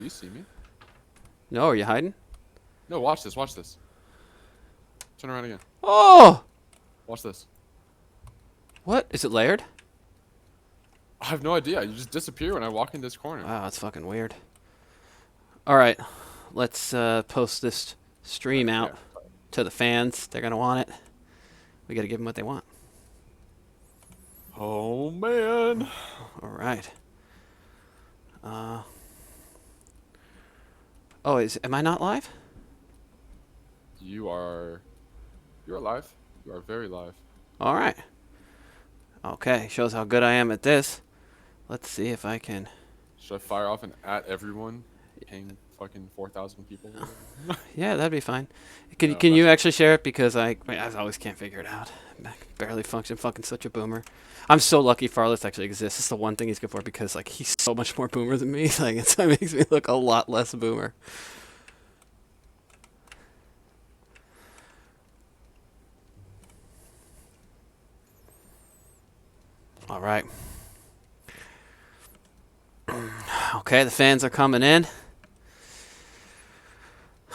Do you see me? No, are you hiding? No, watch this. Watch this. Turn around again. Oh! Watch this. What? Is it layered? I have no idea. You just disappear when I walk in this corner. Wow, that's fucking weird. Alright, let's post this stream Alright, out yeah. to the fans. They're gonna want it. We gotta give them what they want. Oh man. Alright. Oh, am I not live? You're alive. You are very live. Alright. Okay, shows how good I am at this. Let's see if I can... Should I fire off and at everyone? Ping fucking 4,000 people? Yeah, that'd be fine. Can, No, can you that's actually share it? Because I always can't figure it out. I barely function. Fucking such a boomer. I'm so lucky Farless actually exists. It's the one thing he's good for because like he's so much more boomer than me. Like it makes me look a lot less boomer. All right. Okay, the fans are coming in.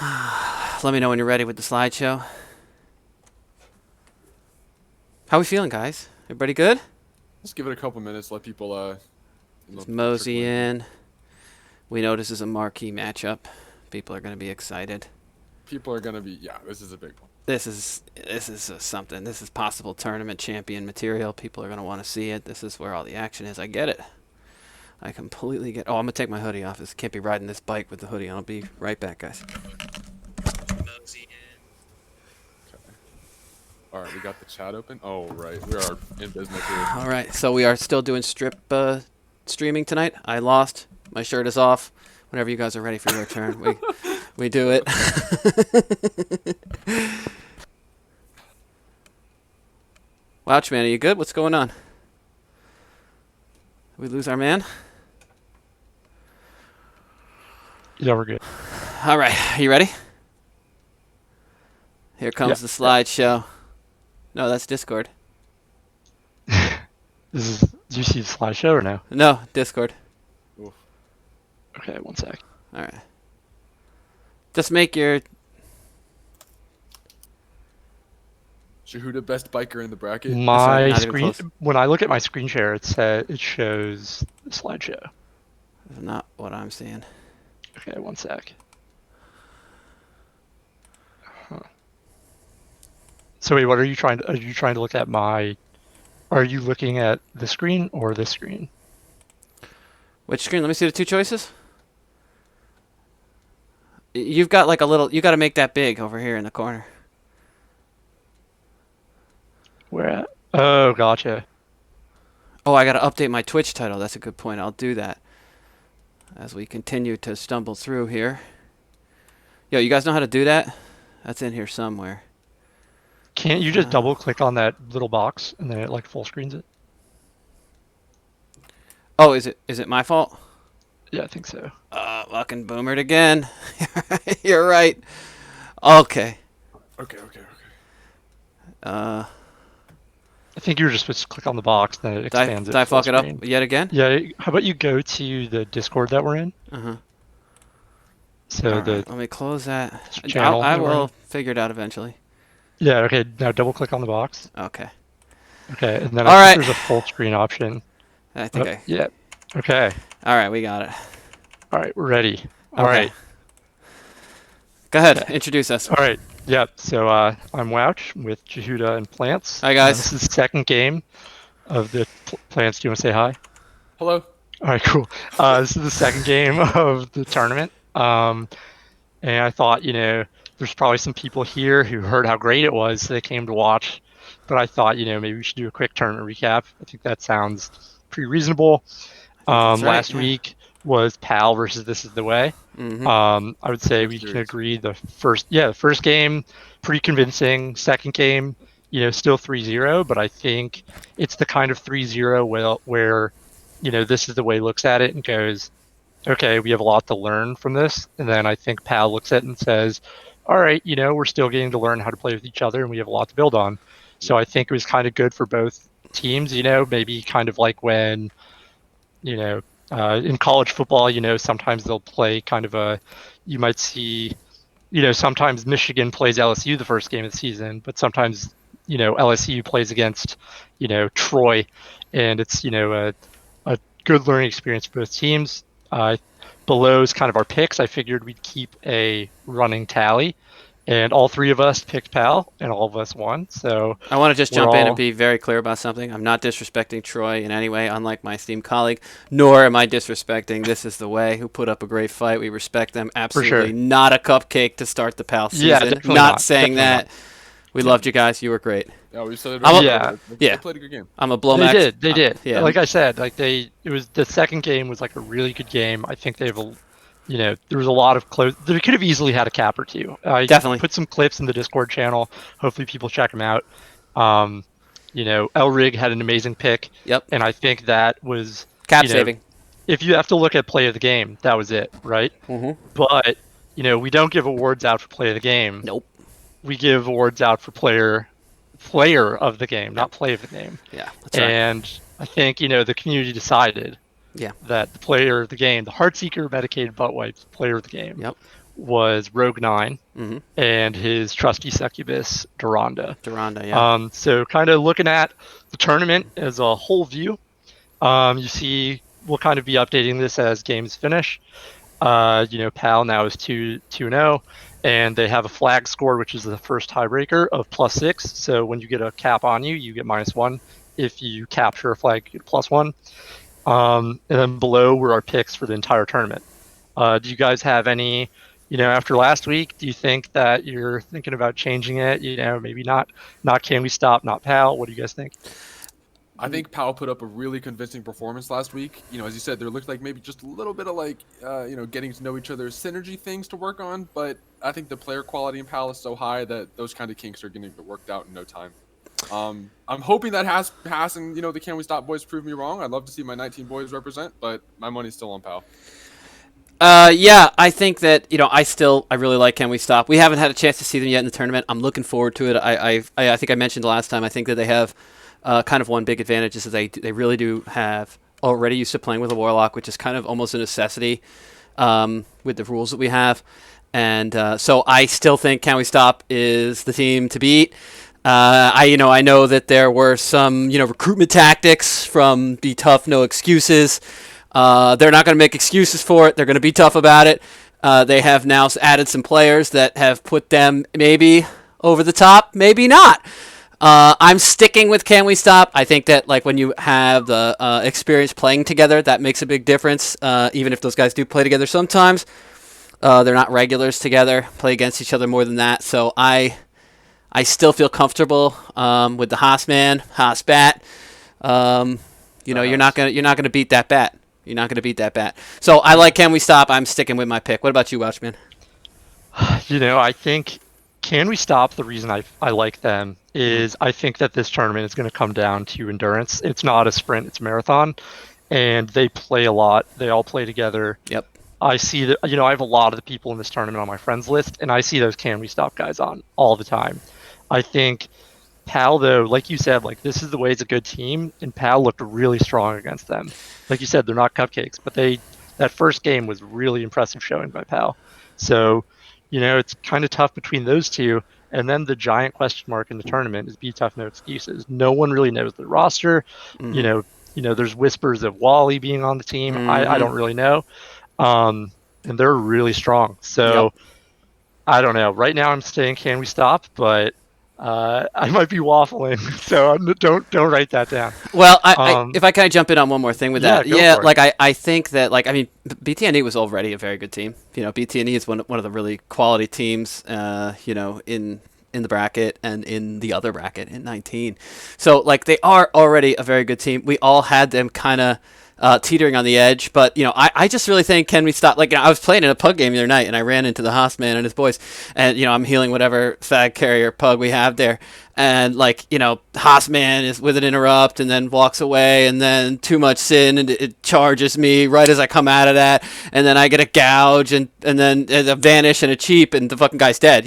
Let me know when you're ready with the slideshow. How we feeling, guys? Everybody good? Let's give it a couple minutes. Let people Let's mosey in. We know this is a marquee matchup. People are going to be excited. People are gonna be this is a big one. This is something. This is possible tournament champion material. People are going to want to see it. This is where all the action is. I get it. I completely get. Oh, I'm gonna take my hoodie off. I can't be riding this bike with the hoodie on. I'll be right back, guys. All right, we got the chat open. Oh right, we are in business here. All right, so we are still doing strip streaming tonight. I lost. My shirt is off. Whenever you guys are ready for your turn, we do it. Wouch, man, are you good? What's going on? Did we lose our man? Yeah, we're good. All right, are you ready? Here comes the slideshow. No, that's Discord. Do you see the slideshow or no? No, Discord. Oof. Okay, one sec. All right. Just make your... Shahuda, best biker in the bracket. My not even screen, close. when I look at my screen share, it shows the slideshow. That's not what I'm seeing. Okay, one sec. Huh. So wait, what are you trying to? Are you trying to look at my? Are you looking at the screen or this screen? Which screen? Let me see the two choices. You've got like a little... You got to make that big over here in the corner. Where at? Oh, gotcha. Oh, I got to update my Twitch title. That's a good point. I'll do that as we continue to stumble through here. Yo, you guys know how to do that? That's in here somewhere. Can't you just double click on that little box and then it like full screens it? Oh, is it my fault? Yeah, I think so. Fucking boomered again. You're right. Okay. Okay. I think you were just supposed to click on the box, then it expands it. Did I fuck it up screen. yet again? Yeah. How about you go to the Discord that we're in? So All right, let me close that. channel I that we're will in. figure it out eventually. Yeah. Okay. Now double click on the box. Okay. Okay, and then All I right. think there's a full screen option. I think Yeah. Okay. All right, we got it. All right, we're ready. All Okay. right. Go ahead. Okay. Introduce us. All right. Yep. So I'm Wouch with Jehuda and Plants. Hi, guys. This is the second game of the Plants. Do you want to say hi? Hello. All right, cool. This is the second game of the tournament. And I thought, there's probably some people here who heard how great it was, so they came to watch. But I thought, maybe we should do a quick tournament recap. I think that sounds pretty reasonable. That's right, Last week was PAL versus This Is the Way. Mm-hmm. I would say we can agree the first game, pretty convincing. Second game, still 3-0, but I think it's the kind of 3-0 where This Is the Way looks at it and goes, okay, we have a lot to learn from this. And then I think PAL looks at it and says, all right, we're still getting to learn how to play with each other and we have a lot to build on. So I think it was kind of good for both teams, maybe kind of like when, In college football, sometimes they'll play kind of you might see, sometimes Michigan plays LSU the first game of the season, but sometimes, LSU plays against, Troy, and it's, a good learning experience for both teams. Below is kind of our picks. I figured we'd keep a running tally, and all three of us picked Pal, and all of us won. So I want to just we're jump in and all be very clear about something. I'm not disrespecting Troy in any way, unlike my esteemed colleague, nor am I disrespecting This Is the Way, who put up a great fight. We respect them. for Absolutely sure. not a cupcake to start the PAL Yeah, season. definitely Not not. saying Definitely not. that. We loved you guys. You were great. Yeah, we said it I'm a- earlier. Yeah. Yeah. They played a good game. I'm a They Blomax. did. They did. Yeah. Like I said, it was the second game was like a really good game. I think they have there was a lot of close. They could have easily had a cap or two. I Definitely. put some clips in the Discord channel. Hopefully people check them out. Um, Elrig had an amazing pick. Yep. And I think that was, Cap saving. if you have to look at play of the game, that was it, right? Mm-hmm. But, we don't give awards out for play of the game. Nope. We give awards out for player of the game, not play of the game. Yeah, that's right. And I think, the community decided Yeah. that the player of the game, the Heartseeker Medicated Butt Wipes player of the game, Yep. was Rogue 9 Mm-hmm. and his trusty succubus, Duranda. Duranda, yeah. So kind of looking at the tournament as a whole view, you see we'll kind of be updating this as games finish. PAL now is 2-0, and they have a flag score, which is the first tiebreaker of +6. So when you get a cap on you, you get -1. If you capture a flag, you get +1. And then below were our picks for the entire tournament. Do you guys have any, after last week, do you think that you're thinking about changing it? Maybe not Can We Stop, not PAL. What do you guys think? I think Powell put up a really convincing performance last week. As you said, there looked like maybe just a little bit of getting to know each other's synergy things to work on. But I think the player quality in Powell is so high that those kind of kinks are going to get worked out in no time. I'm hoping that Haas and the Can We Stop boys prove me wrong. I'd love to see my 19 boys represent, but my money's still on Powell. Yeah, I think that I really like Can We Stop. We haven't had a chance to see them yet in the tournament. I'm looking forward to it. I think I mentioned last time. I think that they have kind of one big advantage is that they really do have already used to playing with a Warlock, which is kind of almost a necessity with the rules that we have. And so I still think Can We Stop is the team to beat. I know that there were some recruitment tactics from Be Tough, No Excuses. They're not going to make excuses for it. They're going to be tough about it. They have now added some players that have put them maybe over the top, maybe not. I'm sticking with Can We Stop. I think that when you have the experience playing together, that makes a big difference. Even if those guys do play together sometimes, they're not regulars together. Play against each other more than that. So I still feel comfortable with the Haas man, Haas bat. You're not gonna beat that bat. You're not gonna beat that bat. So I like Can We Stop. I'm sticking with my pick. What about you, Welchman? I think Can We Stop, the reason I like them is I think that this tournament is going to come down to endurance. It's not a sprint, it's a marathon. And they play a lot. They all play together. Yep. I see that, I have a lot of the people in this tournament on my friends list, and I see those Can We Stop guys on all the time. I think PAL, though, like you said, This Is the Way is a good team, and PAL looked really strong against them. Like you said, they're not cupcakes, but that first game was really impressive showing by PAL. So, it's kind of tough between those two. And then the giant question mark in the tournament is Be Tough, No Excuses. No one really knows the roster. Mm-hmm. There's whispers of Wally being on the team. Mm-hmm. I don't really know. And they're really strong. So Yep. I don't know. Right now I'm saying Can We Stop, but I might be waffling. So don't write that down. Well, if I kind of jump in on one more thing with that, go for it. I think that BTNE was already a very good team. BTNE is one of the really quality teams. In the bracket and in the other bracket in 19. So they are already a very good team. We all had them kind of teetering on the edge, but I just really think Can We Stop? I was playing in a pug game the other night, and I ran into the Haas man and his boys, and I'm healing whatever fag carrier pug we have there, and Haas man is with an interrupt and then walks away, and then too much sin and it charges me right as I come out of that, and then I get a gouge and then a vanish and a cheap, and the fucking guy's dead.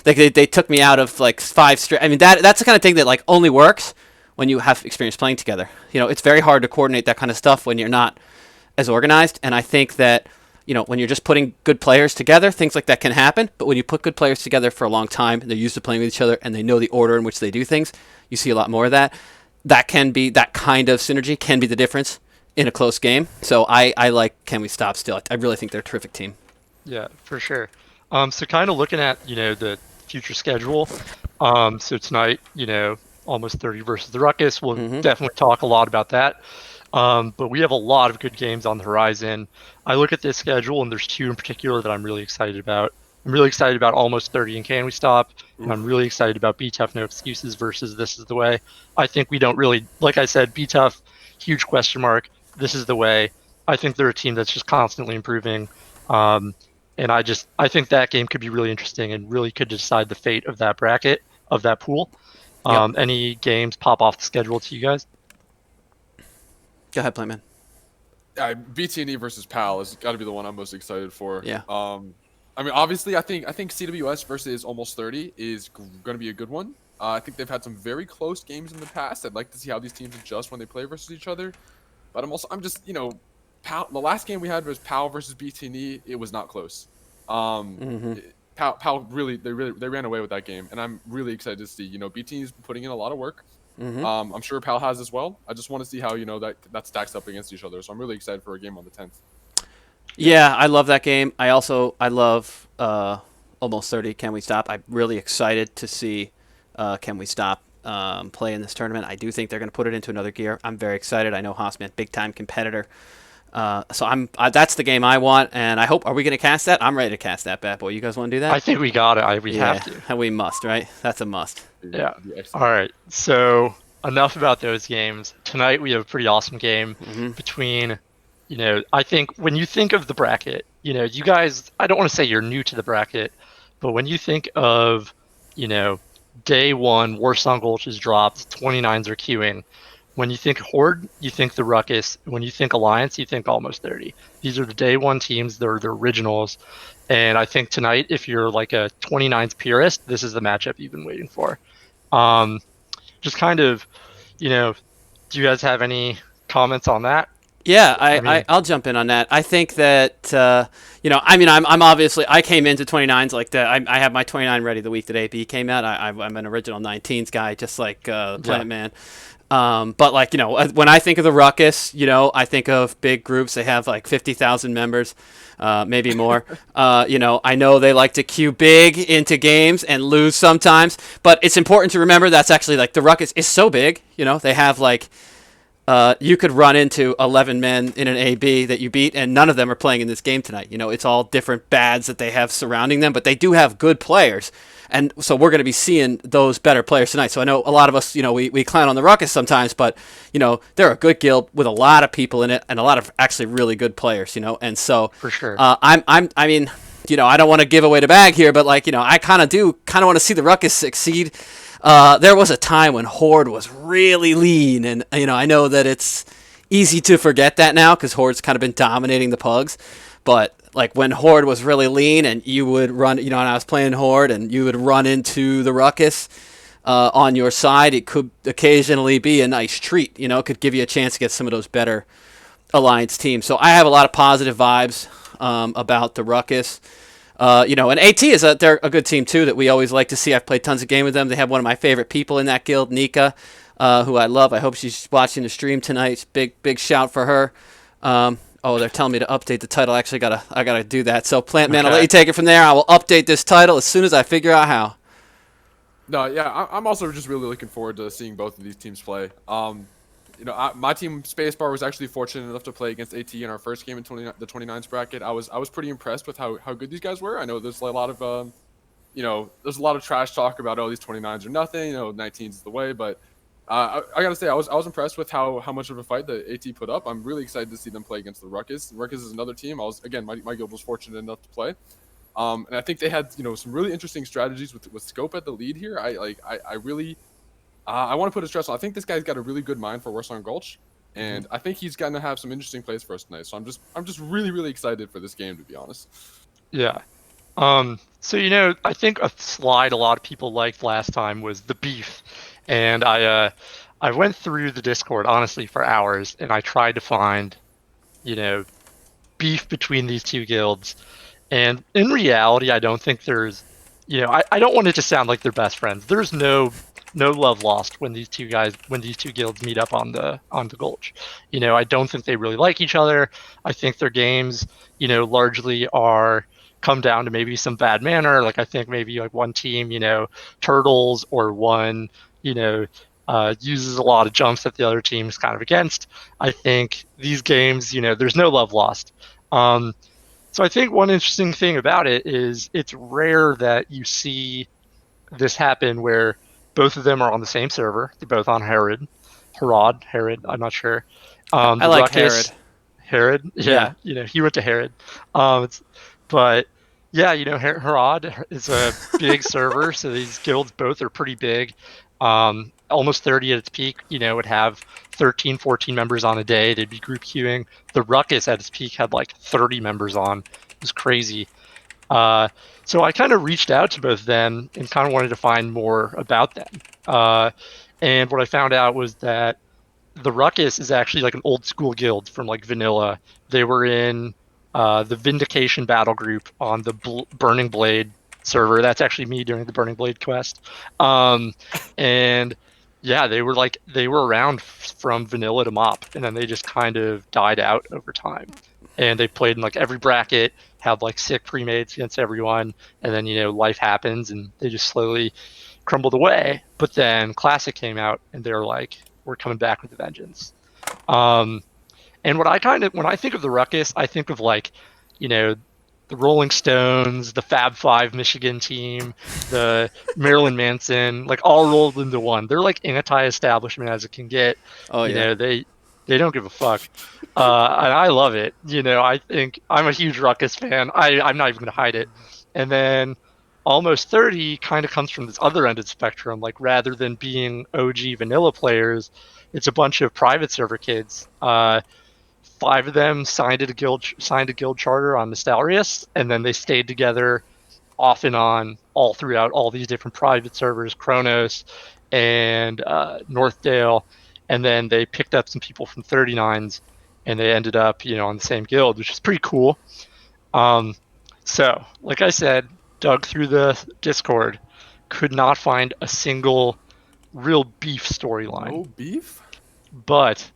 They took me out of 5 straight. I mean that's the kind of thing that only works when you have experience playing together. It's very hard to coordinate that kind of stuff when you're not as organized. And I think that, when you're just putting good players together, things like that can happen. But when you put good players together for a long time, and they're used to playing with each other, and they know the order in which they do things, you see a lot more of that. That kind of synergy can be the difference in a close game. So I like Can We Stop still. I really think they're a terrific team. Yeah, for sure. So kind of looking at, the future schedule. So tonight, almost 30 versus the Ruckus. We'll definitely talk a lot about that. But we have a lot of good games on the horizon. I look at this schedule, and there's two in particular that I'm really excited about. I'm really excited about Almost 30 and Can We Stop? And I'm really excited about Be Tough No Excuses versus This Is the Way. I think we don't really, like I said, Be Tough, huge question mark. This Is the Way. I think they're a team that's just constantly improving. And I think that game could be really interesting and really could decide the fate of that bracket, of that pool. Yep. Any games pop off the schedule to you guys? Go ahead, Playman. BT&E versus PAL has got to be the one I'm most excited for. Yeah. I mean, obviously, I think CWS versus Almost 30 is going to be a good one. I think they've had some very close games in the past. I'd like to see how these teams adjust when they play versus each other. But I'm just, PAL, the last game we had was PAL versus BT&E. It was not close. PAL really ran away with that game, and I'm really excited to see. BT&E's putting in a lot of work. I'm sure PAL has as well. I just want to see how that stacks up against each other. So I'm really excited for a game on the 10th. Yeah, I love that game. I love Almost 30. Can We Stop? I'm really excited to see Can We Stop play in this tournament. I do think they're going to put it into another gear. I'm very excited. I know Haasman, big time competitor. So that's the game I want, and I hope. Are we going to cast that? I'm ready to cast that bad boy. You guys want to do that? I think we got it. We have to. And we must, right? That's a must. Yeah. All right. So enough about those games. Tonight we have a pretty awesome game between, I think when you think of the bracket, you guys, I don't want to say you're new to the bracket, but when you think of, day one, Warsong Gulch is dropped, 29s are queuing. When you think Horde, you think the Ruckus. When you think Alliance, you think Almost 30. These are the day one teams. They're the originals. And I think tonight, if you're like a 29s purist, this is the matchup you've been waiting for. Just kind of, do you guys have any comments on that? Yeah, I'll jump in on that. I think that, I'm obviously, I came into 29s like that. I have my 29 ready the week that AP came out. I'm an original 19s guy, just like Planet Man. But when I think of the Ruckus, I think of big groups. They have like 50,000 members, maybe more. I know they like to queue big into games and lose sometimes, but it's important to remember that's actually like the Ruckus is so big. They have like, you could run into 11 men in an AB that you beat, and none of them are playing in this game tonight. It's all different bads that they have surrounding them, but they do have good players. And so we're going to be seeing those better players tonight. So I know a lot of us, we clown on the Ruckus sometimes, but, they're a good guild with a lot of people in it and a lot of actually really good players, And so for sure, I don't want to give away the bag here, but I kind of want to see the Ruckus succeed. There was a time when Horde was really lean, and I know that it's easy to forget that now because Horde's kind of been dominating the pugs, but like when Horde was really lean and you would run, and I was playing Horde and you would run into the Ruckus on your side, it could occasionally be a nice treat, could give you a chance to get some of those better Alliance teams. So I have a lot of positive vibes about the Ruckus. And AT they're a good team too that we always like to see. I've played tons of games with them. They have one of my favorite people in that guild, Nika, who I love. I hope she's watching the stream tonight. Big shout for her. They're telling me to update the title. Actually, I gotta do that. So Plant Man, I'll let you take it from there. I will update this title as soon as I figure out how. No, yeah, I'm also just really looking forward to seeing both of these teams play. My team Spacebar was actually fortunate enough to play against AT in our first game in the 29s bracket. I was pretty impressed with how good these guys were. I know there's a lot of there's a lot of trash talk about these 29s are nothing. 19s is the way, but I gotta say I was impressed with how much of a fight the AT put up. I'm really excited to see them play against the Ruckus. Ruckus is another team. My guild was fortunate enough to play. And I think they had some really interesting strategies with Scope at the lead here. I really I want to put a stress on. I think this guy's got a really good mind for Warsong Gulch, and I think he's going to have some interesting plays for us tonight. So I'm just really excited for this game, to be honest. Yeah. So I think a slide a lot of people liked last time was the beef, and I went through the Discord honestly for hours, and I tried to find beef between these two guilds. And in reality, I don't think there's, I don't want it to sound like they're best friends. There's no love lost when these two guilds meet up on the Gulch. I don't think they really like each other. I think their games, largely are come down to maybe some bad manner. Like I think maybe like one team, turtles, or one, uses a lot of jumps that the other team is kind of against. I think these games, there's no love lost. So I think one interesting thing about it is it's rare that you see this happen where both of them are on the same server. They're both on Herod. I'm not sure. I The like Herod. Ruckus, Herod. Yeah. Yeah, he went to Herod. But yeah, Herod is a big server, so these guilds both are pretty big. Almost 30 at its peak. Would have 13, 14 members on a day. They'd be group queuing. The Ruckus at its peak had like 30 members on. It was crazy. So I kind of reached out to both of them and kind of wanted to find more about them. And what I found out was that the Ruckus is actually like an old school guild from like vanilla. They were in the Vindication battle group on the Burning Blade server. That's actually me during the Burning Blade quest. And yeah, they were around from vanilla to mop, and then they just kind of died out over time. And they played in like every bracket, had like sick pre-mates against everyone, and then life happens, and they just slowly crumbled away. But then Classic came out, and they're like, we're coming back with a vengeance. And when I think of the Ruckus, I think of like, the Rolling Stones, the Fab Five Michigan team, the Marilyn Manson, like all rolled into one. They're like anti-establishment as it can get. Oh yeah. They don't give a fuck. And I love it. I think I'm a huge Ruckus fan. I'm not even gonna hide it. And then Almost 30 kind of comes from this other end of the spectrum. Like rather than being OG vanilla players, it's a bunch of private server kids. 5 of them signed a guild charter on Nostalrius, and then they stayed together off and on all throughout all these different private servers, Kronos and Northdale, and then they picked up some people from 39s, and they ended up on the same guild, which is pretty cool. So like I said, dug through the Discord, could not find a single real beef storyline. No beef? But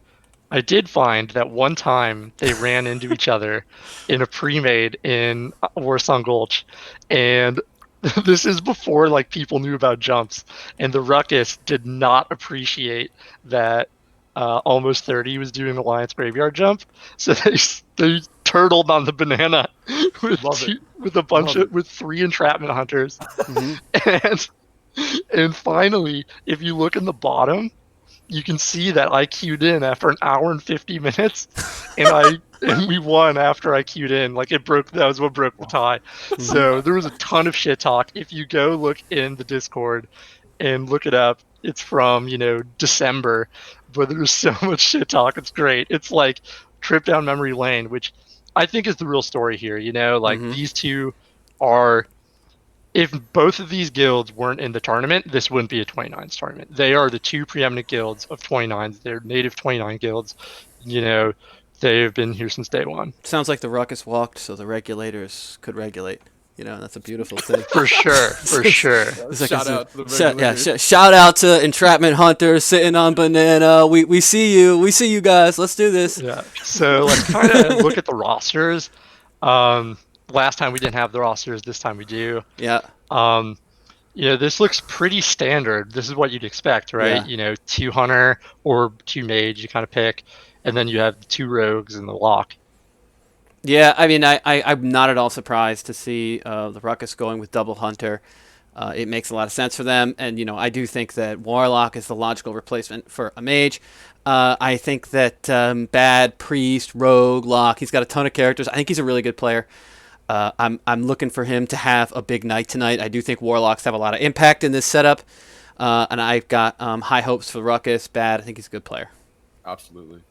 I did find that one time they ran into each other in a pre-made in Warsong Gulch, and this is before like people knew about jumps, and the Ruckus did not appreciate that Almost 30 was doing Alliance Graveyard Jump, so they turtled on the banana with 3 entrapment hunters, and finally, if you look in the bottom, you can see that I queued in after an hour and 50 minutes, and we won after I queued in. Like that was what broke the tie. So there was a ton of shit talk. If you go look in the Discord and look it up, it's from December, but there's so much shit talk. It's great. It's like trip down memory lane, which I think is the real story here. Like these two are. If both of these guilds weren't in the tournament, this wouldn't be a 29s tournament. They are the 2 preeminent guilds of 29s. They're native 29 guilds. They've been here since day one. Sounds like the Ruckus walked so the regulators could regulate. That's a beautiful thing. For sure. Shout out to the regulators. Shout out to entrapment hunters sitting on banana. We see you. We see you guys. Let's do this. Yeah. So let's kind of look at the rosters. Last time we didn't have the rosters. This time we do. Yeah. This looks pretty standard. This is what you'd expect, right? Yeah. 2 hunter or 2 mage, you kind of pick, and then you have the 2 rogues and the lock. Yeah, I mean, I'm not at all surprised to see the Ruckus going with double hunter. It makes a lot of sense for them, and I do think that Warlock is the logical replacement for a mage. I think that bad priest, rogue, lock. He's got a ton of characters. I think he's a really good player. I'm looking for him to have a big night tonight. I do think Warlocks have a lot of impact in this setup, and I've got high hopes for Ruckus. Bad, I think he's a good player. Absolutely.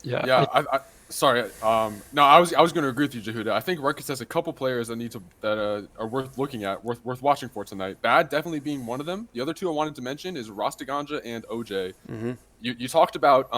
Yeah. Yeah. Sorry. No, I was going to agree with you, Jehuda. I think Ruckus has a couple players that are worth looking at, worth watching for tonight. Bad definitely being one of them. The other two I wanted to mention is Rastiganja and OJ. Mm-hmm. You talked about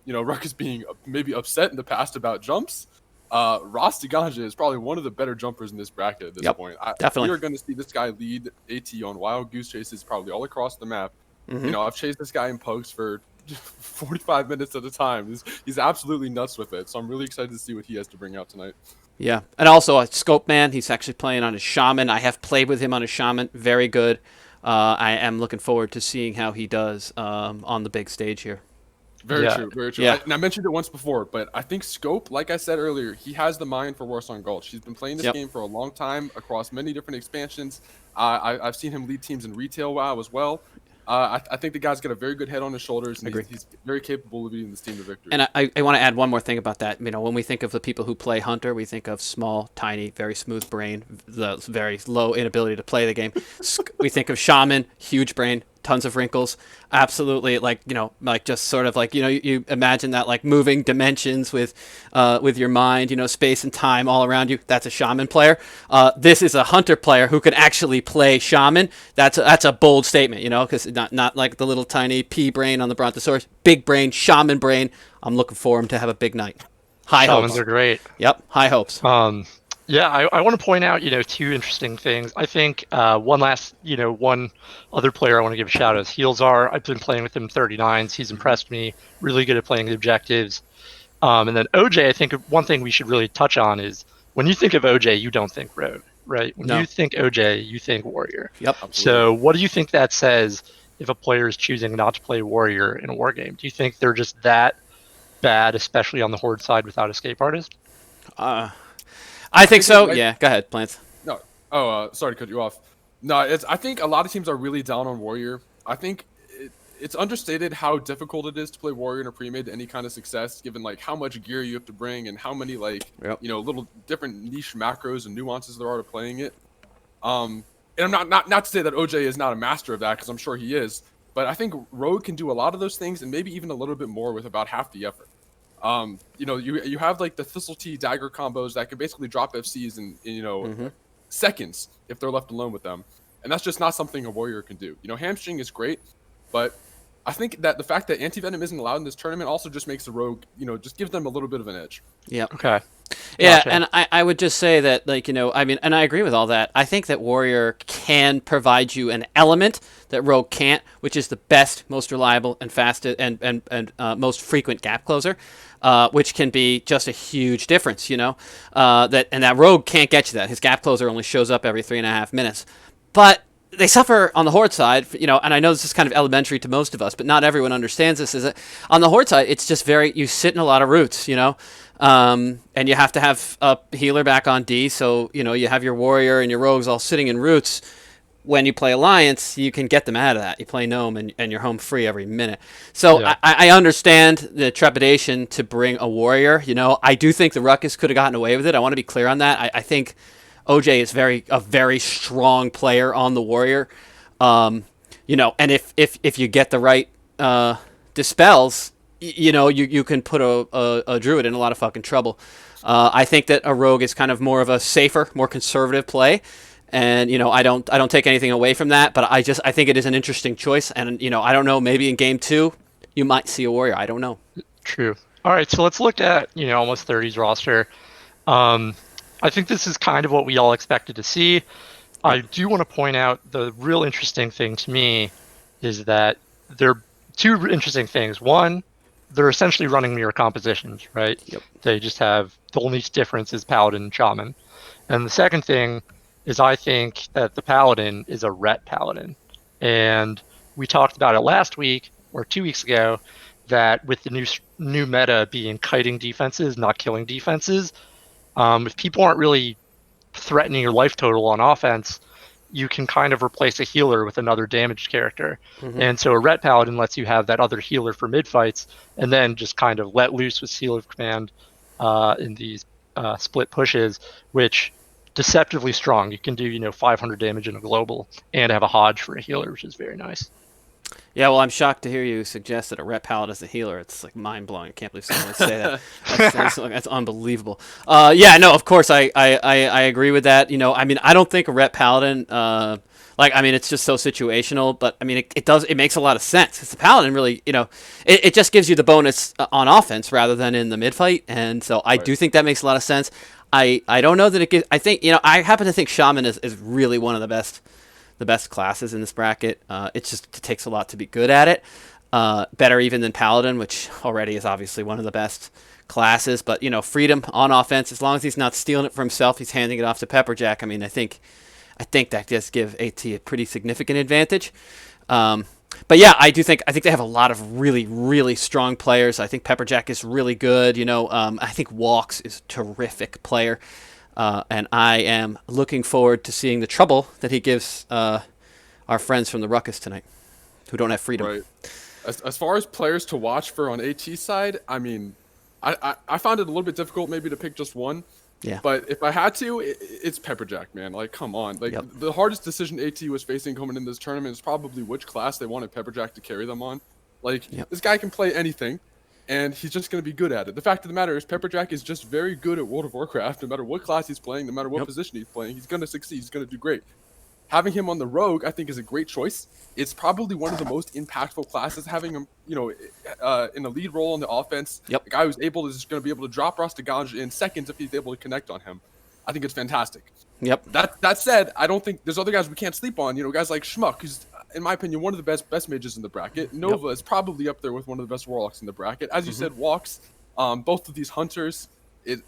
Ruckus being maybe upset in the past about jumps. Rastiganja is probably one of the better jumpers in this bracket at this point. Definitely. We are going to see this guy lead AT on wild goose chases probably all across the map. Mm-hmm. I've chased this guy in pokes for 45 minutes at a time. He's absolutely nuts with it. So I'm really excited to see what he has to bring out tonight. Yeah, and also a scope man. He's actually playing on his shaman. I have played with him on his shaman. Very good. I am looking forward to seeing how he does on the big stage here. Very true, very true. Yeah. And I mentioned it once before, but I think Scope, like I said earlier, he has the mind for Warsong Gulch. He's been playing this game for a long time across many different expansions. I've seen him lead teams in retail WoW as well. I think the guy's got a very good head on his shoulders, and he's very capable of leading this team to victory. And I want to add one more thing about that. When we think of the people who play Hunter, we think of small, tiny, very smooth brain, the very low inability to play the game. We think of Shaman, huge brain, tons of wrinkles. Absolutely, like just sort of like you imagine that like moving dimensions with your mind, space and time all around you. That's a Shaman player. This is a Hunter player who can actually play Shaman. That's a bold statement, because not like the little tiny pea brain on the Brontosaurus. Big brain, Shaman brain. I'm looking for him to have a big night. High Shamans hopes. are great. Yep, high hopes. Yeah, I want to point out, two interesting things. I think one other player I want to give a shout out is Healzar. I've been playing with him 39s. He's impressed me. Really good at playing the objectives. And then OJ, I think one thing we should really touch on is when you think of OJ, you don't think Rogue, right? When you think OJ, you think Warrior. Yep. Absolutely. So what do you think that says if a player is choosing not to play Warrior in a war game? Do you think they're just that bad, especially on the Horde side without Escape Artist? I think so. Yeah, go ahead, Plants. No. Sorry to cut you off. No, I think a lot of teams are really down on Warrior. I think it's understated how difficult it is to play Warrior in a pre-made to any kind of success, given like how much gear you have to bring and how many little different niche macros and nuances there are to playing it. And I'm not to say that OJ is not a master of that, because I'm sure he is, but I think Rogue can do a lot of those things and maybe even a little bit more with about half the effort. You have like the Thistle Tea dagger combos that can basically drop FCs in seconds if they're left alone with them, and that's just not something a warrior can do. Hamstring is great, but I think that the fact that anti-venom isn't allowed in this tournament also just makes the rogue, just gives them a little bit of an edge. Yeah. Okay. Yeah, Gotcha. and I would just say that, and I agree with all that. I think that Warrior can provide you an element that Rogue can't, which is the best, most reliable, and fastest, and most frequent gap closer, which can be just a huge difference, that Rogue can't get you that. His gap closer only shows up every 3.5 minutes. But they suffer on the Horde side, and I know this is kind of elementary to most of us, but not everyone understands this, is that on the Horde side, it's just you sit in a lot of roots, and you have to have a healer back on D, so, you have your Warrior and your Rogues all sitting in roots. When you play Alliance, you can get them out of that. You play Gnome, and you're home free every minute. So Yeah. I understand the trepidation to bring a Warrior. I do think the Ruckus could have gotten away with it. I want to be clear on that. I think OJ is a very strong player on the Warrior. And if you get the right dispels, you can put a Druid in a lot of fucking trouble. I think that a Rogue is kind of more of a safer, more conservative play. And I don't take anything away from that, but I think it is an interesting choice. And I don't know, maybe in game 2 you might see a Warrior. I don't know. True. All right, so let's look at almost 30's roster. I think this is kind of what we all expected to see. I do want to point out the real interesting thing to me is that there are two interesting things. One, they're essentially running mirror compositions, right? Yep. They just have the only difference is Paladin and Shaman. And the second thing is I think that the Paladin is a Ret Paladin. And we talked about it last week or 2 weeks ago that with the new meta being kiting defenses, not killing defenses, if people aren't really threatening your life total on offense, you can kind of replace a healer with another damaged character. Mm-hmm. And so a Ret Paladin lets you have that other healer for mid-fights and then just kind of let loose with Seal of Command in these split pushes, which deceptively strong. You can do 500 damage in a global and have a Hodge for a healer, which is very nice. Yeah, well, I'm shocked to hear you suggest that a rep palette is a healer. It's like mind blowing. I can't believe someone would say that. That's unbelievable. Yeah, no, of course I agree with that. I mean, I don't think a rep paladin. I mean, it's just so situational, but I mean, it makes a lot of sense. It's the paladin really, it just gives you the bonus on offense rather than in the mid fight, and so I do think that makes a lot of sense. I don't know that it gives. I think I happen to think shaman is really one of the best classes in this bracket. It takes a lot to be good at it. Better even than Paladin, which already is obviously one of the best classes. But freedom on offense, as long as he's not stealing it for himself, he's handing it off to Pepperjack. I mean, I think that does give AT a pretty significant advantage. But yeah, I think they have a lot of really, really strong players. I think Pepperjack is really good. I think Walks is a terrific player. And I am looking forward to seeing the trouble that he gives our friends from the Ruckus tonight, who don't have freedom. Right. As far as players to watch for on AT side, I mean, I found it a little bit difficult maybe to pick just one. Yeah. But if I had to, it's Pepperjack, man. Like, come on. Like, the hardest decision AT was facing coming in this tournament is probably which class they wanted Pepperjack to carry them on. Like, this guy can play anything, and he's just going to be good at it. The fact of the matter is Pepperjack is just very good at World of Warcraft. No matter what class he's playing, no matter what position he's playing, he's going to succeed. He's going to do great. Having him on the Rogue, I think, is a great choice. It's probably one of the most impactful classes. Having him, in a lead role on the offense, the guy who's just going to be able to drop Rostaganja in seconds if he's able to connect on him. I think it's fantastic. Yep. That said, I don't think there's other guys we can't sleep on. Guys like Schmuck, who's, in my opinion, one of the best mages in the bracket. Nova is probably up there with one of the best warlocks in the bracket. As you said, Walks, both of these hunters,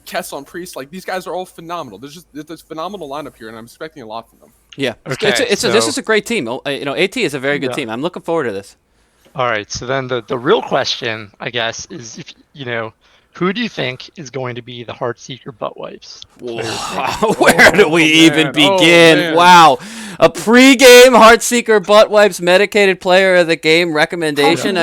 Kess on Priest, like these guys are all phenomenal. There's a phenomenal lineup here, and I'm expecting a lot from them. Yeah. Okay, this is a great team. AT is a very good team. I'm looking forward to this. All right. So then the real question, I guess, is if who do you think is going to be the Heartseeker butt wipes? Where do we even begin? Oh, wow. A pre-game Heartseeker butt wipes medicated player of the game recommendation.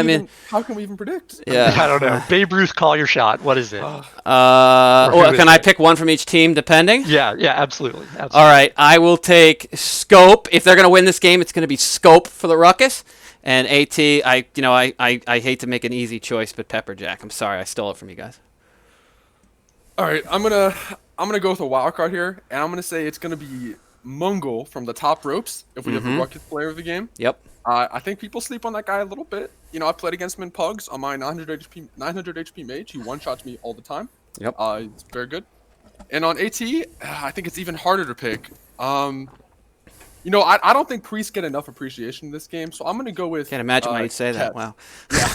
How can we even predict? Yeah. I don't know. Babe Ruth, call your shot. What is it? Can I pick one from each team depending? Yeah, absolutely. All right. I will take Scope. If they're going to win this game, it's going to be Scope for the Ruckus. And AT, I hate to make an easy choice, but Pepperjack. I'm sorry, I stole it from you guys. All right, I'm gonna go with a wild card here, and I'm gonna say it's gonna be Mongol from the top ropes if we have the Ruckus player of the game. Yep. I think people sleep on that guy a little bit. I played against him in Pugs on my 900 HP mage. He one-shots me all the time. Yep. It's very good. And on AT, I think it's even harder to pick. I don't think priests get enough appreciation in this game, so I'm gonna go with. Can't imagine why you'd say that. Wow. Yeah.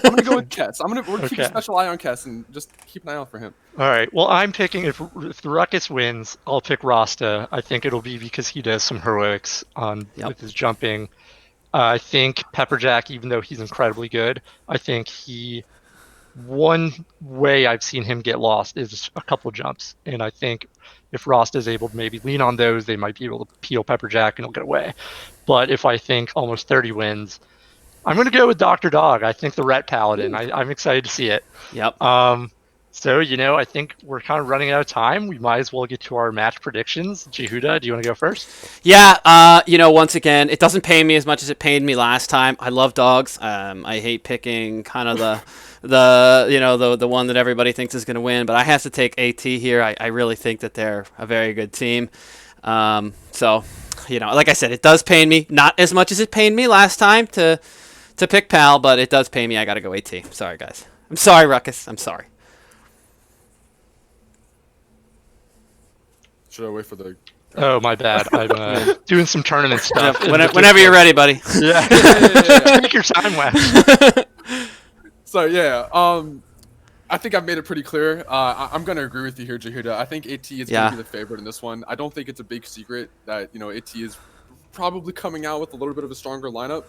I'm gonna go with Kess. We're keeping a special eye on Kess and just keep an eye out for him. All right. Well, I'm picking if the Ruckus wins, I'll pick Rasta. I think it'll be because he does some heroics with his jumping. I think Pepperjack, even though he's incredibly good, I think one way I've seen him get lost is a couple of jumps, and I think if Rost is able to maybe lean on those, they might be able to peel Pepperjack and he'll get away. But if I think almost 30 wins, I'm going to go with Dr. Dog. I think the Ret Paladin. I'm excited to see it. Yep. So, I think we're kind of running out of time. We might as well get to our match predictions. Jehuda, do you want to go first? Yeah, once again, it doesn't pain me as much as it pained me last time. I love dogs. I hate picking kind of the one that everybody thinks is going to win, but I have to take AT here. I really think that they're a very good team. So, like I said, it does pain me. Not as much as it pained me last time to pick Pal, but it does pain me. I got to go AT. Sorry, guys. I'm sorry, Ruckus. I'm sorry. Should I wait for the... Oh, my bad. I'm doing some tournament stuff. Whenever you're ready, buddy. Yeah. Take your time, Wes. So, yeah. I think I've made it pretty clear. I'm going to agree with you here, Jehuda. I think AT is going to be the favorite in this one. I don't think it's a big secret that, AT is probably coming out with a little bit of a stronger lineup.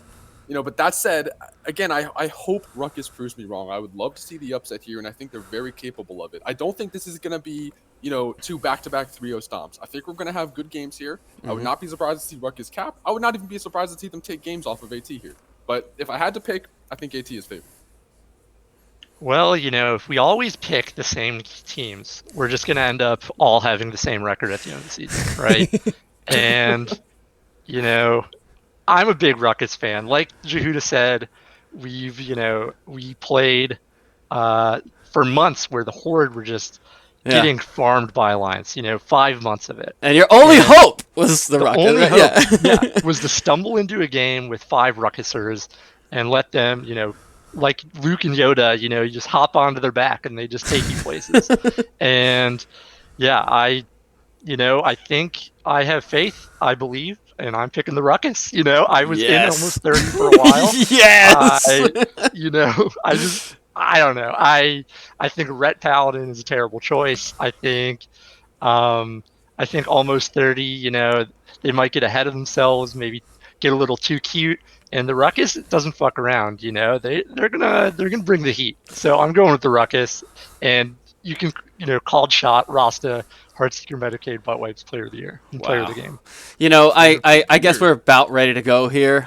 But that said, again, I hope Ruckus proves me wrong. I would love to see the upset here, and I think they're very capable of it. I don't think this is going to be, 2 back-to-back 3-0 stomps. I think we're going to have good games here. I would not be surprised to see Ruckus cap. I would not even be surprised to see them take games off of AT here. But if I had to pick, I think AT is favored. Well, if we always pick the same teams, we're just going to end up all having the same record at the end of the season, right? And, I'm a big Ruckus fan. Like Jehuda said, we played for months where the Horde were just Yeah. getting farmed by Alliance. 5 months of it. And your only And hope was the the Ruckus. only Right? hope, Yeah. was to stumble into a game with 5 Ruckusers and let them, like Luke and Yoda, you just hop onto their back and they just take you places. And yeah, I think I have faith. I believe, and I'm picking the Ruckus. I was in Yes. almost 30 for a while. Yes. I, I don't know. I think Rhett Paladin is a terrible choice. I think almost 30. They might get ahead of themselves, maybe get a little too cute. And the Ruckus doesn't fuck around. They're gonna bring the heat. So I'm going with the Ruckus, and you can called shot Rasta Heartseeker Medicaid Butt Wipes Player of the Year and Player of the Wow. Game. I guess we're about ready to go here.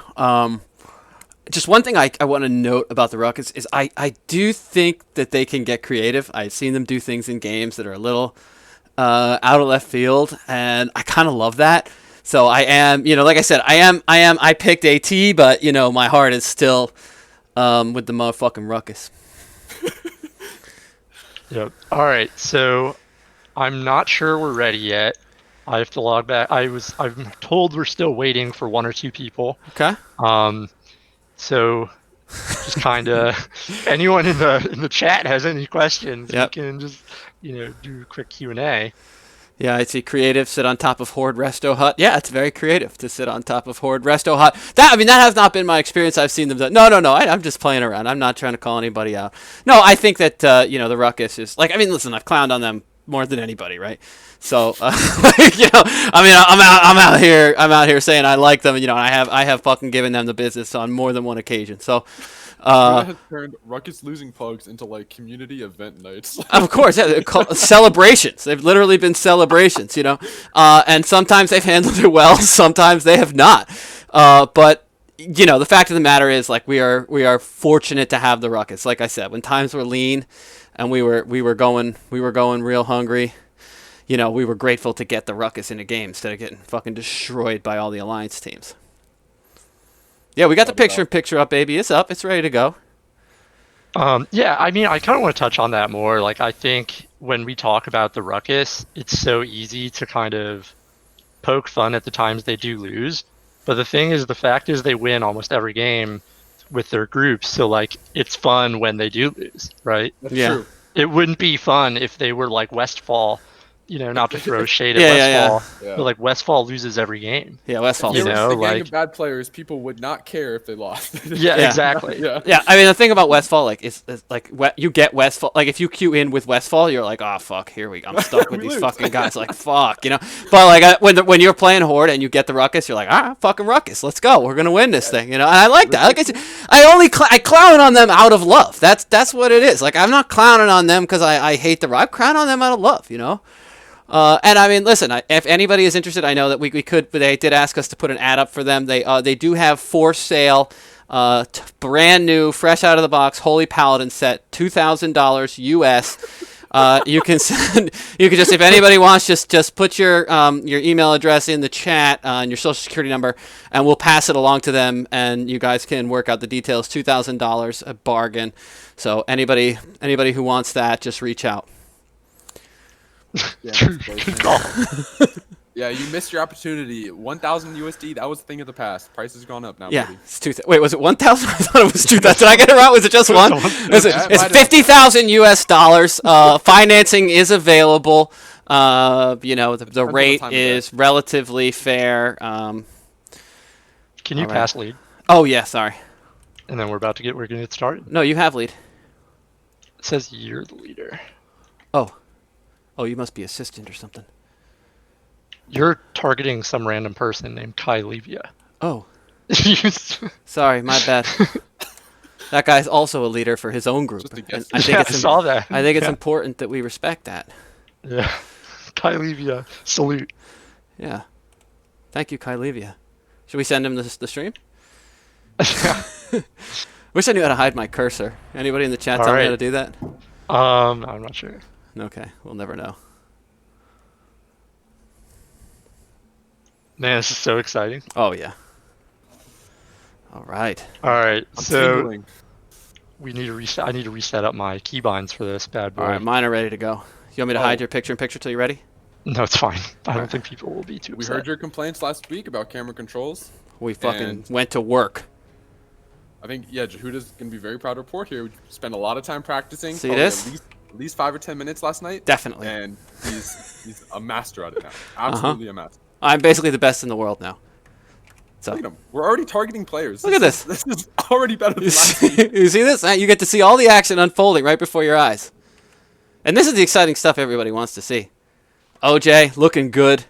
Just one thing I want to note about the Ruckus is I do think that they can get creative. I've seen them do things in games that are a little out of left field, and I kind of love that. So I am, like I said, I picked AT, but my heart is still with the motherfucking Ruckus. Yep. All right. So I'm not sure we're ready yet. I have to log back. I'm told we're still waiting for one or two people. Okay. So just kind of anyone in the chat has any questions, Yep. we can just do a quick Q&A. Yeah, I see creative sit on top of Horde Resto Hut. Yeah, it's very creative to sit on top of Horde Resto Hut. That has not been my experience. I've seen them do. No. I'm just playing around. I'm not trying to call anybody out. No, I think that the Ruckus is like. Listen, I've clowned on them more than anybody, right? So I'm out here saying I like them. And, I have fucking given them the business on more than one occasion. So. Has turned Ruckus losing pugs into like community event nights. Of course, yeah, celebrations. They've literally been celebrations, and sometimes they've handled it well, sometimes they have not. But the fact of the matter is, like, we are fortunate to have the Ruckus. Like I said, when times were lean, and we were going real hungry, we were grateful to get the Ruckus in a game instead of getting fucking destroyed by all the Alliance teams. Yeah, we got the picture up, baby. It's up. It's ready to go. Yeah, I kind of want to touch on that more. Like, I think when we talk about the Ruckus, it's so easy to kind of poke fun at the times they do lose. But the fact is they win almost every game with their groups. So, like, it's fun when they do lose, right? That's true. It wouldn't be fun if they were like Westfall, not to throw shade at Westfall, but like Westfall loses every game. Yeah, Westfall. If there was a gang of bad players, people would not care if they lost. Yeah, exactly. Yeah. The thing about Westfall, like, is like you get Westfall. Like, if you queue in with Westfall, you're like, oh fuck, here we go. I'm stuck with these fucking guys. Like, fuck, But like when you're playing Horde and you get the Ruckus, you're like, fucking Ruckus, let's go. We're gonna win this thing, And I like that. Like I said, I clown on them out of love. That's what it is. Like, I'm not clowning on them because I hate the. I'm clowning on them out of love, And listen, if anybody is interested, I know that we could, but they did ask us to put an ad up for them. They do have for sale, brand new, fresh out of the box, Holy Paladin set, $2,000 US. You can just, if anybody wants, just put your email address in the chat and your social security number, and we'll pass it along to them, and you guys can work out the details. $2,000, a bargain. So anybody who wants that, just reach out. Yeah, you missed your opportunity. 1,000 USD. That was the thing of the past. Price has gone up now. Yeah, buddy. it's wait, was it 1,000? I thought it was 2,000. Did I get it right? Was it just one? It's 50,000 US dollars. Financing is available. The rate is relatively fair. Can you pass lead? Oh yeah, sorry. And then we're going to get started. No, you have lead. It says you're the leader. Oh, you must be assistant or something. You're targeting some random person named Kai Levia. Oh. Sorry, my bad. That guy's also a leader for his own group. And I saw that. I think it's important that we respect that. Yeah. Kai Levia, salute. Yeah. Thank you, Kai Levia. Should we send him the stream? Wish I knew how to hide my cursor. Anybody in the chat tell me how to do that? I'm not sure. Okay, we'll never know. Man, this is so exciting. Oh, yeah. All right. All right, I'm so tingling. we need to reset. I need to reset up my keybinds for this bad boy. All right, mine are ready to go. You want me to hide Oh. your picture-in-picture till you're ready? No, it's fine. I don't Alright. think people will be too We upset. heard your complaints last week about camera controls. We fucking And went to work. I think, yeah, Jehuda's going to be very proud to report here. We spent a lot of time practicing. See probably this? At least 5 or 10 minutes last night. Definitely. And he's a master at it now. Absolutely a master. I'm basically the best in the world now. So Look at him. We're already targeting players. Look at this. This is already better than you last week. see this? You get to see all the action unfolding right before your eyes. And this is the exciting stuff everybody wants to see. OJ looking good.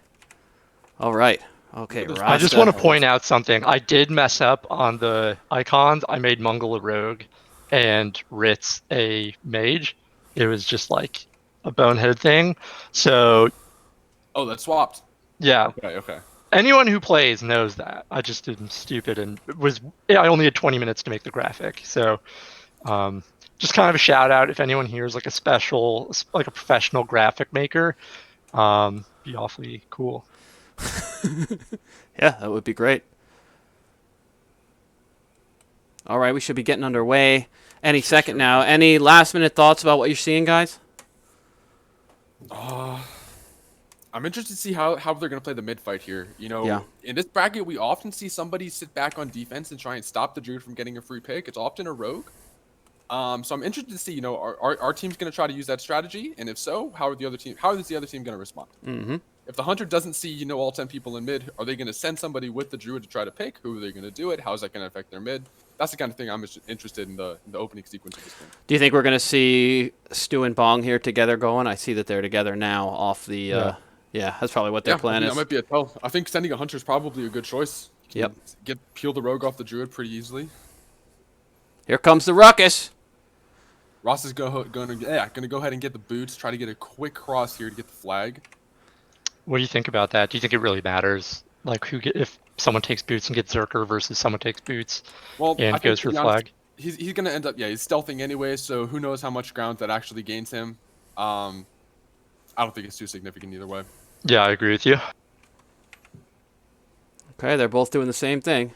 All right. Okay, Look at this. I just Rasta. want to point out something. I did mess up on the icons. I made Mungle a rogue and Ritz a mage. It was just like a bonehead thing. So Oh, that swapped. yeah, Okay. anyone who plays knows that. I just did stupid and I only had 20 minutes to make the graphic. So just kind of a shout out if anyone here is like a professional graphic maker. Be awfully cool. Yeah, that would be great. All right, we should be getting underway any second now. Any last-minute thoughts about what you're seeing, guys? I'm interested to see how they're going to play the mid fight here. You know, Yeah. in this bracket, we often see somebody sit back on defense and try and stop the Druid from getting a free pick. It's often a rogue. So I'm interested to see, you know, our team's going to try to use that strategy, and if so, how is the other team going to respond? Mm-hmm. If the hunter doesn't see, you know, all 10 people in mid, are they going to send somebody with the Druid to try to pick? Who are they going to do it? How is that going to affect their mid? That's the kind of thing I'm interested in the opening sequence of this game. Do you think we're going to see Stu and Bong here together going? I see that they're together now off the... Yeah, that's probably what their plan I think is. that might be a tell. I think sending a hunter is probably a good choice. You can Yep. peel the rogue off the Druid pretty easily. Here comes the Ruckus. Ross is going to go ahead and get the boots. Try to get a quick cross here to get the flag. What do you think about that? Do you think it really matters? Like if someone takes boots and gets Zerker versus someone takes boots and goes for the flag? He's going to end up, he's stealthing anyway, so who knows how much ground that actually gains him. I don't think it's too significant either way. Yeah, I agree with you. Okay, they're both doing the same thing.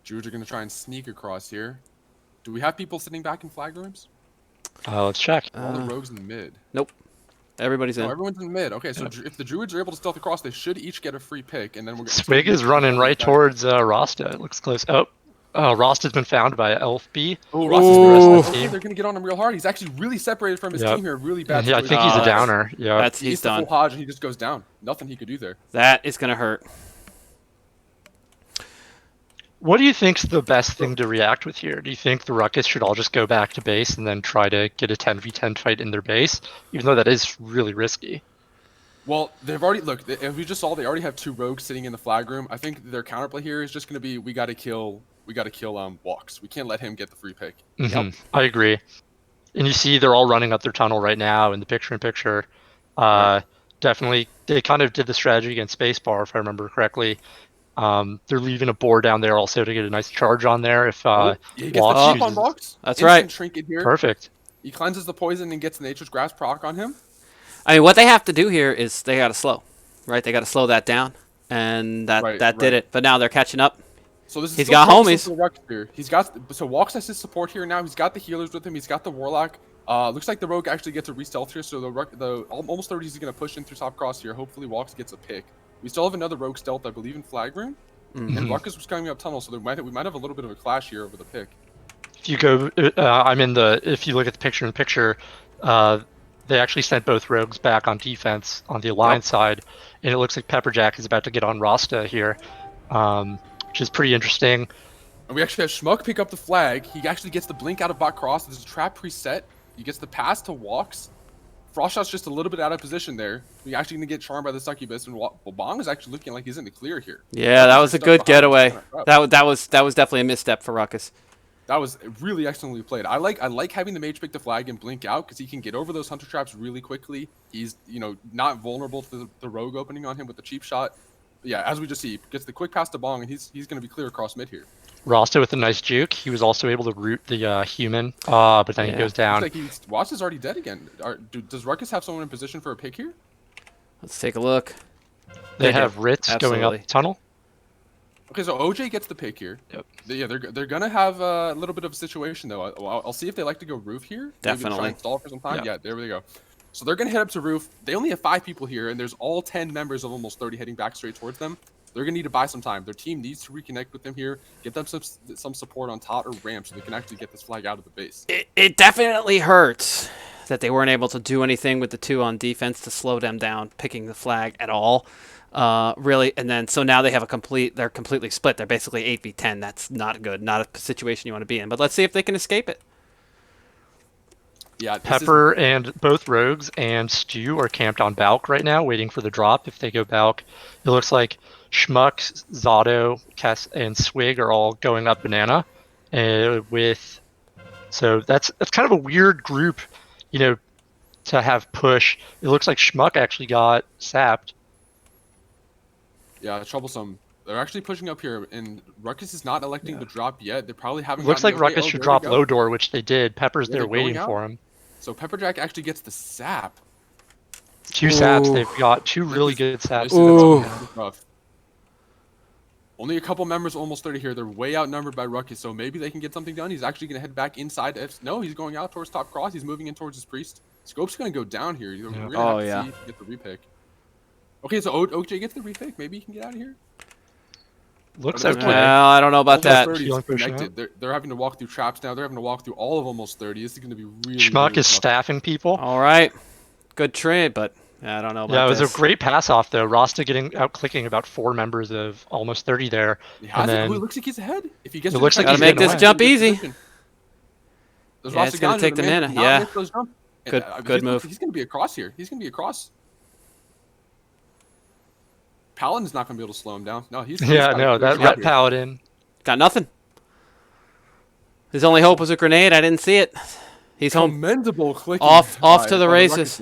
Druids are going to try and sneak across here. Do we have people sitting back in flag rooms? Let's check. All the rogues in the mid. Nope. Everybody's in. No, everyone's in mid. Okay, so if the Druids are able to stealth across, they should each get a free pick, and then we're going to... Swig is running right towards Rasta. It looks close. Oh, Rasta's been found by LFB. Oh, Ross is the rest of the team. They're going to get on him real hard. He's actually really separated from his team here. Really bad. Yeah, I think he's a downer. Yeah, He's done. The full Hodge, and he just goes down. Nothing he could do there. That is going to hurt. What do you think's the best thing to react with here? Do you think the Ruckus should all just go back to base and then try to get a 10v10 fight in their base, even though that is really risky? Well, they've already as we just saw, they already have 2 rogues sitting in the flag room. I think their counterplay here is just going to be we got to kill Walks. We can't let him get the free pick. Yep. I agree. And you see they're all running up their tunnel right now in the picture-in-picture. Definitely, they kind of did the strategy against Spacebar, if I remember correctly. They're leaving a board down there also to get a nice charge on there. If he gets the Walks chop on uses... Walks. That's Instant right. Trinket here. Perfect. He cleanses the poison and gets Nature's Grasp proc on him. I mean, what they have to do here is they got to slow, right? They got to slow that down, and that did it. But now they're catching up. So this is He's got homies. He's got Walks has his support here now. He's got the healers with him. He's got the Warlock. Looks like the Rogue actually gets a re-stealth here. So the almost 30s is going to push in through top cross here. Hopefully Walks gets a pick. We still have another Rogue stealth, I believe, in flag room. And Ruckus was coming up tunnel, so we might have a little bit of a clash here over the pick. If you go, if you look at the picture-in-picture, they actually sent both rogues back on defense on the Alliance side, and it looks like Pepperjack is about to get on Rasta here, which is pretty interesting. And we actually have Schmuck pick up the flag. He actually gets the blink out of bot cross. There's a trap preset. He gets the pass to Walks. Frostshot's just a little bit out of position there. We actually going to get charmed by the succubus, and Bong is actually looking like he's in the clear here. Yeah, that was a good getaway. That was definitely a misstep for Ruckus. That was really excellently played. I like having the mage pick the flag and blink out because he can get over those hunter traps really quickly. He's not vulnerable to the rogue opening on him with the cheap shot. But yeah, as we just see, gets the quick pass to Bong, and he's going to be clear across mid here. Rasta with a nice juke. He was also able to root the human, but then he goes down. Looks like Watts is already dead again. Does Ruckus have someone in position for a pick here? Let's take a look. They have Ritz going up the tunnel. Okay, so OJ gets the pick here. Yep. Yeah, they're gonna have a little bit of a situation though. I'll see if they like to go roof here. Maybe to try Definitely. and stall for some time. Yep. Yeah, there we go. So they're gonna head up to roof. They only have 5 people here, and there's all 10 members of almost 30 heading back straight towards them. They're gonna need to buy some time. Their team needs to reconnect with them here, get them some support on top or ramp so they can actually get this flag out of the base. It definitely hurts that they weren't able to do anything with the 2 on defense to slow them down picking the flag at all. Really, and then so now they're completely split. They're basically 8v10. That's not good. Not a situation you want to be in. But let's see if they can escape it. Yeah, Pepper and both Rogues and Stew are camped on Balk right now, waiting for the drop. If they go Balk, it looks like Schmuck, Zato, Kess, and Swig are all going up Banana. So that's kind of a weird group, to have push. It looks like Schmuck actually got sapped. Yeah, troublesome. They're actually pushing up here, and Ruckus is not electing to drop yet. They probably haven't. It looks like Ruckus should drop low low door, which they did. Pepper's Yeah, there they're going waiting out. for him. So Pepperjack actually gets the sap. 2 saps. They've got 2 really good saps. Rough. Only a couple members, almost 30 here. They're way outnumbered by Ruckus, so maybe they can get something done. He's actually going to head back inside. No, he's going out towards top cross. He's moving in towards his priest. Scope's going to go down here. We're going to have to see if he can get the repick. Okay, so OJ gets the repick. Maybe he can get out of here. Looks okay. Well, I don't know about that. They're having to walk through traps now. They're having to walk through all of almost 30. This is going to be really. Schmuck really is staffing people. All right, good trade, but I don't know about Yeah, it was this. a great pass off though. Rasta getting out clicking about 4 members of almost 30 there. And then it looks like he's ahead. If he gets, it looks like gotta make this jump easy. Yeah, it's gonna take the mana. Yeah. Good move. He's gonna be across here. He's gonna be across. Paladin's not gonna be able to slow him down. No, that Paladin got nothing. His only hope was a grenade. I didn't see it. He's home. Commendable clicking. Off to the races.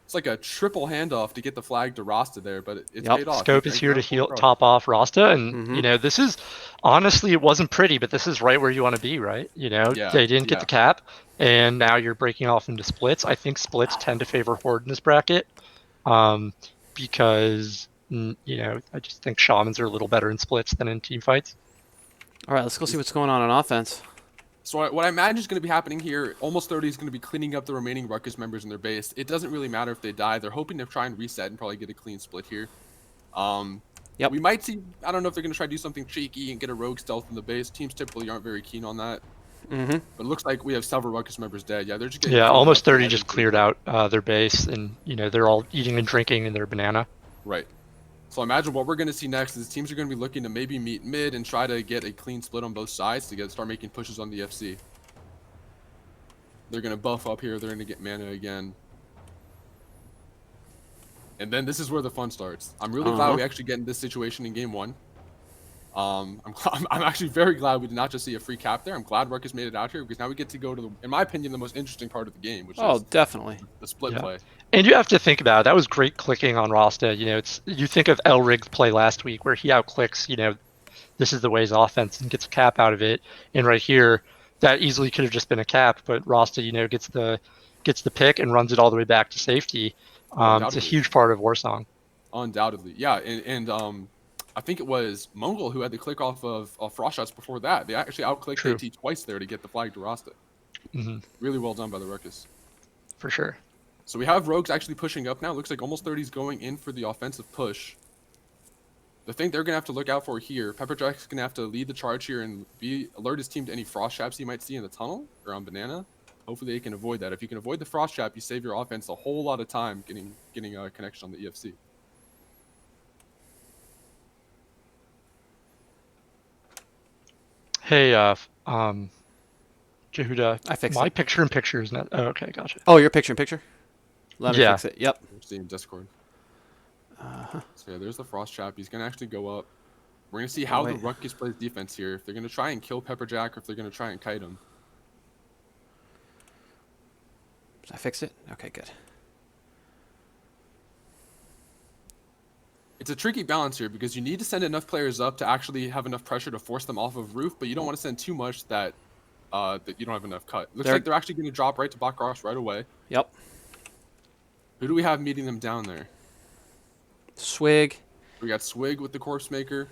It's like a triple handoff to get the flag to Rasta there, but it's paid off. Scope is here to top off Rasta, and this is honestly, it wasn't pretty, but this is right where you want to be, right? They didn't get the cap, and now you're breaking off into splits. I think splits tend to favor Horde in this bracket, because I just think Shamans are a little better in splits than in team fights. All right, let's go see what's going on offense. So what I imagine is going to be happening here, almost 30 is going to be cleaning up the remaining Ruckus members in their base. It doesn't really matter if they die. They're hoping to try and reset and probably get a clean split here. We might see, I don't know if they're going to try to do something cheeky and get a rogue stealth in the base. Teams typically aren't very keen on that. But it looks like we have several Ruckus members dead. Yeah, they're just getting almost 30 just cleared out their base, and they're all eating and drinking in their banana. Right. So imagine what we're going to see next is teams are going to be looking to maybe meet mid and try to get a clean split on both sides to start making pushes on the FC. They're going to buff up here. They're going to get mana again. And then this is where the fun starts. I'm really glad we actually get in this situation in game 1. I'm actually very glad we did not just see a free cap there. I'm glad Ruckus made it out here because now we get to go to, in my opinion, the most interesting part of the game, which is definitely the split play. And you have to think about it. That was great clicking on Rasta. You think of Elrig's play last week where he outclicks, this is the way his offense and gets a cap out of it. And right here, that easily could have just been a cap, but Rasta, gets the pick and runs it all the way back to safety. It's a huge part of Warsong. Undoubtedly, yeah. And I think it was Mongol who had the click off of Frost Shots before that. They actually outclicked AT twice there to get the flag to Rasta. Really well done by the Ruckus. For sure. So we have Rogues actually pushing up now. Looks like almost 30 is going in for the offensive push. The thing they're going to have to look out for here, Pepperjack's going to have to lead the charge here and alert his team to any frost traps he might see in the tunnel or on Banana. Hopefully they can avoid that. If you can avoid the frost trap, you save your offense a whole lot of time getting a connection on the EFC. Hey, Jehuda, I fixed my picture-in-picture is not... Oh, okay, gotcha. Oh, your picture-in-picture? Let me fix it. Yep. We're seeing Discord. So yeah, there's the frost trap. He's going to actually go up. We're going to see how the Ruckus plays defense here. If they're going to try and kill Pepperjack or if they're going to try and kite him. Did I fix it? Okay, good. It's a tricky balance here because you need to send enough players up to actually have enough pressure to force them off of roof, but you don't want to send too much that you don't have enough cut. Looks like they're actually going to drop right to Black Cross right away. Yep. Who do we have meeting them down there? Swig. We got Swig with the Corpse Maker.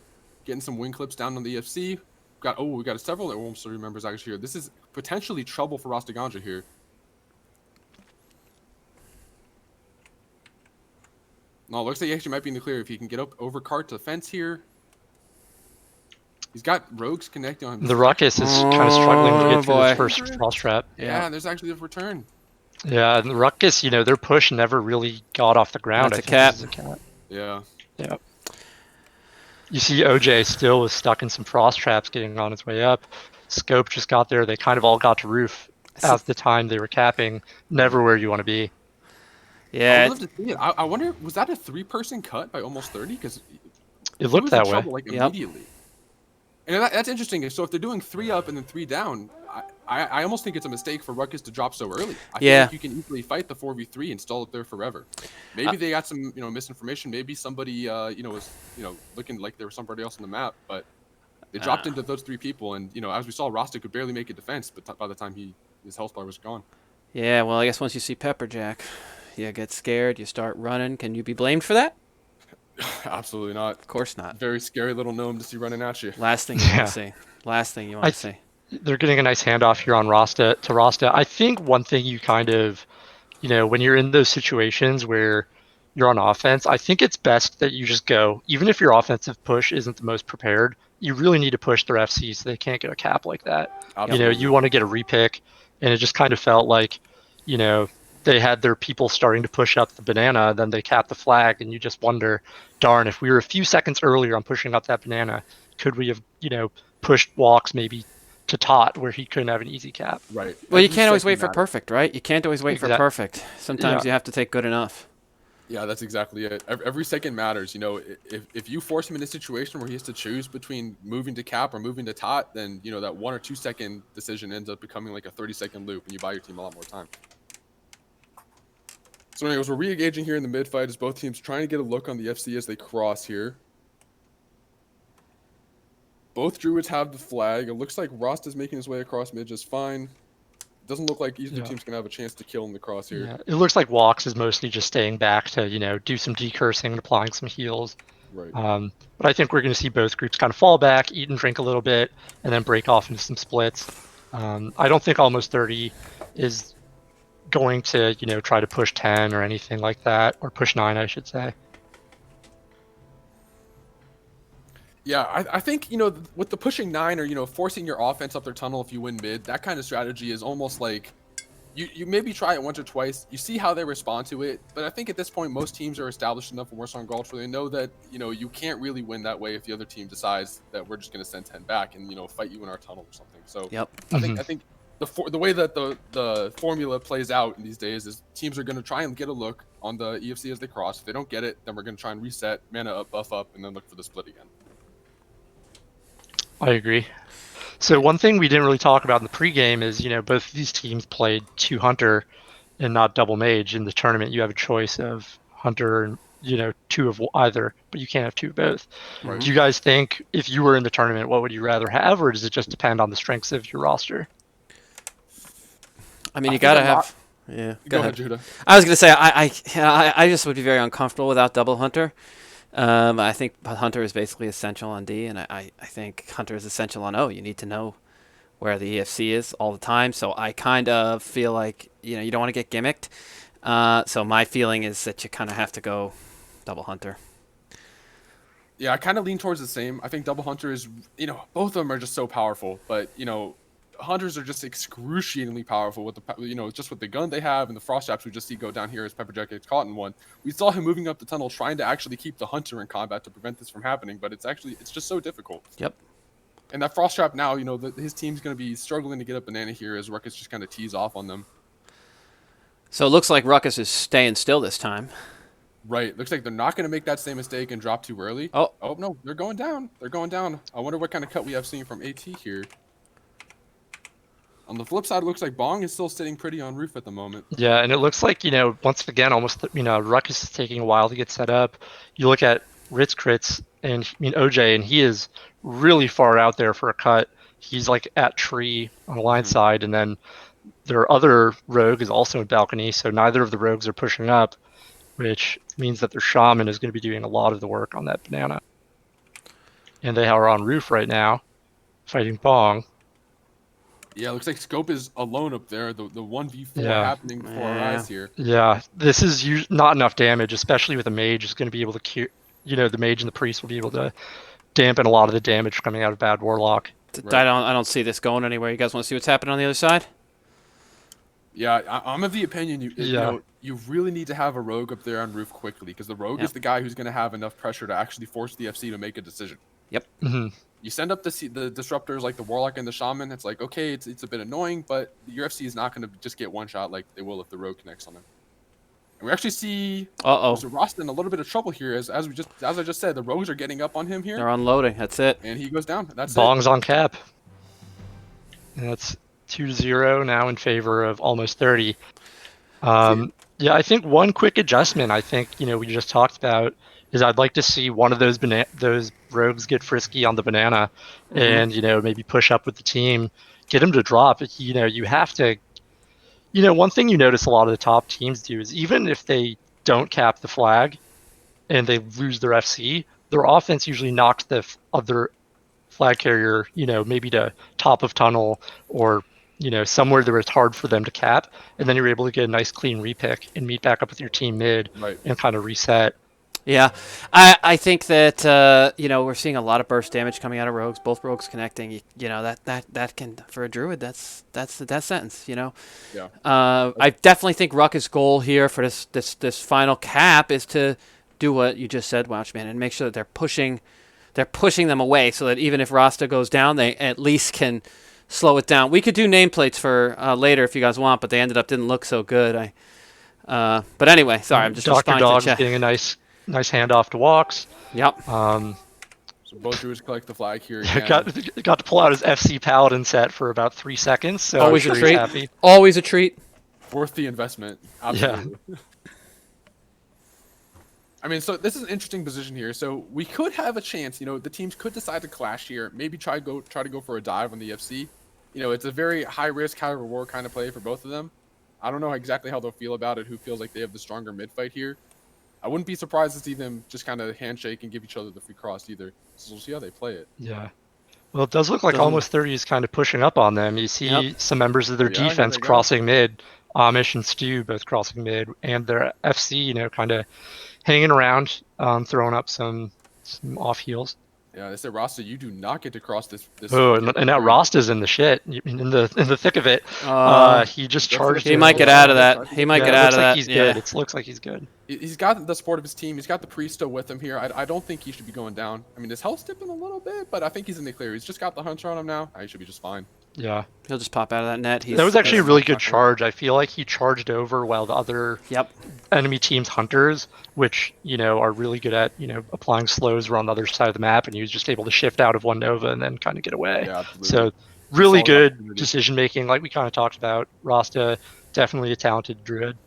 getting some win clips down on the EFC. We got several almost 30 members actually here. This is potentially trouble for Rastaganja here. No, it looks like he actually might be in the clear if he can get up over cart to the fence here. He's got rogues connecting on him. The Ruckus is kind of struggling to get through boy. his first frost trap. Yeah, there's actually a return. Yeah, and the Ruckus, their push never really got off the ground. That's a cap. This is a cap. Yeah. Yeah. You see OJ still was stuck in some frost traps getting on his way up. Scope just got there. They kind of all got to roof as the time they were capping. Never where you want to be. Yeah. I would love to see it. I wonder, was that a 3-person cut by almost 30? Because It looked that way. trouble, like, immediately. And that's interesting. So if they're doing 3 up and then 3 down, I almost think it's a mistake for Ruckus to drop so early. I feel like you can easily fight the 4v3 and stall it there forever. Maybe they got some, misinformation. Maybe somebody, was, looking like there was somebody else on the map. But they dropped into those 3 people, and as we saw, Rasta could barely make a defense. But by the time his health bar was gone. Yeah. Well, I guess once you see Pepperjack, you get scared. You start running. Can you be blamed for that? Absolutely not. Of course not. Very scary little gnome to see running at you. Last thing you want to see. Last thing you want to see. They're getting a nice handoff here on Rasta to Rasta. I think one thing you kind of, when you're in those situations where you're on offense, I think it's best that you just go, even if your offensive push isn't the most prepared, you really need to push their FC so they can't get a cap like that. Absolutely. You want to get a repick, and it just kind of felt like, they had their people starting to push up the banana, then they capped the flag, and you just wonder, darn, if we were a few seconds earlier on pushing up that banana, could we have, pushed Walks maybe to Tot where he couldn't have an easy cap? Right. Well, you can't always wait for perfect, right? You can't always wait for perfect. Sometimes Yeah. you have to take good enough. Yeah, that's exactly it. Every second matters. If you force him in a situation where he has to choose between moving to cap or moving to tot, then that 1 or 2 second decision ends up becoming like a 30-second loop, and you buy your team a lot more time. So anyways, we're re-engaging here in the mid fight as both teams trying to get a look on the FC as they cross here. Both Druids have the flag. It looks like Rost is making his way across mid just fine. Doesn't look like either team's gonna have a chance to kill in the cross here. Yeah. It looks like Walks is mostly just staying back to, do some decursing and applying some heals. Right. But I think we're going to see both groups kind of fall back, eat and drink a little bit, and then break off into some splits. I don't think Almost 30 is going to, try to push 10 or anything like that, or push 9, I should say. Yeah, I think, with the pushing 9 or, forcing your offense up their tunnel if you win mid, that kind of strategy is almost like you maybe try it once or twice. You see how they respond to it. But I think at this point, most teams are established enough in Warsong Gulch where they know that, you can't really win that way if the other team decides that we're just going to send 10 back and, fight you in our tunnel or something. So I think the way that the formula plays out in these days is teams are going to try and get a look on the EFC as they cross. If they don't get it, then we're going to try and reset, mana up, buff up, and then look for the split again. I agree. So one thing we didn't really talk about in the pregame is, both of these teams played 2 Hunter and not double Mage. In the tournament, you have a choice of Hunter and, 2 of either, but you can't have 2 of both. Right. Do you guys think if you were in the tournament, what would you rather have, or does it just depend on the strengths of your roster? I mean, you gotta have. Yeah. Go ahead, Judah. I was gonna say I just would be very uncomfortable without double Hunter. I think Hunter is basically essential on D, and I think Hunter is essential on O. You need to know where the EFC is all the time. So I kind of feel like you don't want to get gimmicked. So my feeling is that you kind of have to go double Hunter. Yeah, I kind of lean towards the same. I think double Hunter is, both of them are just so powerful, but Hunters are just excruciatingly powerful with the, just with the gun they have and the frost traps we just see go down here as Pepperjack gets caught in one. We saw him moving up the tunnel trying to actually keep the Hunter in combat to prevent this from happening, but it's just so difficult. Yep. And that frost trap now, his team's going to be struggling to get up banana here as Ruckus just kind of tees off on them. So it looks like Ruckus is staying still this time. Right. Looks like they're not going to make that same mistake and drop too early. Oh, no, they're going down. They're going down. I wonder what kind of cut we have seen from AT here. On the flip side, it looks like Bong is still sitting pretty on roof at the moment. Yeah, and it looks like, once again, almost, Ruckus is taking a while to get set up. You look at Ritz Crits and, OJ, and he is really far out there for a cut. He's like at tree on the line side, and then their other rogue is also in balcony, so neither of the rogues are pushing up, which means that their shaman is going to be doing a lot of the work on that banana. and they are on roof right now, fighting Bong. Yeah, looks like Scope is alone up there. The 1v4 Yeah. happening before our eyes here. Yeah, this is not enough damage, especially with a mage is going to be able to cure. The mage and the priest will be able to dampen a lot of the damage coming out of Bad Warlock. Right. I don't see this going anywhere. You guys want to see what's happening on the other side? Yeah, I'm of the opinion Yeah. you really need to have a rogue up there on roof quickly because the rogue is the guy who's going to have enough pressure to actually force the FC to make a decision. Yep. Mm-hmm. You send up the disruptors like the warlock and the shaman. It's like, okay, it's a bit annoying, but your FC is not going to just get one shot like they will if the rogue connects on them. And we actually see Mr. Rost in a little bit of trouble here, as I just said, the rogues are getting up on him here. They're unloading. That's it. And he goes down. That's Bong's it. on cap. And that's 2-0 now in favor of almost 30. Yeah, I think one quick adjustment I think we just talked about is I'd like to see one of those rogues get frisky on the banana, and maybe push up with the team, get him to drop. You have to. One thing you notice a lot of the top teams do is even if they don't cap the flag, and they lose their FC, their offense usually knocks the other flag carrier, maybe to top of tunnel or somewhere where it's hard for them to cap, and then you're able to get a nice clean repick and meet back up with your team mid and kind of reset. Yeah, I think that we're seeing a lot of burst damage coming out of rogues. Both rogues connecting. That can, for a druid, that's the death sentence. Yeah. I definitely think Ruckus' goal here for this final cap is to do what you just said, Watchman, and make sure that they're pushing them away, so that even if Rasta goes down, they at least can slow it down. We could do nameplates for later if you guys want, but they didn't look so good. But anyway, sorry, I'm just Dr. Dog's getting a nice handoff to Walks. Yep. So both druids collect the flag here. Got to pull out his FC Paladin set for about 3 seconds. So always I'm a sure treat. He's happy. Always a treat. Worth the investment. Absolutely. Yeah. I mean, so this is an interesting position here. So we could have a chance. The teams could decide to clash here. Maybe try to go for a dive on the FC. It's a very high risk, high reward kind of play for both of them. I don't know exactly how they'll feel about it. Who feels like they have the stronger mid fight here? I wouldn't be surprised to see them just kind of handshake and give each other the free cross either. So we'll see how they play it. Yeah. Well, it does look like almost 30 is kind of pushing up on them. You see some members of their defense crossing mid. Amish and Stu both crossing mid, and their FC, kind of hanging around, throwing up some off heals. Yeah, they said, Rasta, you do not get to cross this. Oh, and now Rasta's in the shit, in the thick of it. He just charged. He might get out of that. He might get out of that. He's good. It looks like he's good. He's got the support of his team. He's got the priest still with him here. I don't think he should be going down. I mean, his health's dipping a little bit, but I think he's in the clear. He's just got the hunter on him now. He should be just fine. Yeah. He'll just pop out of that net. That was actually a really good charge. I feel like he charged over while the other enemy team's hunters, which, are really good at, applying slows, were on the other side of the map, and he was just able to shift out of one Nova and then kind of get away. Yeah, absolutely. So really good decision making, like we kind of talked about. Rasta, definitely a talented druid.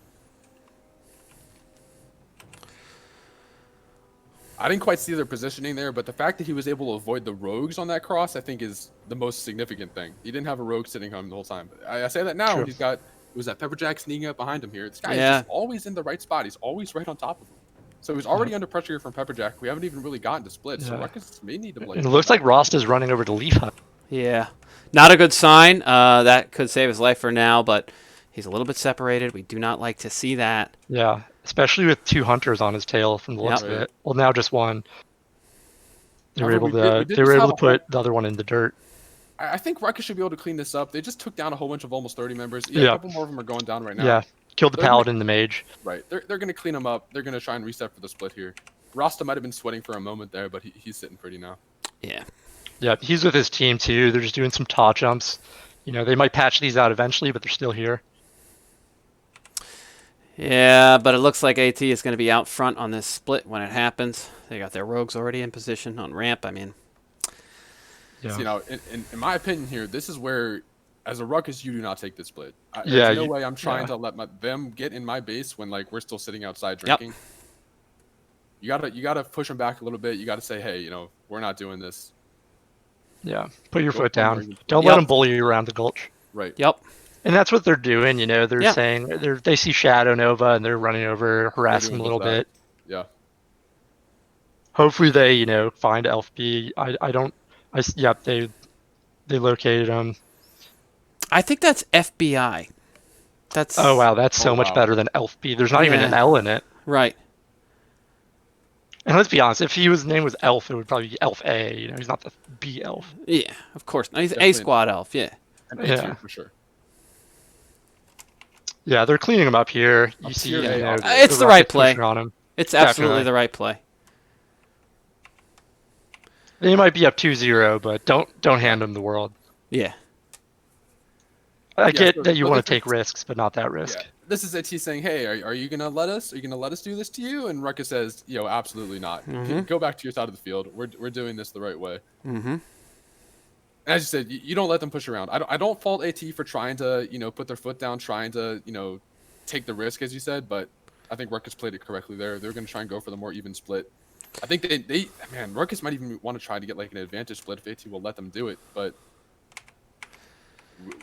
I didn't quite see their positioning there, but the fact that he was able to avoid the rogues on that cross, I think, is the most significant thing. He didn't have a rogue sitting on him the whole time. I say that now. True. It was that Pepperjack sneaking up behind him here. This guy is just always in the right spot. He's always right on top of him. So he's already under pressure here from Pepperjack. We haven't even really gotten to split, so Ruckus may need to play. And it looks like Rosta's running over to Leaf Hut. Yeah. Not a good sign. That could save his life for now, but he's a little bit separated. We do not like to see that. Yeah. Especially with 2 hunters on his tail from the looks of it. Well, now just one. They were able to put the other one in the dirt. I think Ruckus should be able to clean this up. They just took down a whole bunch of almost 30 members. Yeah, a couple more of them are going down right now. Yeah, killed the paladin, the mage. Right. They're going to clean them up. They're going to try and reset for the split here. Rasta might have been sweating for a moment there, but he's sitting pretty now. Yeah. Yeah, he's with his team too. They're just doing some top jumps. They might patch these out eventually, but they're still here. Yeah, but it looks like AT is going to be out front on this split when it happens. They got their rogues already in position on ramp. I mean, yeah. So, in my opinion here, this is where, as a Ruckus, you do not take this split. There's no way I'm trying to let them get in my base when we're still sitting outside drinking. Yep. You gotta push them back a little bit. You gotta say, hey, we're not doing this. Yeah, put your foot down. Don't let them bully you around the gulch. Right. Yep. And that's what they're doing, they're saying they see Shadow Nova and they're running over, harassing them a little bit. Yeah. hopefully they, find Elf B. Yep, they located him. I think that's FBI. That's Oh wow, that's Oh so much wow. better than Elf B. There's not even an yeah, L in it. right. And let's be honest, if his name was Elf, it would probably be Elf A. He's not the B Elf. Yeah, of course. No, he's A Definitely squad elf. Yeah. an A tier Yeah, for sure. yeah, they're cleaning him up here. You Up see, tier A all day. It's the Ruckus right play. pushing on him. It's absolutely Definitely. the right play. They might be up 2-0, but don't Yeah. hand them the world. Yeah. I Yeah, get so that you want to this take risks, but not that risk. yeah. This is AT saying, "Hey, are you gonna let us? Are you gonna let us do this to you?" And Ruckus says, absolutely not. Go back to your side of the field. We're doing this the right way." Mm-hmm. As you said, you don't let them push around. I don't fault AT for trying to put their foot down, trying to take the risk, as you said. But I think Ruckus played it correctly there. They're gonna try and go for the more even split. I think man, Ruckus might even want to try to get like an advantage split if AT will let them do it. But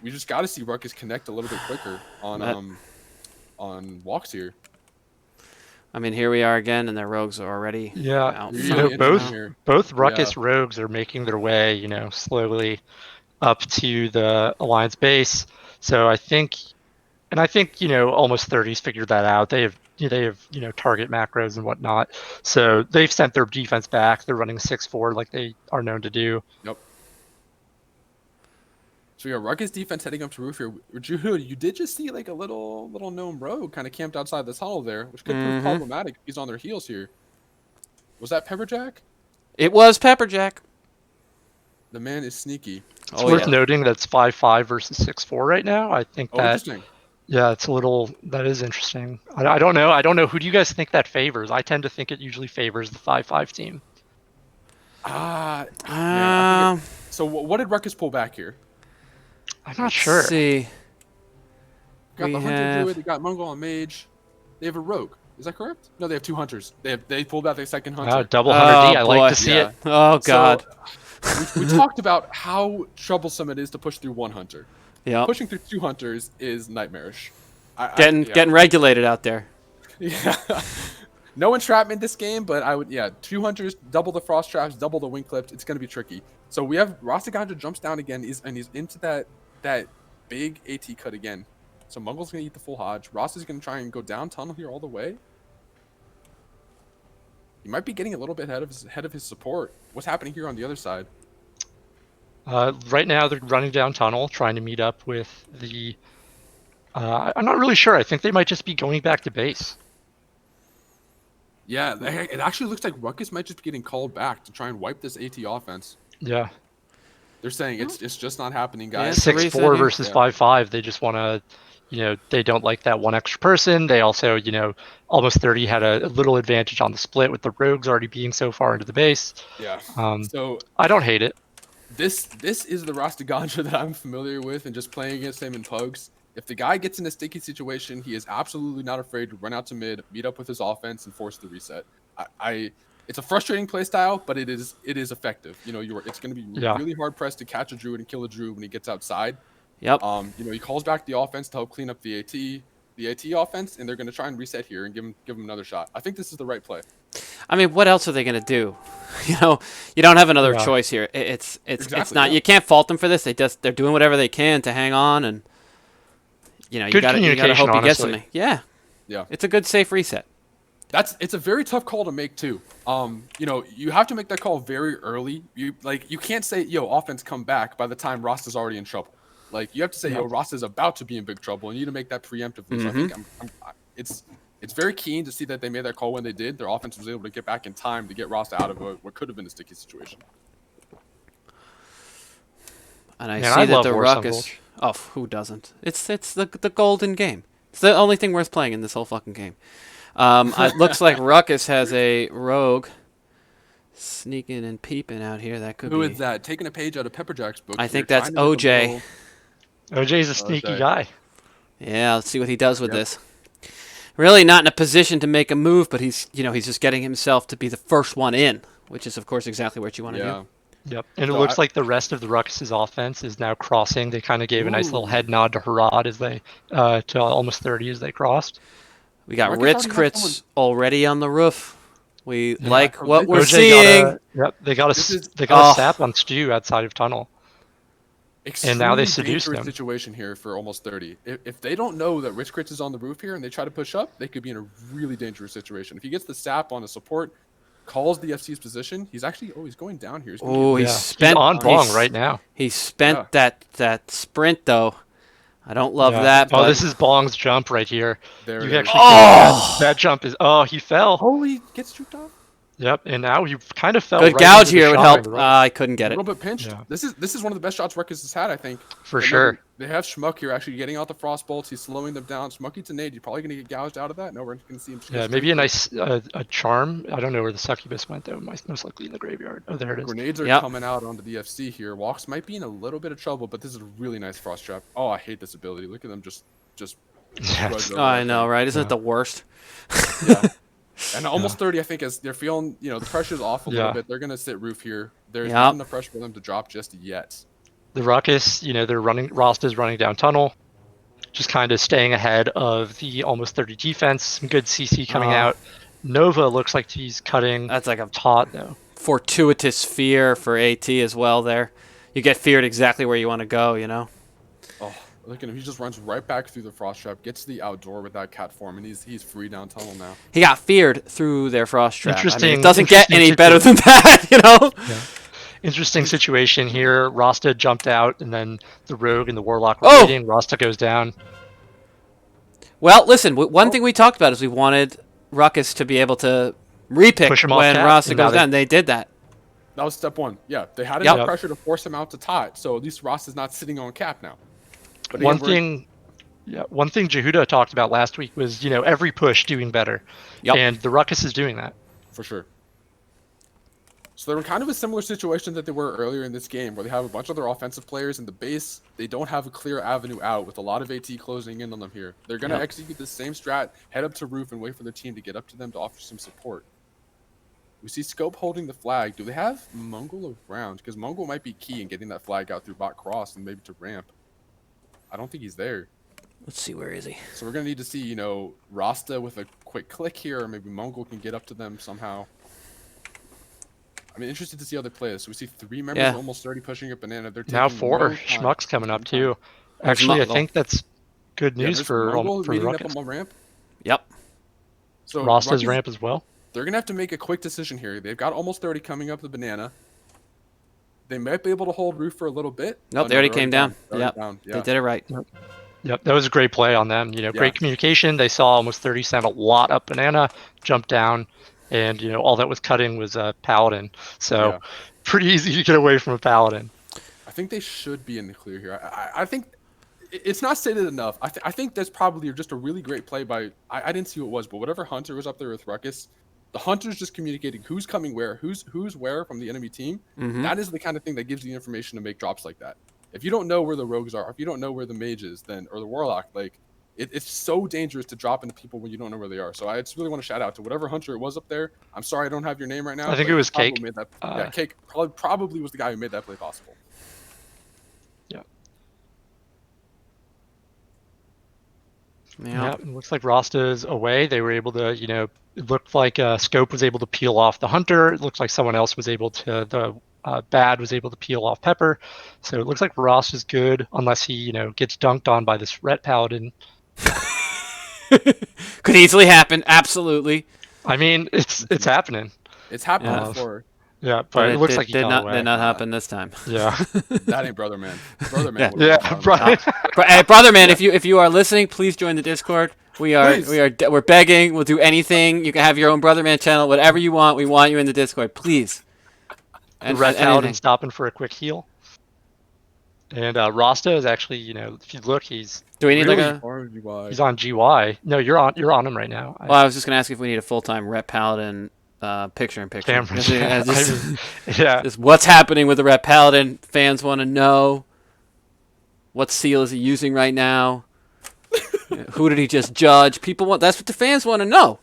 we just got to see Ruckus connect a little bit quicker on walks here. I mean, here we are again, and their rogues are already Yeah, out Really front. both interesting here. both Yeah. Ruckus rogues are making their way, slowly up to the Alliance base. So I think almost 30's figured that out. They have target macros and whatnot. So they've sent their defense back. They're running 6-4 like they are known to do. Yep. So Ruckus defense heading up to roof here. Drew, you did just see like a little gnome rogue kind of camped outside the tunnel there, which could prove problematic if he's on their heels here. Was that Pepperjack? It was Pepperjack. The man is sneaky. It's worth noting that's 5-5 versus 6-4 right now. I think that Interesting. yeah, that is interesting. I don't know. I don't know. Who do you guys think that favors? I tend to think it usually favors the 5-5 team. Man, so what did Ruckus pull back here? I'm not sure. Let's see. Got the hunter druid. They got Mongol and mage. They have a rogue. Is that correct? No, they have 2 hunters. They pulled out their second hunter. Wow, double hunter D. I like to see it. Oh god. So, we talked about how troublesome it is to push through 1 hunter. Yeah. Pushing through 2 hunters is nightmarish. Getting regulated out there. Yeah. No entrapment this game, but 2 hunters, double the frost traps, double the wing clips. It's gonna be tricky. So we have Rastigandra jumps down again, and he's into that big AT cut again. So Mongol's gonna eat the full Hodge. Ross is gonna try and go down tunnel here all the way. He might be getting a little bit ahead of his support. What's happening here on the other side? Right now they're running down tunnel, trying to meet up with the. I'm not really sure. I think they might just be going back to base. Yeah, it actually looks like Ruckus might just be getting called back to try and wipe this AT offense. Yeah. They're saying it's just not happening, guys. 6-4 versus 5-5. They just want to, they don't like that one extra person. They also, almost 30 had a little advantage on the split with the rogues already being so far into the base. Yeah. So I don't hate it. This is the Rastigandra that I'm familiar with, and just playing against him in pugs. If the guy gets in a sticky situation, he is absolutely not afraid to run out to mid, meet up with his offense, and force the reset. It's a frustrating play style, but it is effective. It's going to be really hard pressed to catch a druid and kill a druid when he gets outside. Yep. He calls back the offense to help clean up the AT offense, and they're going to try and reset here and give him another shot. I think this is the right play. I mean, what else are they going to do? You don't have another choice here. It's not. You can't fault them for this. They're doing whatever they can to hang on, and you gotta hope he gets something. Yeah. It's a good safe reset. It's a very tough call to make too. You have to make that call very early. You can't say, offense come back by the time Ross is already in trouble. Like you have to say, Ross is about to be in big trouble, and you need to make that preemptively. So I think it's very keen to see that they made that call when they did. Their offense was able to get back in time to get Ross out of what could have been a sticky situation. And I see that the Ruckus. Oh, who doesn't? It's the golden game. It's the only thing worth playing in this whole fucking game. It looks like Ruckus has a rogue sneaking and peeping out here. That could be. Who is that? Taking a page out of Pepperjack's book. I think that's OJ. OJ's a sneaky guy. Yeah, let's see what he does with this. Really not in a position to make a move, but he's just getting himself to be the first one in, which is of course exactly what you want to do. Yep, and it looks like the rest of the Ruckus's offense is now crossing. They kind of gave a nice little head nod to Harad as they to almost 30 as they crossed. We got Ritz crits already on the roof. We Yeah. like what we're OJ seeing. they got This is- a sap on Stu outside of tunnel. And now they Extremely seduced dangerous him. situation here for almost 30. If they don't know that Rich Crits is on the roof here and they try to push up, they could be in a really dangerous situation. If he gets the sap on a support, calls the FC's position, he's actually he's going down here. Oh, He's on Bong right now. He spent that sprint though. I don't love Yeah. that. Oh, but this is Bong's jump right here. There You it can is. actually see that jump is. Oh, he fell. Holy gets juked off. Yep, and now he kind of fell. good right gouge into the here would shot help. on the right. I couldn't get A it. little bit pinched. Yeah. This is one of the best shots Ruckus has had, I think. For But sure. no, they have Schmuck here actually getting out the frost bolts. He's slowing them down. Schmuck gets a nade. He's probably going to get gouged out of that. No, we're going to see him. Yeah, maybe a nice a charm. I don't know where the succubus went though. Most likely in the graveyard. Oh, there it is. Grenades are Yep. coming out onto the FC here. Walks might be in a little bit of trouble, but this is a really nice frost trap. Oh, I hate this ability. Look at them just Yeah. trudge over I that know, thing. right? Isn't it Yeah. the worst? Yeah. And almost 30, I think, as they're feeling, the pressure's off a little Yeah. bit. They're going to sit roof here. There's Yep. not enough pressure for them to drop just yet. The Ruckus, they're running. Rosta's running down tunnel, just kind of staying ahead of the almost 30 defense. Some good CC coming out. Nova looks like he's cutting. That's like a Taut though. fortuitous fear for AT as well there. You get feared exactly where you want to go, Oh, look at him. He just runs right back through the frost trap, gets to the outdoor with that cat form, and he's free down tunnel now. He got feared through their frost trap. I mean, Interesting- it doesn't get interesting any better than that, Interesting situation here. Rasta jumped out, and then the Rogue and the Warlock were Oh! waiting. Rasta goes down. Well, listen, one thing we talked about is we wanted Ruckus to be able to repick Push him off when cap, Rasta and now goes they- down. They did that. That was step one. Yeah, they had Yep. enough pressure to force him out to tie it, so at least Ross is not sitting on cap now. But One again, thing Jehuda talked about last week was, every push doing better. Yep. And the Ruckus is doing that. for sure. So they're in kind of a similar situation that they were earlier in this game, where they have a bunch of their offensive players in the base. They don't have a clear avenue out, with a lot of AT closing in on them here. They're going to Yep. execute the same strat, head up to roof, and wait for their team to get up to them to offer some support. We see Scope holding the flag. Do they have Mongol around? Because Mongol might be key in getting that flag out through bot cross and maybe to ramp. I don't think he's there. Let's see, where is he? So we're going to need to see, Rasta with a quick click here, or maybe Mongol can get up to them somehow. I'm interested to see how they play this. So we see 3 members, Yeah. almost 30, pushing a banana. They're Now taking 4 no time. Schmucks coming up Taking time. too. Actually, I Mongol. think that's good Yeah, news there's for Mongol the meeting up Ruckus. on the ramp. Yep. So Rasta's Ruckus, ramp as well. they're going to have to make a quick decision here. They've got almost 30 coming up the banana. They might be able to hold roof for a little bit. Nope, Oh, they no, already they're came down. They're Yep. down. They did it right. Yep, that was a great play on them. Great communication. They saw almost 30 send a lot up banana, jumped down, and all that was cutting was a paladin. So Yeah. pretty easy to get away from a paladin. I think they should be in the clear here. I think it's not stated enough. I think that's probably just a really great play by. I didn't see who it was, but whatever hunter was up there with Ruckus, the hunter's just communicating who's coming where, who's where from the enemy team. Mhm. That is the kind of thing that gives you information to make drops like that. If you don't know where the rogues are, if you don't know where the mage is, or the warlock, it's so dangerous to drop into people when you don't know where they are. So I just really want to shout out to whatever hunter it was up there. I'm sorry I don't have your name right now. I think but it was Pablo Cake. Made that, Cake probably was the guy who made that play possible. Yeah, it looks like Rasta's away. They were able to, it looked like Scope was able to peel off the Hunter. It looked like someone else was able to, Bad was able to peel off Pepper. So it looks like Rasta's good, unless he, gets dunked on by this Ret Paladin. Could easily happen. Absolutely. I mean, it's happening. It's happened Yeah. before. Yeah, but it looks like he did got not away. did not happen this time. Yeah. That ain't brother man. Brother man. Yeah. would've been Brian. Hey, brother, man, if you are listening, please join the Discord. Please. We're begging. We'll do anything. You can have your own brother man channel, whatever you want. We want you in the Discord, please. The Ret Paladin stopping for a quick heal. And Rasta is actually, if you look, he's Do we need really like a? hard UI. he's on GY. No, you're on him right now. Well, I was just gonna ask if we need a full-time Rep Paladin picture in picture. Camera. Just, just what's happening with the Rep Paladin? Fans want to know. What seal is he using right now? Who did he just judge? People want. That's what the fans want to know.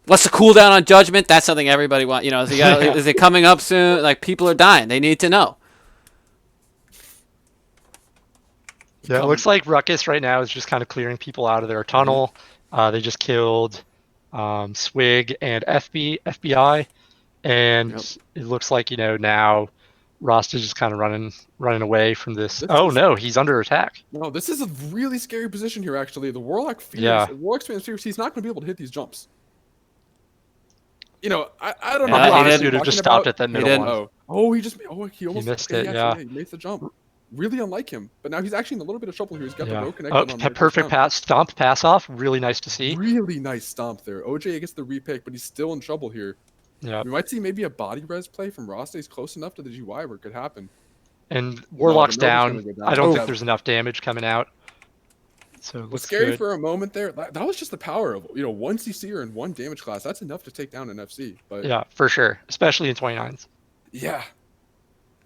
What's the cooldown on judgment? That's something everybody wants. Is it coming up soon? Like, people are dying. They need to know. Yeah, it looks like Ruckus right now is just kind of clearing people out of their tunnel. They just killed Swig, and FBI, and Yep. it looks like now Rost is just kind of running away from this. This Oh is no, he's under attack. no, this is a really scary position here. Actually, the Warlock Yeah. fears. Warlock's fans fears he's not going to be able to hit these jumps. I don't know. Yeah, Who he I'm did. Honestly, would have just talking stopped about. at that He middle didn't. one. He almost missed okay, it, he yeah. actually, he made the jump. Really unlike him, but now he's actually in a little bit of trouble here. He's got the Yeah. row Oh, connected on there. perfect stomp pass off. Really nice to see. Really nice stomp there. OJ gets the repick, but he's still in trouble here. Yeah. We might see maybe a body res play from Ross. He's close enough to the GY where it could happen. And Warlock's No, the Nova's down. gonna go down. I don't Oh. think there's enough damage coming out. So it What's looks scary good. for a moment there, that was just the power of, one CC'er and one damage class. That's enough to take down an FC. But Yeah, for sure. Especially in 29s. yeah.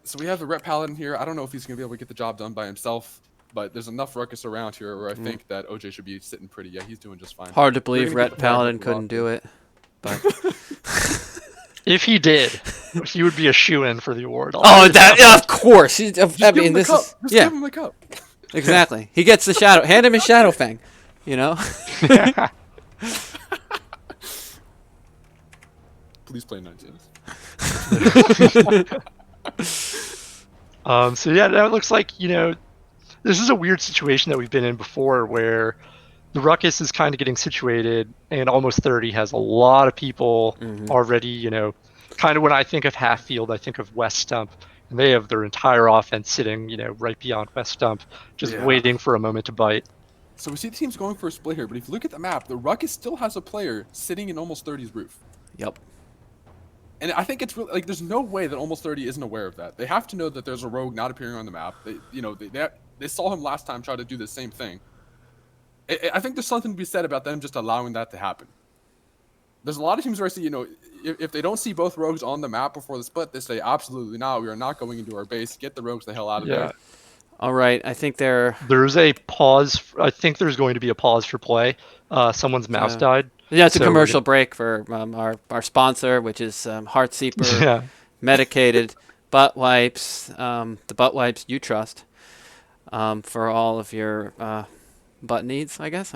So we have the Rep Paladin here. I don't know if he's going to be able to get the job done by himself, but there's enough Ruckus around here where I think that OJ should be sitting pretty. Yeah, he's doing just fine. Hard to believe gonna get Ret the power Paladin of the couldn't roster. do it. But If he did, he would be a shoe-in for the award. of course. I Just give mean, him the this cup. is Just yeah, give him the cup. exactly. He gets the shadow. Hand him his shadow fang. You know. Please play 19s. So yeah, now it looks like this is a weird situation that we've been in before, where the Ruckus is kind of getting situated, and Almost 30 has a lot of people already. Kind of when I think of half field, I think of West Stump, and they have their entire offense sitting, right beyond West Stump, just Yeah. waiting for a moment to bite. So we see the team's going for a split here, but if you look at the map, the Ruckus still has a player sitting in Almost 30's roof. Yep. And I think it's really, like, there's no way that Almost 30 isn't aware of that. They have to know that there's a rogue not appearing on the map. They saw him last time try to do the same thing. I think there's something to be said about them just allowing that to happen. There's a lot of teams where I see, if they don't see both rogues on the map before the split, they say, absolutely not, we are not going into our base. Get the rogues the hell out of Yeah. there. All right. I think they're. There's a pause. I think there's going to be a pause for play. Someone's mouse died. Yeah, it's a So we're commercial break for our sponsor, which is Heartseeper Yeah. medicated butt wipes. The butt wipes you trust for all of your butt needs, I guess.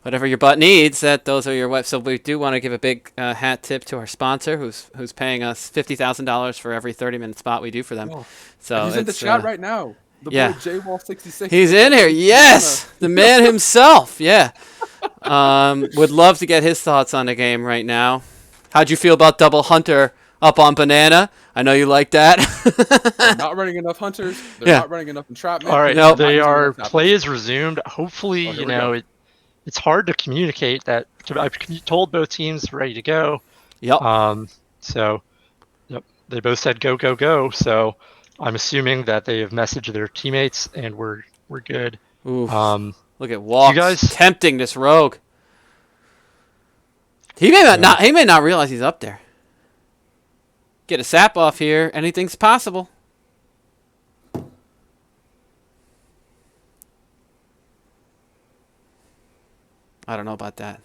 Whatever your butt needs, those are your wipes. So we do want to give a big hat tip to our sponsor, who's paying us $50,000 for every 30-minute spot we do for them. Oh. So And he's in the it's, chat right now. The yeah. boy JWall66. He's in here. Yes, the man himself. Yeah. Would love to get his thoughts on the game right now. How'd you feel about Double Hunter up on Banana? I know you like that. They're not running enough hunters. They're Yeah. not running enough entrapment. All right, Nope. they Not are. using enough Play is resumed. Hopefully, Oh, here we go. it's hard to communicate that. I've told both teams ready to go. Yep. So, yep, they both said go, go, go. So, I'm assuming that they have messaged their teammates and we're good. Ooh. Um, Look at Walks guys- tempting this rogue. He may not realize he's up there. Get a sap off here. Anything's possible. I don't know about that.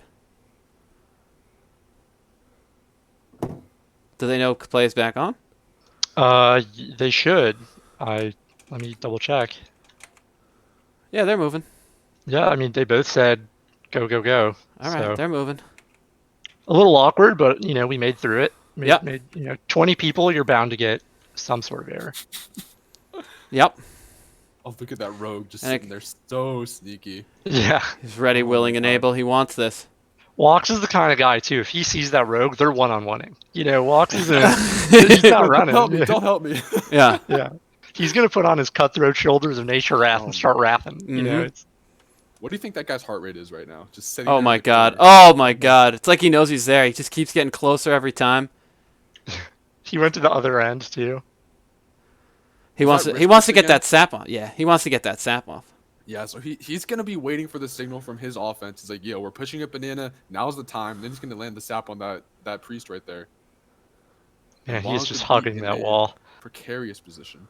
Do they know play is back on? they should. Let me double check. Yeah, they're moving. Yeah, I mean they both said go, go, go. All right, So, they're moving. a little awkward, but we made through it. Yep. 20 people, you're bound to get some sort of error. Yep. Oh, look at that rogue just And sitting there, so sneaky. Yeah. He's ready, willing, and able. He wants this. Walks is the kind of guy too. If he sees that rogue, they're one-on-oneing. Walks is he's not running. Don't help me! Don't help me! Yeah. Yeah. He's gonna put on his cutthroat shoulders of nature wrath and start wrathing. Mhm. It's What do you think that guy's heart rate is right now? Just sitting. Oh there my in the god. corner. Oh my god. It's like he knows he's there. He just keeps getting closer every time. he went to the other end too. He Is wants that to, he wants to Ruckus get that sap off. Yeah, he wants to get that sap off. Yeah, so he's gonna be waiting for the signal from his offense. He's like, "Yo, we're pushing up Banana. Now's the time." Then he's gonna land the sap on that priest right there. Yeah, As he long is as just the hugging beat that in a wall. Precarious position.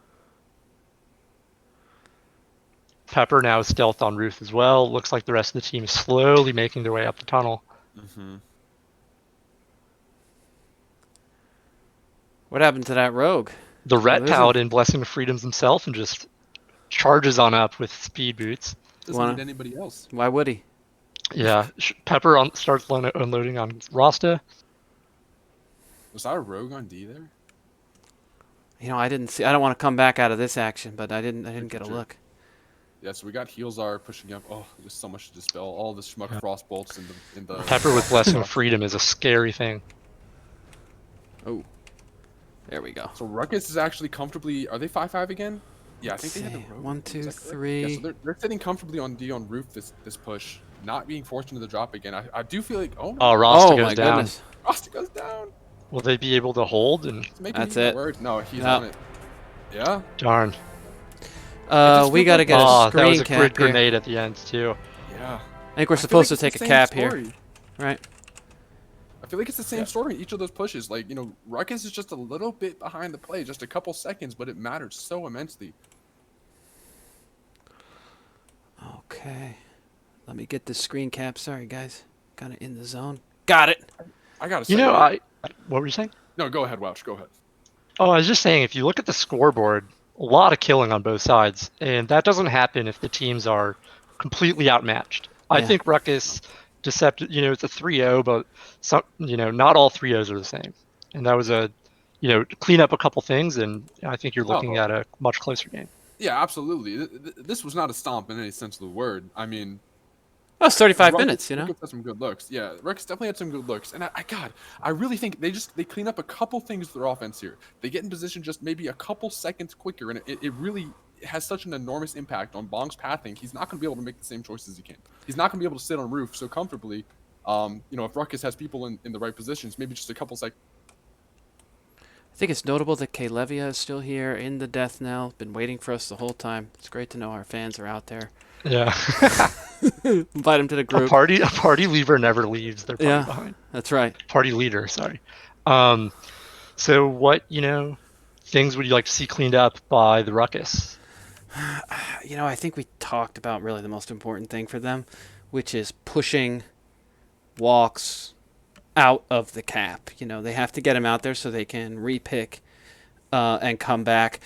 Pepper now is stealth on Ruth as well. Looks like the rest of the team is slowly making their way up the tunnel. Mm-hmm. What happened to that rogue? The Ret there's a- Paladin, blessing of freedoms himself, and just charges on up with speed boots. Doesn't Wanna- need anybody else. Why would he? Yeah, Pepper starts unloading on Rasta. Was that a rogue on D there? I didn't see. I don't want to come back out of this action, but I didn't True, true, get a true. look. Yeah, so we got Healzar pushing up. Oh, there's so much to dispel. All the schmuck Yeah. frost bolts in the Pepper with Blessing of Freedom is a scary thing. Oh, there we go. So Ruckus is actually comfortably. Are they 5-5 again? Yeah, I Let's think they had see. the rogue. 1, Is 2, that correct? Yeah, so 3. they're sitting comfortably on D on roof this push, not being forced into the drop again. I do feel like Oh, no, Rasta Oh goes my down. goodness. Rasta goes down. Will they be able to hold? And It's making That's it even it. worse. No, he's No. on it. Yeah. darn. just We feels got to like- get a Oh, that screen was a cap grid here. grenade at the end too. Yeah. I think we're I feel supposed like to it's take the a same cap here, story. right? I feel like it's the same Yeah. story in each of those pushes. Like, Ruckus is just a little bit behind the play, just a couple seconds, but it matters so immensely. Okay. Let me get this screen cap. Sorry, guys. Kind of in the zone. Got it. I gotta say, You know, like- what were you saying? No, go ahead, Welch. Go ahead. Oh, I was just saying, if you look at the scoreboard, a lot of killing on both sides, and that doesn't happen if the teams are completely outmatched. I Yeah. think Ruckus, Deceptive, it's a 3-0, but not all 3-0s are the same. And that was clean up a couple things, and I think you're looking Oh. at a much closer game. Yeah, absolutely. This was not a stomp in any sense of the word. I mean, Oh, it's 35 Ruckus- minutes, Ruckus had some good looks. Yeah, Ruckus definitely had some good looks. And I really think they clean up a couple things with their offense here. They get in position just maybe a couple seconds quicker, and it really has such an enormous impact on Bong's pathing. He's not going to be able to make the same choices he can. He's not going to be able to sit on roof so comfortably. If Ruckus has people in the right positions, maybe just a couple seconds. I think it's notable that Kalevia is still here in the death knell. Been waiting for us the whole time. It's great to know our fans are out there. Yeah. Invite them to the a group. party leaver never leaves their party Yeah. behind. That's right. Party leader, sorry. So what, things would you like to see cleaned up by the Ruckus? I think we talked about really the most important thing for them, which is pushing walks out of the cap. They have to get him out there so they can repick and come back.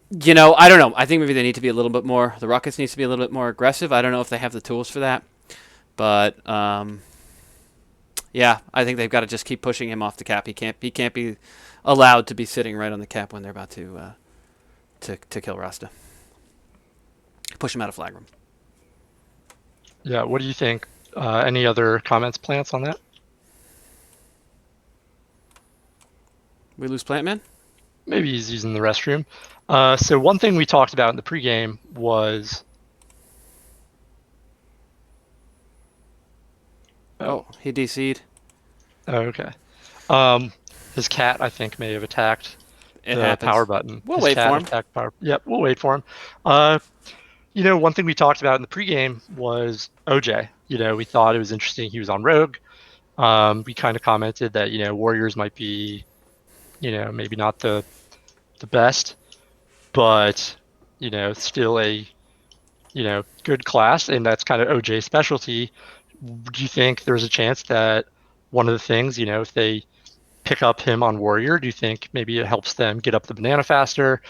I don't know. I think maybe they need to be a little bit more. The Ruckus needs to be a little bit more aggressive. I don't know if they have the tools for that, but yeah, I think they've got to just keep pushing him off the cap. He can't be allowed to be sitting right on the cap when they're about to kill Rasta. Push him out of flag room. Yeah, what do you think? Any other comments, Plants, on that? We lose Plant Man? Maybe he's using the restroom. So one thing we talked about in the pregame was... Oh, he DC'd. Oh, okay. His cat, I think, may have attacked It the happens. power button. We'll His wait cat for him. attacked power. Yep, we'll wait for him. One thing we talked about in the pregame was OJ. We thought it was interesting he was on Rogue. We kind of commented that, Warriors might be, maybe not the best, but, still a, good class, and that's kind of OJ's specialty. Do you think there's a chance that one of the things, if they pick up him on Warrior, do you think maybe it helps them get up the banana faster,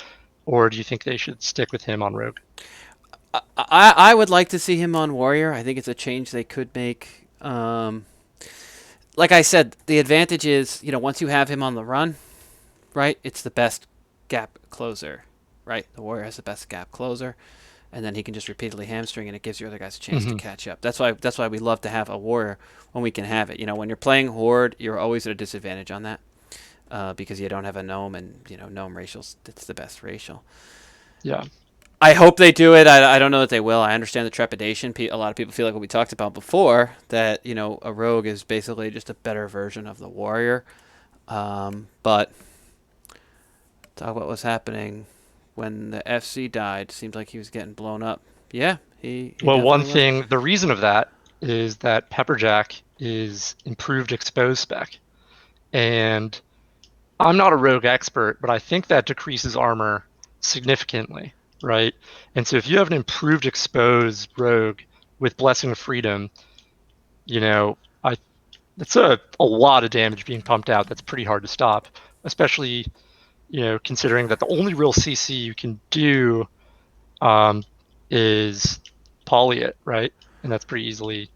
or do you think they should stick with him on Rogue? I would like to see him on Warrior. I think it's a change they could make. Like I said, the advantage is, once you have him on the run, right, it's the best gap closer, right? The Warrior has the best gap closer, and then he can just repeatedly hamstring, and it gives your other guys a chance to catch up. That's why we love to have a Warrior when we can have it. When you're playing Horde, you're always at a disadvantage on that because you don't have a Gnome, and, Gnome racials, it's the best racial. Yeah. I hope they do it. I don't know that they will. I understand the trepidation. A lot of people feel like what we talked about before, that, a rogue is basically just a better version of the warrior. But talk about what's happening when the FC died. Seemed like he was getting blown up. Yeah, he Well, one definitely was. thing, the reason of that is that Pepperjack is improved expose spec. And I'm not a rogue expert, but I think that decreases armor significantly, right? And so if you have an improved exposed rogue with Blessing of Freedom, that's a lot of damage being pumped out. That's pretty hard to stop, especially, considering that the only real CC you can do is poly it, right? and that's pretty easily.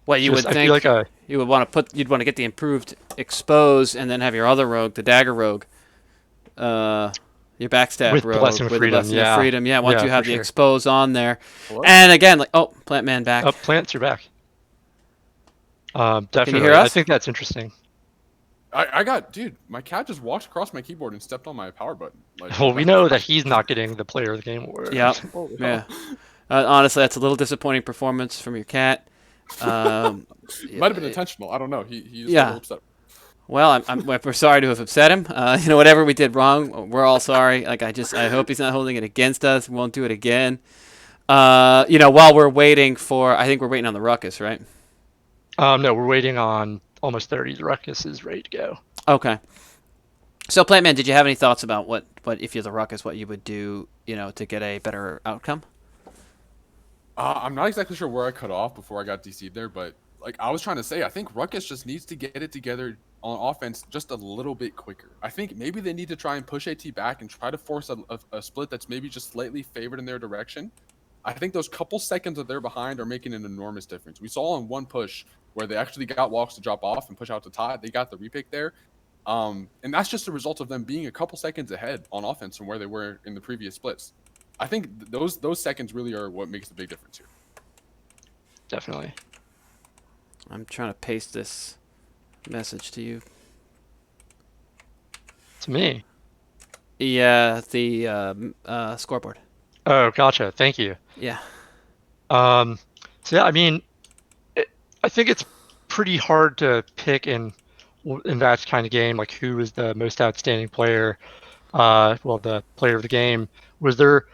What you would I feel think like you would want to put, you'd want to get the improved expose, and then have your other rogue, the dagger rogue, your backstab with rogue Blessing of with the Freedom, blessing of freedom. Yeah, once you for have the sure. expose on there, Hello? and again, like, oh, plant man back. Plants, you're back. Can Definitely. you hear us? I think that's interesting. Dude, my cat just walked across my keyboard and stepped on my power button. Like, Well, we know that he's not getting the Player of the Game award. Yep. Holy Yeah. hell. Honestly, that's a little disappointing performance from your cat. Might have been intentional. I don't know. He's a Yeah. little upset. Well, we're sorry to have upset him. Whatever we did wrong, we're all sorry. Like, I hope he's not holding it against us. We won't do it again. While we're waiting I think we're waiting on the Ruckus, right? No, we're waiting on almost 30. The Ruckus is ready to go. Okay. So, Plantman, did you have any thoughts about what if you're the Ruckus, what you would do, to get a better outcome? I'm not exactly sure where I cut off before I got DC'd there, but like I was trying to say, I think Ruckus just needs to get it together on offense just a little bit quicker. I think maybe they need to try and push AT back and try to force a split that's maybe just slightly favored in their direction. I think those couple seconds that they're behind are making an enormous difference. We saw on one push where they actually got walks to drop off and push out to Todd. They got the repick there. And that's just a result of them being a couple seconds ahead on offense from where they were in the previous splits. I think those seconds really are what makes the big difference here. Definitely. I'm trying to paste this message to you. To me. Yeah, the scoreboard. Oh, gotcha. Thank you. Yeah. So yeah, I mean, I think it's pretty hard to pick in that kind of game, like who is the most outstanding player. The player of the game. Was there?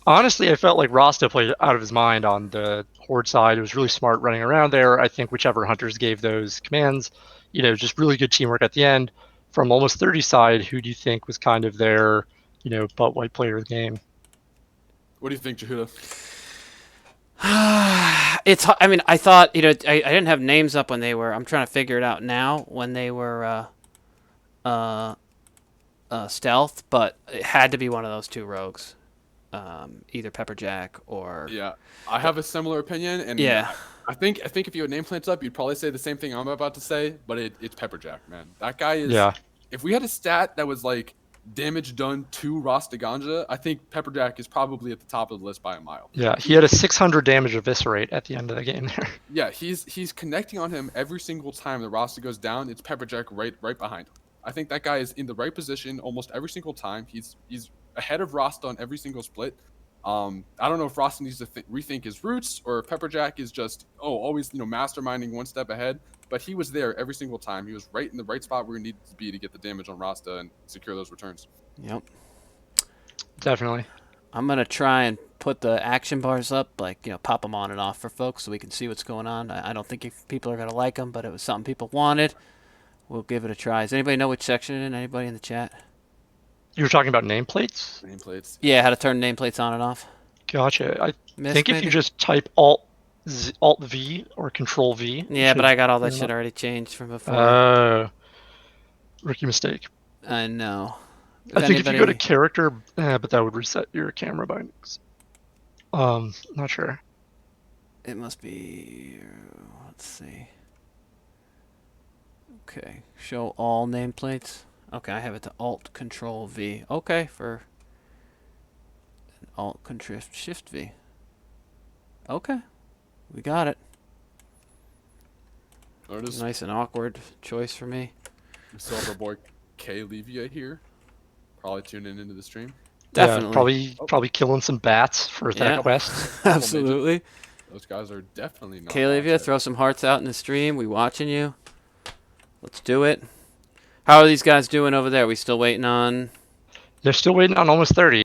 Honestly, I felt like Rasta played out of his mind on the Horde side. It was really smart running around there. I think whichever hunters gave those commands, just really good teamwork at the end. From almost 30 side, who do you think was kind of their, butt white player of the game? What do you think, Jehuda? I mean, I thought, I didn't have names up when they were. I'm trying to figure it out now when they were stealth, but it had to be one of those two rogues, either Pepperjack or. Yeah, I have a similar opinion, and Yeah. I think if you had name plants up, you'd probably say the same thing I'm about to say, but it's Pepperjack, man. That guy is. Yeah. If we had a stat that was like damage done to Rasta Ganja, I think Pepperjack is probably at the top of the list by a mile. Yeah, he had a 600 damage eviscerate at the end of the game there. Yeah, he's connecting on him every single time the Rasta goes down. It's Pepperjack right behind him. I think that guy is in the right position almost every single time. He's ahead of Rasta on every single split. I don't know if Rasta needs to rethink his routes or if Pepperjack is just always masterminding one step ahead. But he was there every single time. He was right in the right spot where he needed to be to get the damage on Rasta and secure those returns. Yep. Definitely. I'm gonna try and put the action bars up, like pop them on and off for folks so we can see what's going on. I don't think if people are gonna like them, but it was something people wanted. We'll give it a try. Does anybody know which section it in? Anybody in the chat? You were talking about nameplates? Nameplates. Yeah, how to turn nameplates on and off. Gotcha. I Missed, think if maybe? you just type Alt V or Control V. Yeah, but I got all that shit already changed from before. Rookie mistake. I know. I think if you go to character, but that would reset your camera bindings. Not sure. It must be. Let's see. Okay, show all nameplates. Okay, I have it to Alt Control V. Okay, for Alt Control Shift V. Okay, we got it. There it is. Nice and awkward choice for me. We still have our boy K Levia here. Probably tuning into the stream. Definitely. Yeah, probably killing some bats for that quest. Absolutely. Those guys are definitely not. Kalivia, throw some hearts out in the stream. We watching you. Let's do it. How are these guys doing over there? We still waiting on? They're still waiting on almost 30.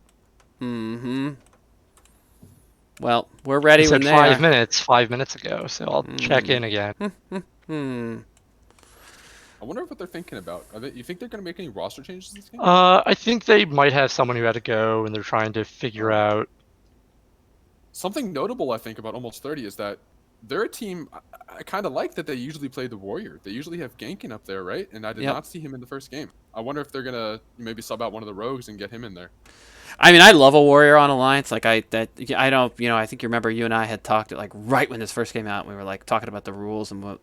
Mm-hmm. Well, we're ready when they 5 are. minutes 5 minutes ago, so I'll check in again. I wonder what they're thinking about. You think they're going to make any roster changes this game? I think they might have someone who had to go, and they're trying to figure out. Something notable I think about Almost 30 is that they're a team I kind of like that they usually play the Warrior. They usually have Gankin up there, right? And I did not see him in the first game. I wonder if they're going to maybe sub out one of the rogues and get him in there. I mean, I love a warrior on Alliance. Like I don't, I think you remember you and I had talked like right when this first came out. We were like talking about the rules and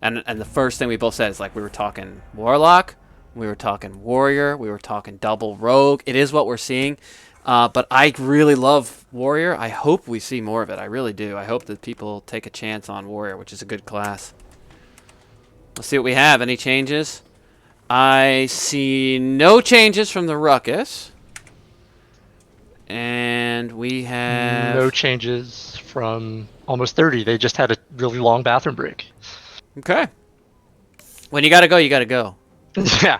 and the first thing we both said is like we were talking warlock, we were talking warrior, we were talking double rogue. It is what we're seeing, but I really love warrior. I hope we see more of it. I really do. I hope that people take a chance on warrior, which is a good class. Let's see what we have. Any changes? I see no changes from the Ruckus. And we have... No changes from almost 30. They just had a really long bathroom break. Okay. When you gotta go, you gotta go. Yeah.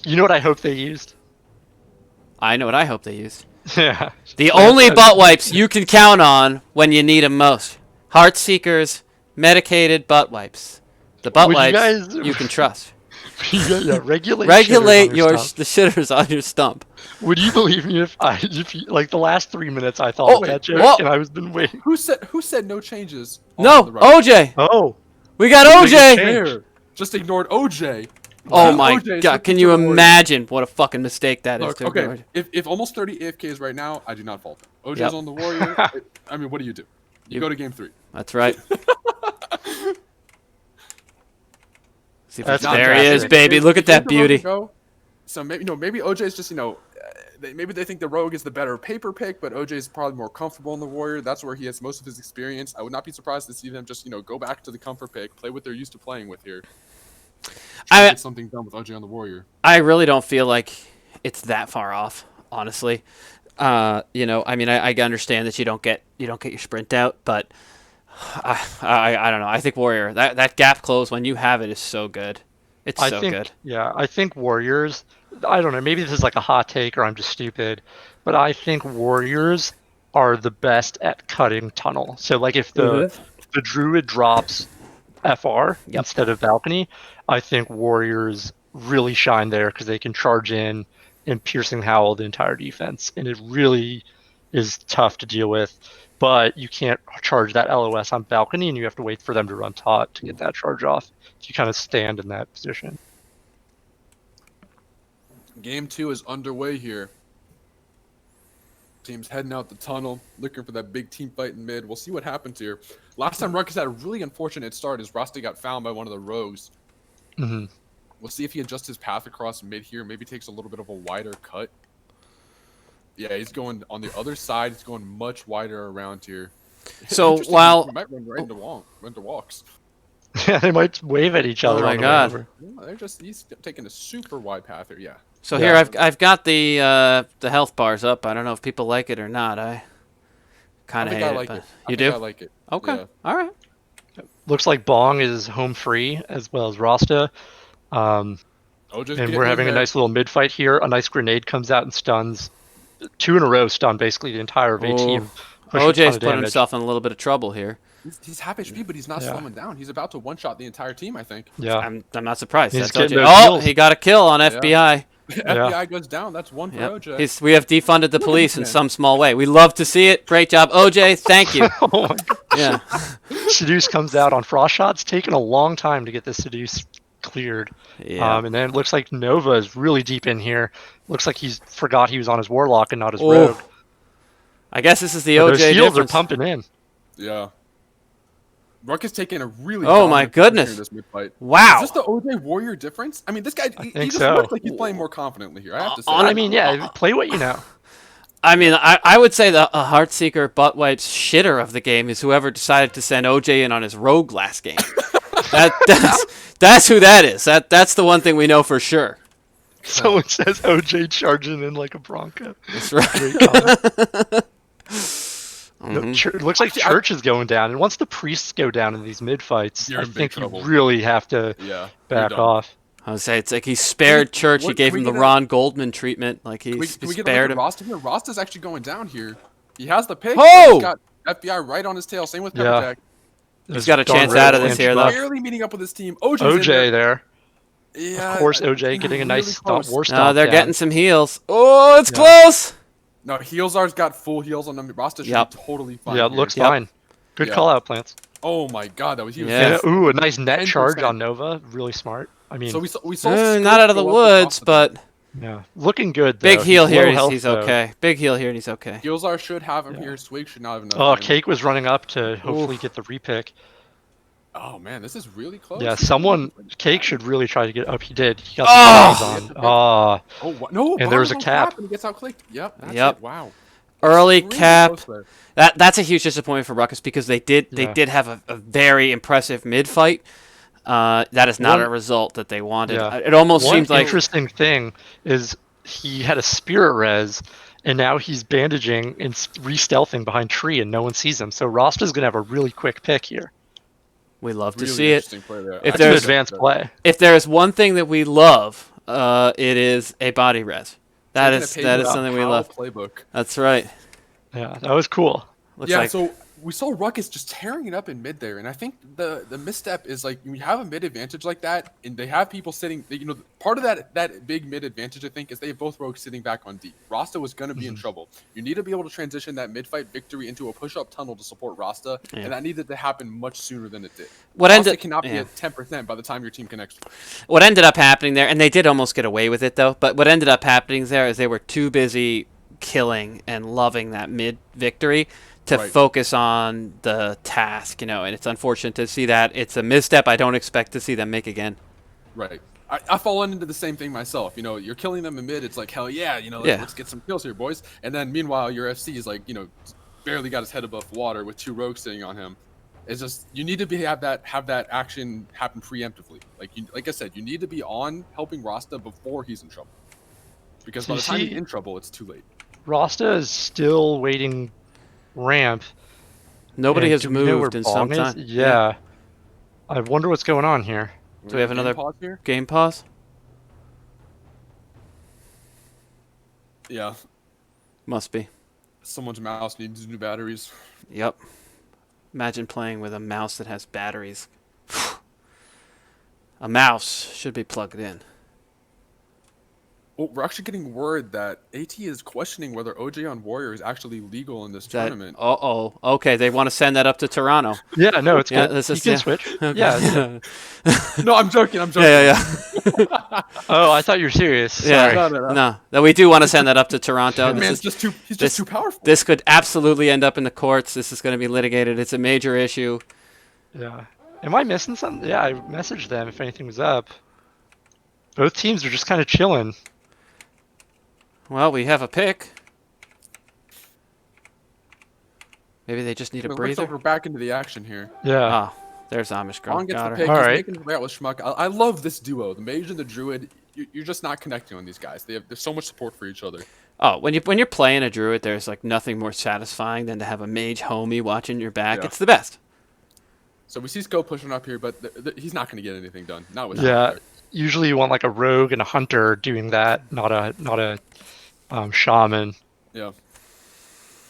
You know what I hope they used? I know what I hope they used. Yeah. The only butt wipes you can count on when you need them most. Heartseekers, medicated butt wipes. The butt wipes you can trust. Yeah, regulate the shitters on your stump. Would you believe me if you, like the last 3 minutes I thought of that joke and I was been waiting. Who said no changes? No, OJ. Oh, we got OJ. Just ignored OJ. Oh my god! Can you imagine what a fucking mistake that is? Look, okay, if almost 30 AFKs right now, I do not fault them. OJ's on the warrior. I mean, what do? You go to game 3. That's right. See if That's there he is, baby. Look at that beauty. So maybe OJ's just maybe they think the rogue is the better paper pick, but OJ's probably more comfortable in the warrior. That's where he has most of his experience. I would not be surprised to see them just go back to the comfort pick, play what they're used to playing with here. Get something done with OJ on the warrior. I really don't feel like it's that far off, honestly. I mean, I understand that you don't get your sprint out, but I don't know. I think warrior that gap close when you have it is so good. It's so good. Yeah, I think warriors. I don't know. Maybe this is like a hot take, or I'm just stupid, but I think warriors are the best at cutting tunnel. So like if the druid drops FR instead of balcony, I think warriors really shine there because they can charge in and piercing howl the entire defense, and it really is tough to deal with. But you can't charge that LOS on balcony, and you have to wait for them to run taut to get that charge off. You kind of stand in that position. Game 2 is underway here. Team's heading out the tunnel, looking for that big team fight in mid. We'll see what happens here. Last time Ruckus had a really unfortunate start as Rasta got found by one of the rogues. Mm-hmm. We'll see if he adjusts his path across mid here. Maybe takes a little bit of a wider cut. Yeah, he's going on the other side. He's going much wider around here. So while... He might run right into walks. Yeah, they might wave at each other. Oh my god! Yeah, he's taking a super wide path here. Yeah. So here I've got the health bars up. I don't know if people like it or not. I kind of hate it. But you do? I like it. Okay. Yeah. All right. Looks like Bong is home free as well as Rasta. And we're having a nice little mid fight here. A nice grenade comes out and stuns. 2 in a row stun basically the entire V team. OJ's put himself in a little bit of trouble here. He's half HP, but he's not slowing down. He's about to one-shot the entire team, I think. Yeah. I'm not surprised. He's That's getting OJ. He got a kill on FBI. FBI goes down. That's 1 for OJ. We have defunded the police in some small way. We love to see it. Great job, OJ. Thank you. Oh my god. Yeah. Seduce comes out on frost shots. Taking a long time to get this Seduce cleared. Yeah. And then it looks like Nova is really deep in here. Looks like he's forgot he was on his warlock and not his rogue. I guess this is the But OJ those heals difference. are pumping in. Yeah. Ruckus taking a really my goodness. This mid-fight. Wow. Is this the OJ warrior difference? I mean, this guy he just so. looks like he's playing more confidently here. I have to say. I mean, yeah, play what you know. I mean, I would say the Heartseeker butt wipes shitter of the game is whoever decided to send OJ in on his rogue last game. That's who that is. That's the one thing we know for sure. Someone says OJ charging in like a Bronco. That's right. It looks like Church is going down, and once the priests go down in these mid fights, I think you really have to back off. I would say it's like he spared Church. He gave him the Ron Goldman treatment. Like he spared him. Rasta here? Rasta's actually going down here. He has the pick. Oh! He's got FBI right on his tail. Same with Pepperjack. He's got a chance out of this here, though. Barely meeting up with his team. OJ there. Yeah. Of course, OJ getting a nice war stop. No, they're getting some heals. Oh, it's close. No, Healzar's got full heals on them. Rasta should be totally fine. Yeah, it looks fine. Good call out, Plants. Oh my god, that was huge. Yeah. Ooh, a nice net charge on Nova. Really smart. I mean, so we saw not out of the woods, but Yeah, looking good though. Big heal He's low here. health, He's though. okay. Big heal here, and he's okay. Gilzar should have him Yeah. here. Swig should not have enough Oh, damage. Cake was running up to hopefully get the repick. Oh man, this is really close. Yeah, He's someone, gonna lose Cake that. should really try to get up. He did. He got Oh! the on. Ah, Oh what? No, And there was a on cap. and he gets out clicked. Yep, that's Yep. it. Wow. Early Extremely cap. close there. That's a huge disappointment for Ruckus because they did have a very impressive mid fight. That is not a result that they wanted. Yeah. It almost one seems like interesting thing is he had a spirit res, and now he's bandaging and re-stealthing behind tree, and no one sees him. So Rasta's gonna have a really quick pick here. we love to Really see it. interesting play there. If That's an there's- advanced play. If there is one thing that we love, it is a body res. That Taking a is page that is from something we Powell love. Playbook. That's right. Yeah, that was cool. Looks Yeah, like so we saw Ruckus just tearing it up in mid there, and I think the misstep is like when you have a mid advantage like that, and they have people sitting. You know, part of that big mid advantage I think is they have both rogues sitting back on D. Rasta was going to be in trouble. You need to be able to transition that mid fight victory into a push up tunnel to support Rasta, and that needed to happen much sooner than it did. What Rasta ended- cannot be yeah. at 10% by the time your team connects. what ended up happening there, and they did almost get away with it though. But what ended up happening there is they were too busy killing and loving that mid victory to Right. focus on the task, and it's unfortunate to see that. It's a misstep I don't expect to see them make again. Right. I fallen into the same thing myself. You know, you're killing them in mid. It's like, hell yeah, Yeah. let's get some kills here, boys. And then meanwhile, your FC is like, barely got his head above water with 2 rogues sitting on him. It's just you need to have that action happen preemptively. Like I said, you need to be on helping Rasta before he's in trouble. Because by So the time you he's see- in trouble, it's too late. Rasta is still waiting ramp. Nobody And has do we know where moved in some Bong is? time. Yeah. I wonder what's going on here. Do we have Game another pause here? game pause? Yeah. Must be. Someone's mouse needs new batteries. Yep. Imagine playing with a mouse that has batteries. A mouse should be plugged in. Well, we're actually getting word that AT is questioning whether OJ on Warrior is actually legal in this tournament. Okay, they want to send that up to Toronto. Yeah, no, it's Yeah, cool. this You is- can yeah. switch. Okay. Yeah. No, I'm joking. I'm joking. yeah. Oh, I thought you were serious. Yeah. Sorry. No, we do want to send that up to Toronto. The man's he's just too powerful. This could absolutely end up in the courts. This is going to be litigated. It's a major issue. Yeah. Am I missing something? Yeah, I messaged them if anything was up. Both teams are just kind of chilling. Well, we have a pick. Maybe they just need a It looks breather. like we're back into the action here. Yeah. Oh, there's Amish girl. On gets Got the her. pick. All He's right. making his way out with Schmuck. I love this duo, the Mage and the Druid. You're just not connecting on these guys. There's so much support for each other. Oh, when you're playing a druid, there's like nothing more satisfying than to have a mage homie watching your back. Yeah. It's the best. So we see Scope pushing up here, but he's not going to get anything done. Not with Yeah. him. Usually you want like a rogue and a hunter doing that, not a shaman. Yeah.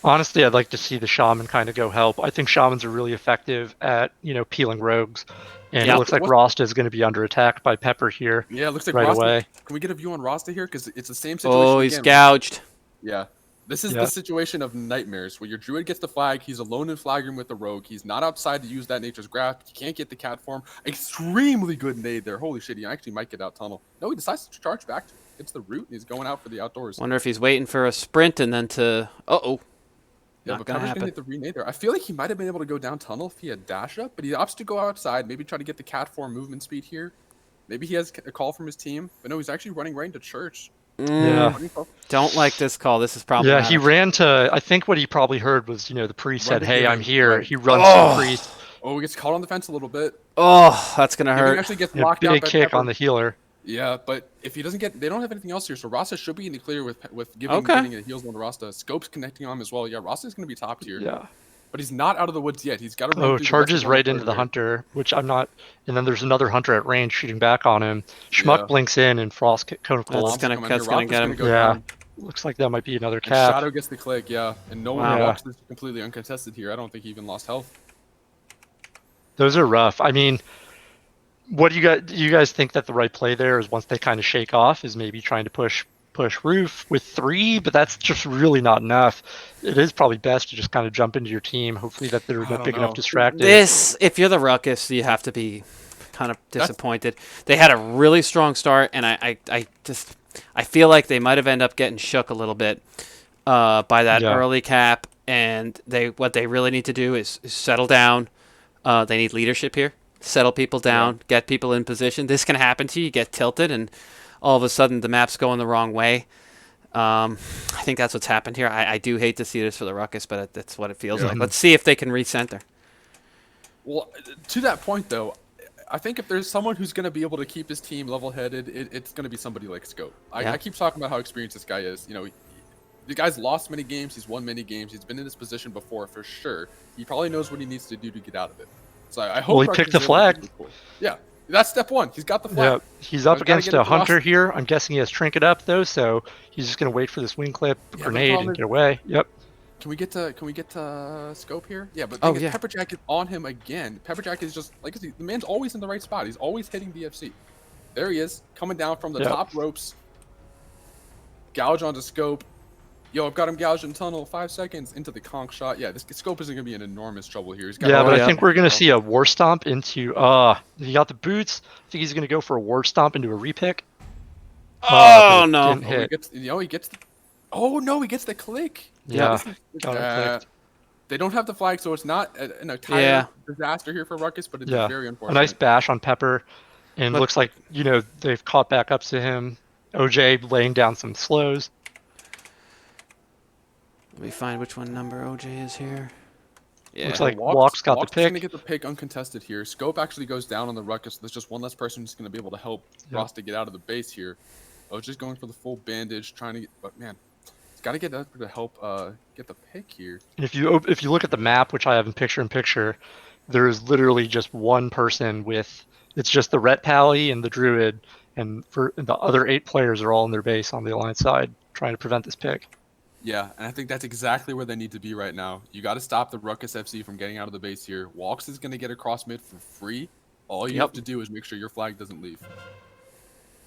Honestly, I'd like to see the shaman kind of go help. I think shamans are really effective at, peeling rogues. And Yeah. it looks like Rasta is going to be under attack by Pepper here. Yeah, it looks like Right Rasta. away. Can we get a view on Rasta here? Because it's the same situation. Oh, he's again. gouged. Yeah. This is Yeah. the situation of nightmares where your druid gets the flag, he's alone in flag room with the rogue, he's not outside to use that nature's graph, he can't get the cat form. Extremely good nade there. Holy shit, he actually might get out tunnel. No, he decides to charge back. Gets the root and he's going out for the outdoors. Wonder if he's waiting for a sprint and then to. Oh, Yeah, not but gonna Pepper's happen. gonna hit the renade there. I feel like he might have been able to go down tunnel if he had dash up, but he opts to go outside, maybe try to get the cat form movement speed here. Maybe he has a call from his team, but no, he's actually running right into church. Yeah. Don't like this call. This is Yeah, problematic. he ran to. I think what he probably heard was, the priest Run said, to "Hey, him, I'm here." right. He runs to the priest. Oh, he gets caught on the fence a little bit. Oh, that's gonna He hurt. actually gets A locked out big by kick Pepper. on the healer. Yeah, but if he doesn't get, they don't have anything else here, so Rasta should be in the clear with Okay. getting the heals on Rasta. Scope's connecting on him as well. Yeah, Rasta's gonna be top tier. Yeah. But he's not out of the woods yet. He's got to run Oh, through the charges rest of right the into the here. hunter, which I'm not. And then there's another hunter at range shooting back on him. Schmuck Yeah. blinks in and Frost Conical. That's gonna- Coming that's here. gonna Rasta's get him. gonna go Yeah. down. Looks like that might be another And cap. Shadow gets the click, yeah. And no one Wow. walks this completely uncontested here. I don't think he even lost health. Those are rough. I mean, what do you guys think that the right play there is once they kind of shake off is maybe trying to push roof with 3, but that's just really not enough. It is probably best to just kind of jump into your team. Hopefully that they're I not don't big know. enough distracted. This, if you're the Ruckus, you have to be kind of disappointed. They had a really strong start, and I just I feel like they might have ended up getting shook a little bit by that Yeah. early cap, and what they really need to do is settle down. They need leadership here. Settle people down, get people in position. This can happen to you. You get tilted, and all of a sudden the map's going the wrong way. I think that's what's happened here. I do hate to see this for the Ruckus, but that's what it feels like. Let's see if they can recenter. Well, to that point, though, I think if there's someone who's going to be able to keep his team level-headed, it's going to be somebody like Scope. I keep talking about how experienced this guy is. You know, the guy's lost many games. He's won many games. He's been in this position before for sure. He probably knows what he needs to do to get out of it. So I hope. Well, he Ruckus picked the is able to flag. do this for him. Yeah, that's step one. He's got the Yeah, flag. he's up He's gotta against get a it across. hunter here. I'm guessing he has trinket up though, so he's just gonna wait for this wing clip, Yeah, but grenade, problem and is- get away. Yep. Can we get to Scope here? Yeah, but Oh, the thing is, yeah. Pepperjack is on him again. Pepperjack is just like the man's always in the right spot. He's always hitting DFC. There he is, coming down from the Yep. top ropes. Gouge onto Scope. Yo, I've got him gouged in tunnel. 5 seconds into the conch shot. Yeah, this Scope is gonna be in enormous trouble here. He's got Yeah, all but the- I think we're gonna see a war stomp into. He got the boots. I think he's gonna go for a war stomp into a repick. Oh, but it no. didn't Oh, he hit. gets. He gets. Oh no, he gets the click. Yeah, This is- got it clicked. They don't have the flag, so it's not an entire Yeah. disaster here for Ruckus, but it's Yeah, very a unfortunate. nice bash on Pepper, and Look- looks like they've caught back up to him. OJ laying down some slows. Let me find which one number OJ is here. Yeah. Looks like Walk's got the Walk's gonna pick. get the pick uncontested here. Scope actually goes down on the Ruckus. So there's just one less person who's gonna be able to help Ross to get out of the base here. Oh, just going for the full bandage, trying to get. But man, he's got to get up to help get the pick here. And if you look at the map, which I have in picture, there is literally just one person with. It's just the Ret Pally and the Druid, and the other 8 players are all in their base on the Alliance side, trying to prevent this pick. Yeah, and I think that's exactly where they need to be right now. You got to stop the Ruckus FC from getting out of the base here. Walks is gonna get across mid for free. All you have to do is make sure your flag doesn't leave.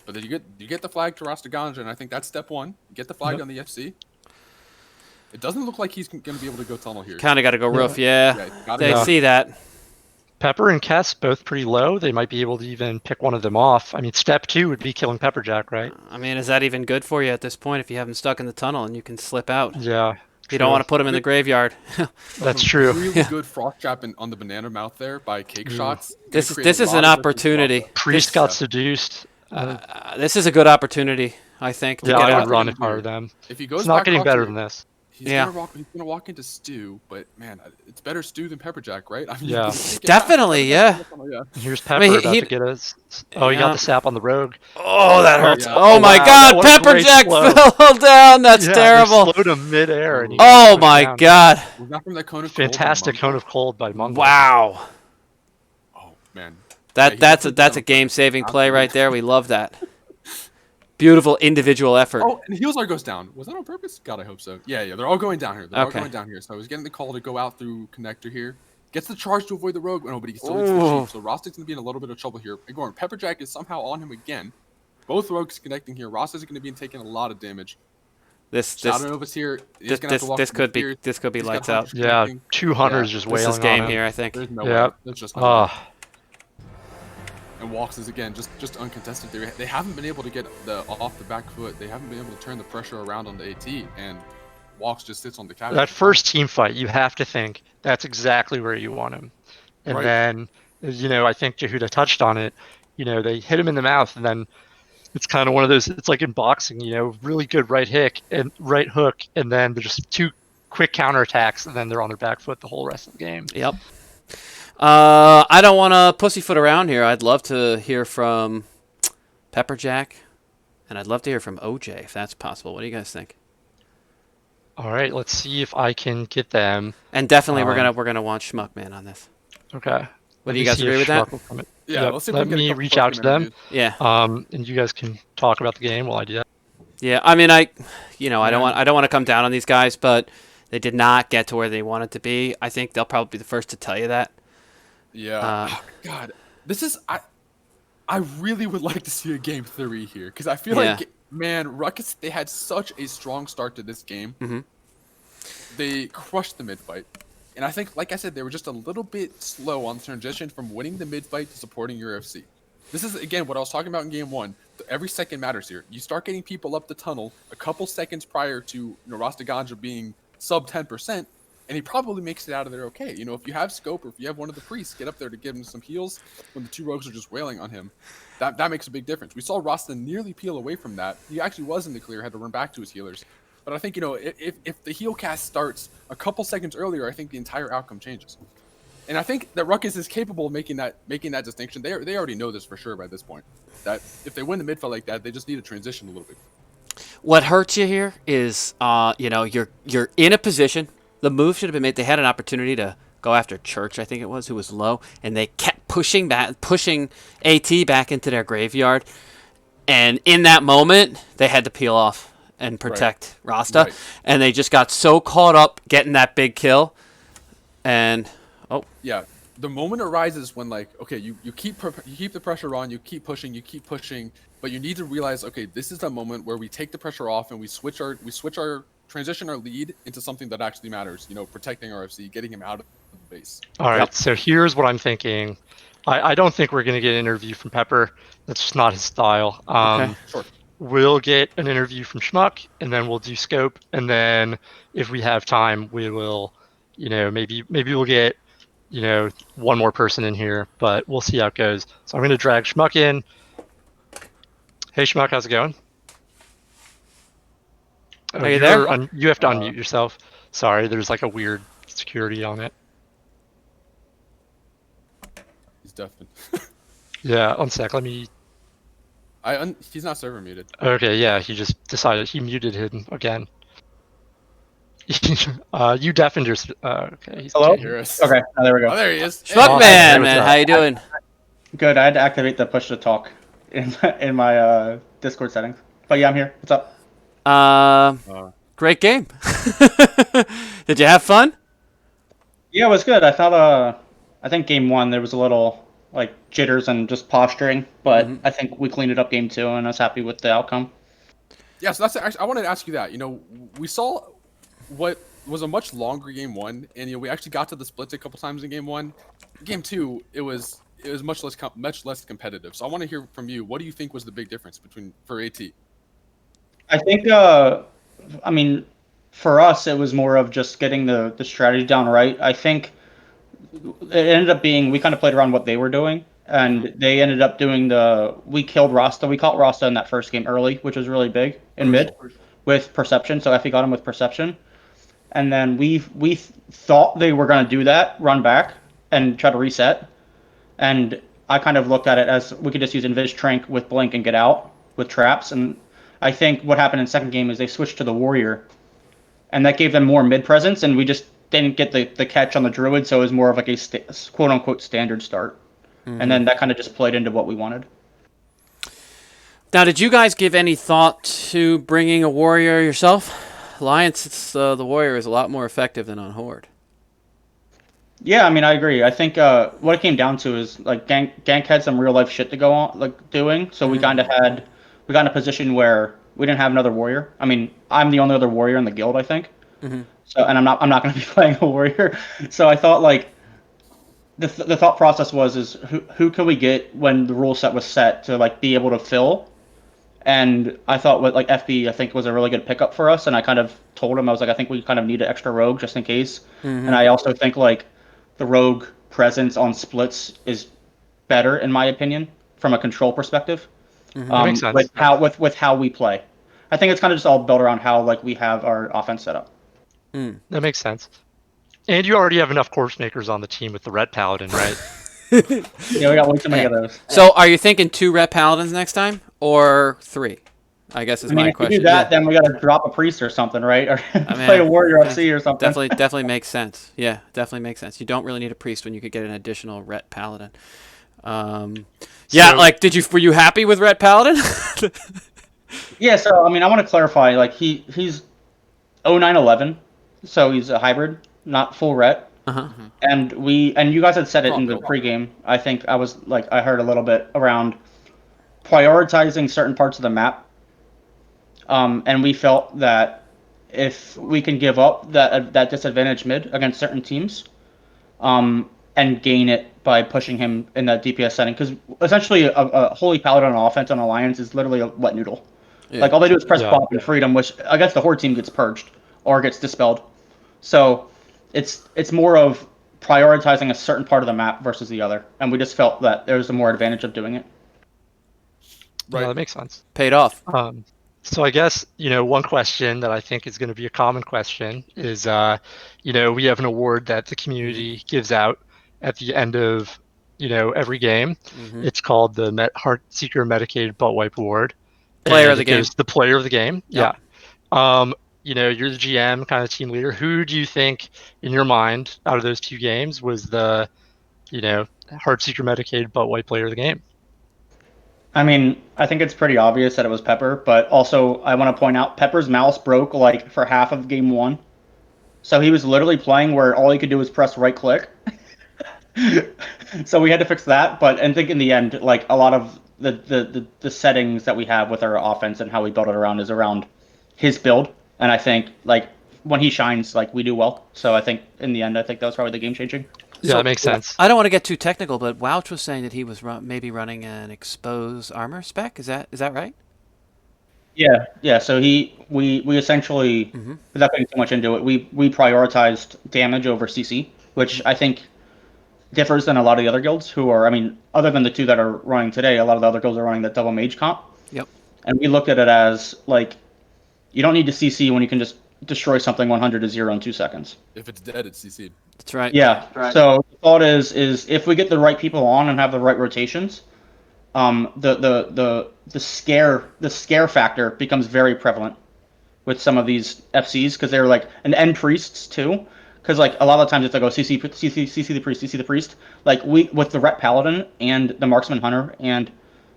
But then you get the flag to Rastaganja, and I think that's step one. Get the flag on the FC. It doesn't look like he's going to be able to go tunnel here. Kind of got to go roof, yeah. Yeah, gotta They go. see that. Pepper and Kess both pretty low. They might be able to even pick one of them off. I mean, step 2 would be killing Pepperjack, right? I mean, is that even good for you at this point if you have him stuck in the tunnel and you can slip out? Yeah. You don't want to put him in the graveyard. That's true. Really good frost trap on the banana mouth there by Cake Shots. This Gonna is create a an lot of different opportunity. spots. Priest This- got seduced. This is a good opportunity, I think, to Yeah, get I out. would run if I were them. If he goes It's not back getting across better here, than this. He's Yeah. gonna walk into Stew, but man, it's better Stew than Pepperjack, right? I mean, Yeah. you can Definitely, yeah. yeah. Here's Pepper mean, about he- to get us. Oh, he Yeah. got the sap on the rogue. Oh, that hurts. Yeah. Oh, my wow, God, that was a great Pepperjack slow. fell down. That's Yeah, terrible. They slowed him midair. And he Oh, went my down. God. Was that from that cone of cold by Fantastic Mungo? cone of cold by Mungo. Wow. Oh man. That's he a definitely that's a done- game-saving play right there. We love that. Beautiful individual effort. Oh, and Healsar goes down. Was that on purpose? God, I hope so. Yeah, they're all going down here. They're all Okay. going down here. So I was getting the call to go out through connector here. Gets the charge to avoid the rogue. No, but he still gets the Ooh. sheep. So Rostic's gonna be in a little bit of trouble here. Ignoring Pepperjack is somehow on him again. Both rogues connecting here. Ross is gonna be taking a lot of damage. This Shadow Nova's here. He's this gonna have to walk this through could the be spears. this could be He's got lights out. hunters Yeah, connecting. 2 hunters Yeah, just This wailing is game on him. here, I think. There's no Yeah. way. There's just no way. And Walks is again just uncontested. They haven't been able to get off the back foot. They haven't been able to turn the pressure around on the AT, and Walks just sits on the couch. That first team fight, you have to think that's exactly where you want him. And Right. then, I think Jehuda touched on it. They hit him in the mouth, and then it's kind of one of those. It's like in boxing, really good right hook, and then there's just 2 quick counterattacks, and then they're on their back foot the whole rest of the game. Yep. I don't want to pussyfoot around here. I'd love to hear from Pepperjack, and I'd love to hear from OJ if that's possible. What do you guys think? All right, let's see if I can get them. And definitely, we're Um, gonna want Schmuckman on this. Okay. What do you guys agree with that? Yeah, Yep, let's see if we let can get a me couple reach out to Pokemon them. reviews. Yeah. And you guys can talk about the game while I do that. Yeah, I mean, I don't want to come down on these guys, but they did not get to where they wanted to be. I think they'll probably be the first to tell you that. Yeah. God, this is I really would like to see a game 3 here because I feel Yeah. like Ruckus, they had such a strong start to this game. Mhm. They crushed the mid fight, and I think, like I said, they were just a little bit slow on the transition from winning the mid fight to supporting your FC. This is again what I was talking about in game 1. every second matters here. You start getting people up the tunnel a couple seconds prior to Rasta Ganja being sub 10%, and he probably makes it out of there okay. If you have scope or if you have one of the priests get up there to give him some heals when the two rogues are just wailing on him, that makes a big difference. We saw Rasta nearly peel away from that. He actually was in the clear, had to run back to his healers. But I think, if the heal cast starts a couple seconds earlier, I think the entire outcome changes. And I think that Ruckus is capable of making that distinction. They already know this for sure by this point. That if they win the mid fight like that, they just need to transition a little bit. What hurts you here is, you're in a position. The move should have been made. They had an opportunity to go after Church, I think it was, who was low, and they kept pushing AT back into their graveyard. And in that moment, they had to peel off and protect Rasta, Right. and they just got so caught up getting that big kill, and Yeah, the moment arises when okay, you keep the pressure on, you keep pushing, but you need to realize, okay, this is the moment where we take the pressure off and we transition our lead into something that actually matters. Protecting our FC, getting him out of the base. All right, Yep. so here's what I'm thinking. I don't think we're going to get an interview from Pepper. That's just not his style. Okay. Sure. We'll get an interview from Schmuck, and then we'll do scope, and then if we have time, we will, maybe we'll get, one more person in here, but we'll see how it goes. So I'm going to drag Schmuck in. Hey, Schmuck, how's it going? Are you there? You have to unmute yourself. Sorry, there's like a weird security on it. He's deafened. Yeah, one sec. Let me. He's not server muted. Okay, yeah, he just decided he muted him again. You deafened your. Okay. He's Hello? can't Hear us. Okay, there we go. Oh, there he is. Schmuck Hey, man, what's up? how you doing? Good. I had to activate the push to talk in my Discord settings. But yeah, I'm here. What's up? Great game. Did you have fun? Yeah, it was good. I thought I think game one there was a little jitters and just posturing, but I think we cleaned it up game two, and I was happy with the outcome. Yeah, so I wanted to ask you that. We saw what was a much longer game one, and we actually got to the splits a couple times in game one. Game two, it was much less competitive. So I want to hear from you. What do you think was the big difference for AT? I think for us it was more of just getting the strategy down right. I think it ended up being we kind of played around what they were doing, and they ended up doing we killed Rasta. We caught Rasta in that first game early, which was really big in mid with perception. So Effie got him with perception, and then we thought they were going to do that, run back and try to reset, and I kind of looked at it as we could just use Invis Trank with Blink and get out with traps. And I think what happened in the second game is they switched to the Warrior, and that gave them more mid presence, and we just didn't get the catch on the Druid, so it was more of like a quote-unquote standard start. And then that kind of just played into what we wanted. Now, did you guys give any thought to bringing a warrior yourself? Alliance, the warrior is a lot more effective than on Horde. Yeah, I agree. I think what it came down to is Gank had some real life shit to go on doing, so we got in a position where we didn't have another warrior. I'm the only other warrior in the guild, I think. So, and I'm not going to be playing a warrior. So I thought the thought process is who can we get when the rule set was set to be able to fill. And I thought FB I think was a really good pickup for us, and I kind of told him I was I think we kind of need an extra rogue just in case. And I also think the rogue presence on splits is better in my opinion from a control perspective. That makes sense. With how we play. I think it's kind of just all built around how we have our offense set up. That makes sense. And you already have enough corpse makers on the team with the Red Paladin, right? Yeah, we got way too many of those. So, are you thinking 2 Ret Paladins next time, or 3? I guess is my if question. we do that, then we got to drop a priest or something, right? Or play a warrior FC or something. Definitely makes sense. Yeah, definitely makes sense. You don't really need a priest when you could get an additional Ret Paladin. Were you happy with Ret Paladin? Yeah, so I want to clarify. He's 0911, so he's a hybrid, not full Ret. And you guys had said it in the pregame. I think I heard a little bit around prioritizing certain parts of the map. And we felt that if we can give up that disadvantage mid against certain teams, and gain it by pushing him in that DPS setting, because essentially a Holy Paladin on offense on Alliance is literally a wet noodle. Yeah. Like all they do is press Yeah. pop and freedom, which against the Horde team gets purged or gets dispelled. So it's more of prioritizing a certain part of the map versus the other, and we just felt that there was a more advantage of doing it. Yeah, Right. that makes sense. Paid off. So I guess, one question that I think is going to be a common question is, we have an award that the community gives out at the end of, every game. Mm-hmm. It's called the Heartseeker Medicaid Butt Wipe Award. Player And of the it goes game. to the player of the game. Yep. Yeah. You're the GM, kind of team leader. Who do you think, in your mind, out of those two games, was the, Heartseeker Medicaid Butt Wipe player of the game? I mean, I think it's pretty obvious that it was Pepper, but also I want to point out Pepper's mouse broke like for half of game one. So he was literally playing where all he could do was press right click. So we had to fix that, but I think in the end, like a lot of the settings that we have with our offense and how we build it around is around his build. And I think like when he shines, like we do well. So I think in the end, I think that was probably the game changing. Yeah, So- that makes sense. I don't want to get too technical, but Wouch was saying that he was maybe running an expose armor spec. Is that right? Yeah. So we essentially, Mm-hmm. without getting too much into it, we prioritized damage over CC, which I think differs than a lot of the other guilds who are. I mean, other than the two that are running today, a lot of the other guilds are running that double mage comp, Yep. and we looked at it as like you don't need to CC when you can just destroy something 100 to 0 in 2 seconds. If it's dead, it's CC'd. That's right. Yeah. So the thought is if we get the right people on and have the right rotations, the scare factor becomes very prevalent with some of these FCs because they're like and end priests too. Because like a lot of the times it's like CC the priest, CC the priest. Like we with the rep paladin and the marksman hunter and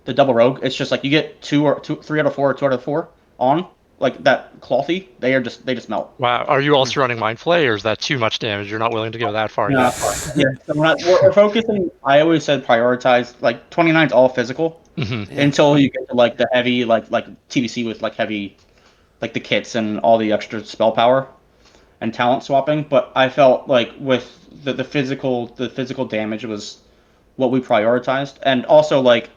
the double rogue, it's just like you get 3 out of 4 or 2 out of 4 on like that clothy. They just melt. Wow. Are you also running Mind Flay, or is that too much damage? You're not willing to go that far Yeah, yet? So we're focusing. I always said prioritize like 29 is all physical Mm-hmm. until you get to like the heavy like TBC with like heavy like the kits and all the extra spell power and talent swapping. But I felt like with the physical damage was what we prioritized, and also like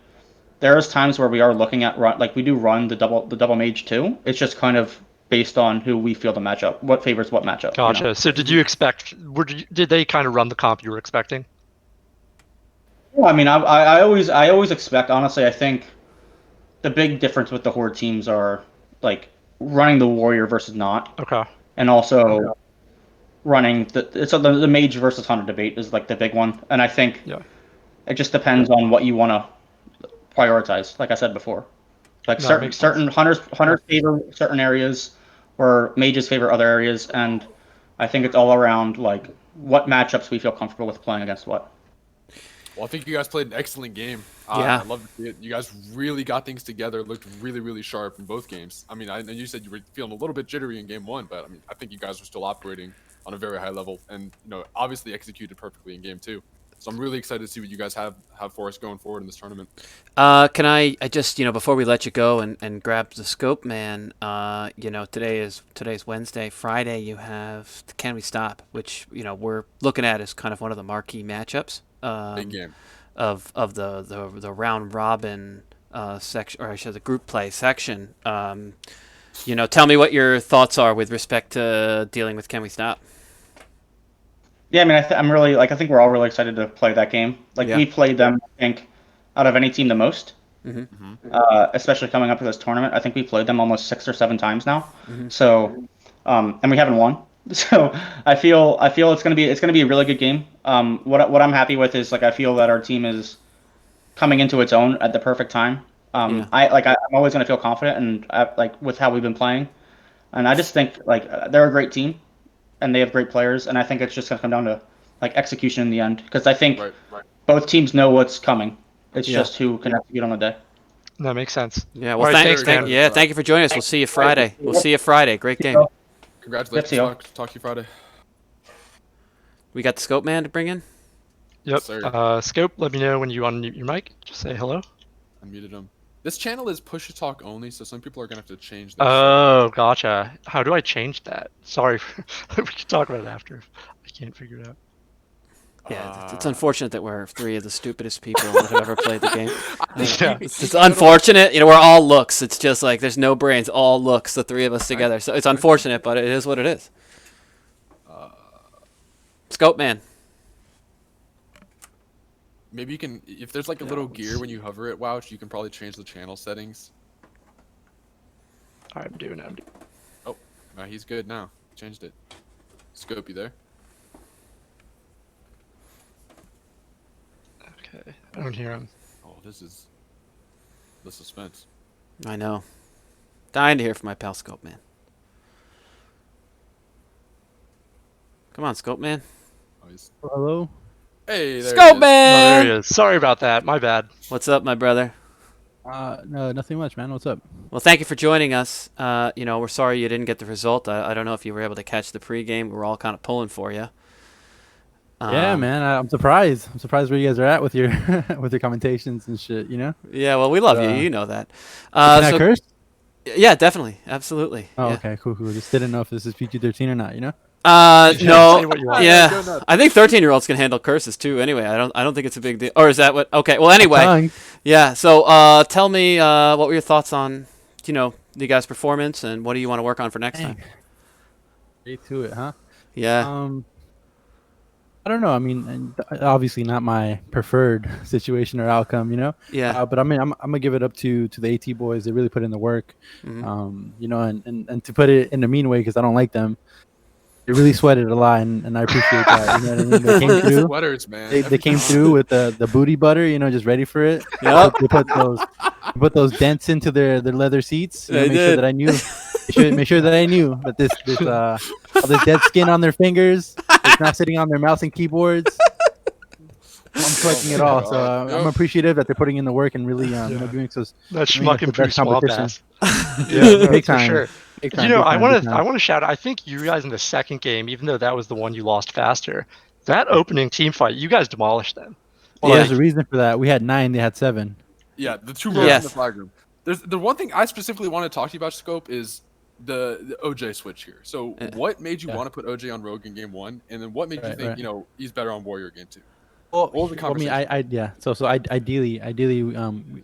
there's times where we are looking at like we do run the double mage too. It's just kind of based on who we feel the matchup, what favors what matchup. Gotcha. So did you expect? Did they kind of run the comp you were expecting? Well, I mean, I always expect. Honestly, I think the big difference with the horde teams are like running the warrior versus not, Okay. and also running the mage versus hunter debate is like the big one. And I think Yeah. it just depends on what you want to prioritize. Like I said before, like No, that makes certain hunters favor certain areas, or mages favor other areas, and I think it's all around like what matchups we feel comfortable with playing against what. Well, I think you guys played an excellent game. Yeah. I love to see it. You guys really got things together. Looked really, really sharp in both games. I mean, I know you said you were feeling a little bit jittery in game one, but I mean, I think you guys were still operating on a very high level, and obviously executed perfectly in game two. So I'm really excited to see what you guys have for us going forward in this tournament. Can I just before we let you go and grab the scope, man? Today's Wednesday. Friday you have Can We Stop, which we're looking at as kind of one of the marquee matchups. Big game. Of the round robin section, or I should say the group play section. Tell me what your thoughts are with respect to dealing with Can We Stop. Yeah, I mean, I'm really I think we're all really excited to play that game. Like Yeah. we played them, I think, out of any team the most. Mm-hmm. Especially coming up to this tournament, I think we played them almost 6 or 7 times now. Mm-hmm. So, and we haven't won. So I feel it's gonna be a really good game. What I'm happy with is like I feel that our team is coming into its own at the perfect time. Yeah. I'm always gonna feel confident and like with how we've been playing, and I just think like they're a great team, and they have great players, and I think it's just gonna come down to like execution in the end because I think Right. both teams know what's coming. It's Yeah. just who can execute on the day. That makes sense. Yeah. Well, All right, thank thanks, man. you for joining us. We'll see you Friday. Great game. Congratulations. Yep, see ya. Talk to you Friday. We got the scope man to bring in. Yep. Sir. Scope, let me know when you unmute your mic. Just say hello. Unmuted him. This channel is push to talk only, so some people are gonna have to change their Oh, gotcha. How do I change that? Sorry. We can talk about it after. I can't figure it out. Yeah, it's unfortunate that we're three of the stupidest people that have ever played the game. Yeah. It's unfortunate. You know, we're all looks. It's just like there's no brains, all looks, the three of us together. So it's unfortunate, but it is what it is. Scope man. Maybe you can, if there's like a little gear when you hover it, Wouch, you can probably change the channel settings. I'm doing it. Oh, no, he's good now. Changed it. Scope, you there? Okay. I don't hear him. Oh, this is the suspense. I know. Dying to hear from my pal Scope man. Come on, Scope man. Oh, he's... Hello? Hey, there Scope he is. Oh, there man. he is. Sorry about that. My bad. What's up, my brother? No, nothing much, man. What's up? Well, thank you for joining us. You know, we're sorry you didn't get the result. I don't know if you were able to catch the pregame. We were all kind of pulling for you. Yeah, man. I'm surprised. I'm surprised where you guys are at with your with your commentations and shit. You know? Yeah, well, we love you. Uh, You know that. Can I curse? Yeah, definitely, absolutely. Oh, yeah. okay, cool. Just didn't know if this is PG-13 or not. You know? Say No. what you want. Go Yeah, nuts. I think 13-year-olds can handle curses too. Anyway, I don't think it's a big deal. Or is that what? Okay. Well, anyway, Tongue. yeah. So, tell me, what were your thoughts on, the guys' performance, and what do you want to work on for next time? Dang. Straight to it, huh? Yeah. I don't know. I mean, obviously not my preferred situation or outcome. You know? Yeah. But I mean, I'm gonna give it up to the AT boys. They really put in the work. Mhm. You know, and to put it in a mean way, because I don't like them. They really sweated a lot, and I appreciate that. You know what I mean? They came through. Sweaters, man. They came through with the booty butter, you know, just ready for it. Yep. They put those dents into their leather seats. You know, They make sure did. that I knew. Make sure that I knew that this all this dead skin on their fingers, it's not sitting on their mouse and keyboards. I'm collecting it all, so I'm appreciative that they're putting in the work and really you know, doing so. That doing us schmuck the and poo best small competition. pass. Yeah, no, big for time. sure. Big time, You know, big I time, want big to time. I want to shout out. I think you guys in the second game, even though that was the one you lost faster, that opening team fight, you guys demolished them. Well, Yeah. there's a reason for that. We had 9, they had 7. Yeah, the two rows Yes. in the flag room. There's the one thing I specifically want to talk to you about, Scope, is the OJ switch here. So, what made you want to put OJ on Rogue in game 1, and then what made you Right, think right. He's better on Warrior game 2? Well, What was the I mean, conversation? yeah. So ideally,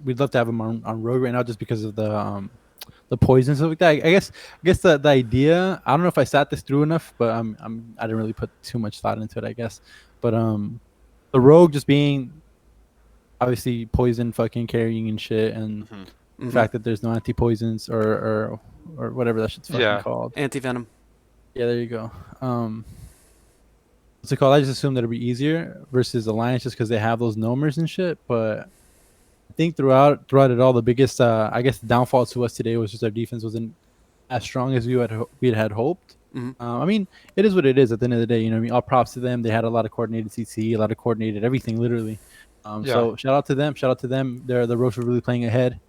we'd love to have him on Rogue right now, just because of the poison and stuff like that. I guess the idea. I don't know if I sat this through enough, but I didn't really put too much thought into it, I guess. But the Rogue just being obviously poison, fucking carrying and shit, and the fact that there's no anti poisons or whatever that shit's fucking Yeah. called. Anti-venom. Yeah, there you go. What's it called? I just assumed that it'd be easier versus Alliance just because they have those nomers and shit. But I think throughout it all, the biggest, I guess, the downfall to us today was just our defense wasn't as strong as we had hoped. I mean, it is what it is at the end of the day. You know, what I mean, all props to them. They had a lot of coordinated CC, a lot of coordinated everything, literally. So shout out to them. Shout out to them. The Rogues were really playing ahead,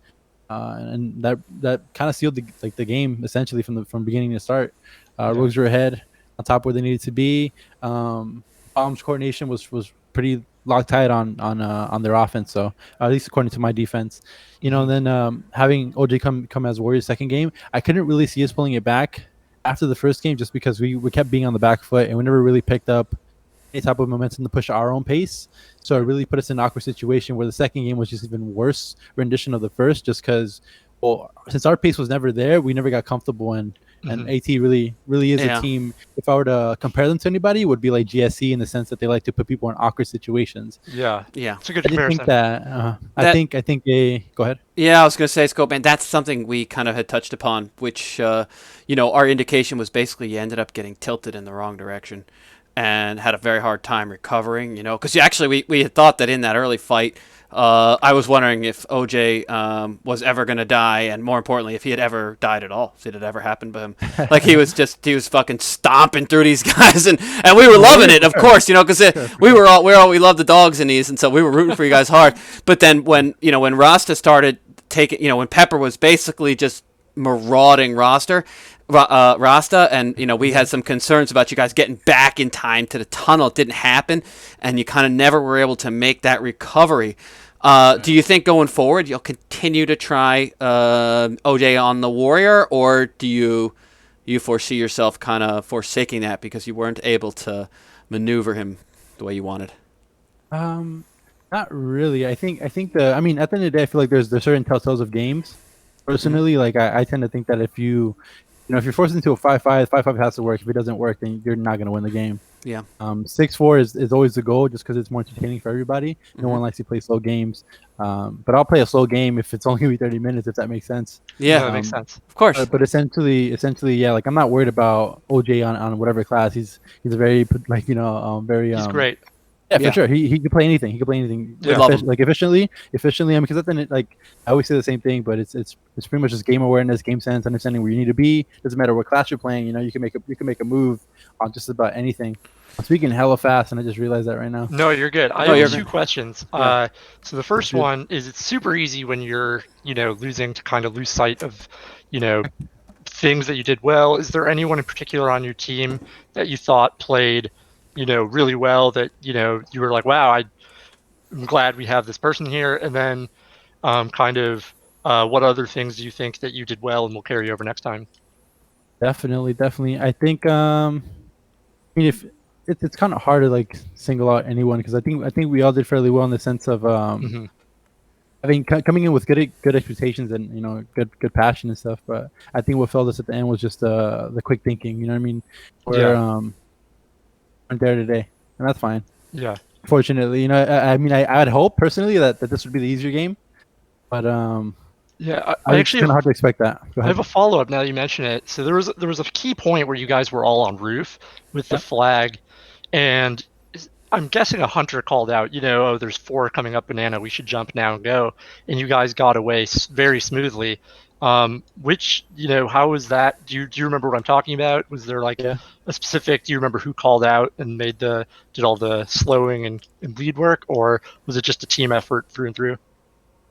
and that kind of sealed the game essentially from beginning to start. Rogues were ahead, on top where they needed to be. Bombs coordination was pretty loctite on their offense. So at least according to my defense, you know. Then having OJ come as Warriors second game, I couldn't really see us pulling it back after the first game, just because we kept being on the back foot and we never really picked up any type of momentum to push our own pace. So it really put us in an awkward situation where the second game was just even worse rendition of the first, just because, well, since our pace was never there, we never got comfortable. And AT really is Yeah. a team. If I were to compare them to anybody, it would be like GSC in the sense that they like to put people in awkward situations. Yeah. Yeah. It's a good I just comparison. think that I think they go ahead. Yeah, I was going to say, Scope, man, that's something we kind of had touched upon, which, our indication was basically you ended up getting tilted in the wrong direction and had a very hard time recovering, because actually we had thought that in that early fight, I was wondering if OJ was ever going to die, and more importantly, if he had ever died at all, if it had ever happened to him. Like he was fucking stomping through these guys, and we were loving it, of course, because we love the dogs in these, and so we were rooting for you guys hard. But then when Rasta started taking, when Pepper was basically just marauding Rasta, and we had some concerns about you guys getting back in time to the tunnel. It didn't happen, and you kind of never were able to make that recovery. Do you think going forward you'll continue to try OJ on the Warrior, or do you foresee yourself kind of forsaking that because you weren't able to maneuver him the way you wanted? Not really. I think the. I mean, at the end of the day, I feel like there's certain telltales of games. Personally, like I tend to think that if if you're forced into a 5-5, 5-5 has to work. If it doesn't work, then you're not gonna win the game. Yeah. 6-4 is always the goal, just because it's more entertaining for everybody. No one likes to play slow games. But I'll play a slow game if it's only gonna be 30 minutes, if that makes sense. Yeah. No, that makes sense. Of course. But essentially, yeah. Like I'm not worried about OJ on whatever class. He's a very very He's great. Yeah, Yeah. for sure. He can play anything. He can play anything. Yeah. Love him. Like efficiently. I mean, because at the end, like I always say the same thing, but it's pretty much just game awareness, game sense, understanding where you need to be. Doesn't matter what class you're playing. You can make a move on just about anything. I'm speaking hella fast, and I just realized that right now. No, you're good. I No, you're have two good. questions. Yeah. So the first one is it's super easy when you're, losing to kind of lose sight of, things that you did well. Is there anyone in particular on your team that you thought played, really well that, you were like, wow, I'm glad we have this person here? And then what other things do you think that you did well and will carry over next time? Definitely. I think I mean, if it's kind of hard to like single out anyone, because I think we all did fairly well in the sense of Mhm. I mean, coming in with good expectations and good passion and stuff. But I think what failed us at the end was just the quick thinking. You know what I mean? Where I'm there today, and that's fine. Yeah. Fortunately, I mean, I'd hope personally that this would be the easier game, but Yeah, I I it's actually kind of hard to expect that. Go I ahead. have a follow up now that you mention it. So there was a key point where you guys were all on roof with the flag, and I'm guessing a hunter called out, oh, there's 4 coming up banana. We should jump now and go. And you guys got away very smoothly. How was that? Do you remember what I'm talking about? Was there like Yeah. a specific? Do you remember who called out and did all the slowing and lead work, or was it just a team effort through and through?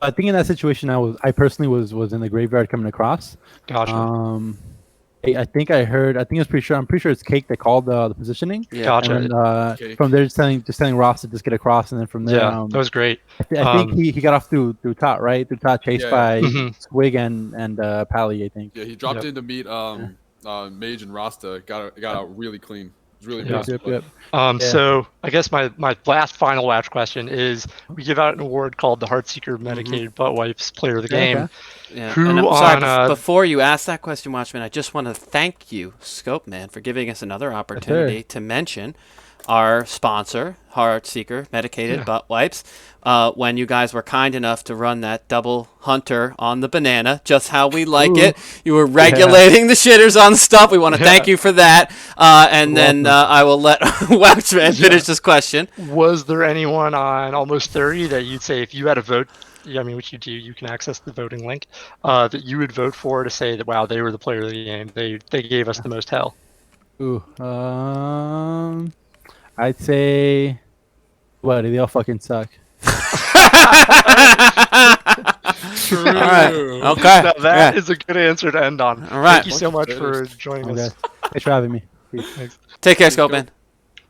I think in that situation, I personally was in the graveyard coming across. Gotcha. I think I heard. I think it's pretty sure. I'm pretty sure it's Cake that called the positioning. Yeah. Gotcha. And then Cake. from there, just telling Ross to just get across, and then from there, Yeah, that was great. I think he got off through top, right? Through top, chased Yeah, by Mhm. Swig and Pally, I think. Yeah, he dropped Yep. in to meet Mage and Rasta. Got out really clean. It was really Yeah. impressive. Yep. Yeah. So I guess my last final watch question is: we give out an award called the Heartseeker Medicated Butt Wipes Player of the Yeah, Game. okay. Yeah. Who And I'm sorry, on, before you ask that question, Watchman, I just want to thank you, Scope Man, for giving us another opportunity to mention our sponsor, Heartseeker Medicated Yeah. Butt Wipes. When you guys were kind enough to run that double hunter on the banana, just how we like Ooh. it. You were regulating the shitters on stuff. We want to thank you for that. And then I will let Watchman finish this question. Was there anyone on Almost 30 that you'd say if you had a vote? I mean, which you do, you can access the voting link. That you would vote for to say that wow, they were the player of the game. They gave us the most hell. Ooh. I'd say. What? They all fucking suck. True. All right. Okay. Now that is a good answer to end on. All right. Thank you so much for joining Okay. us. Thanks for having me. Peace. Take care, Scope Man.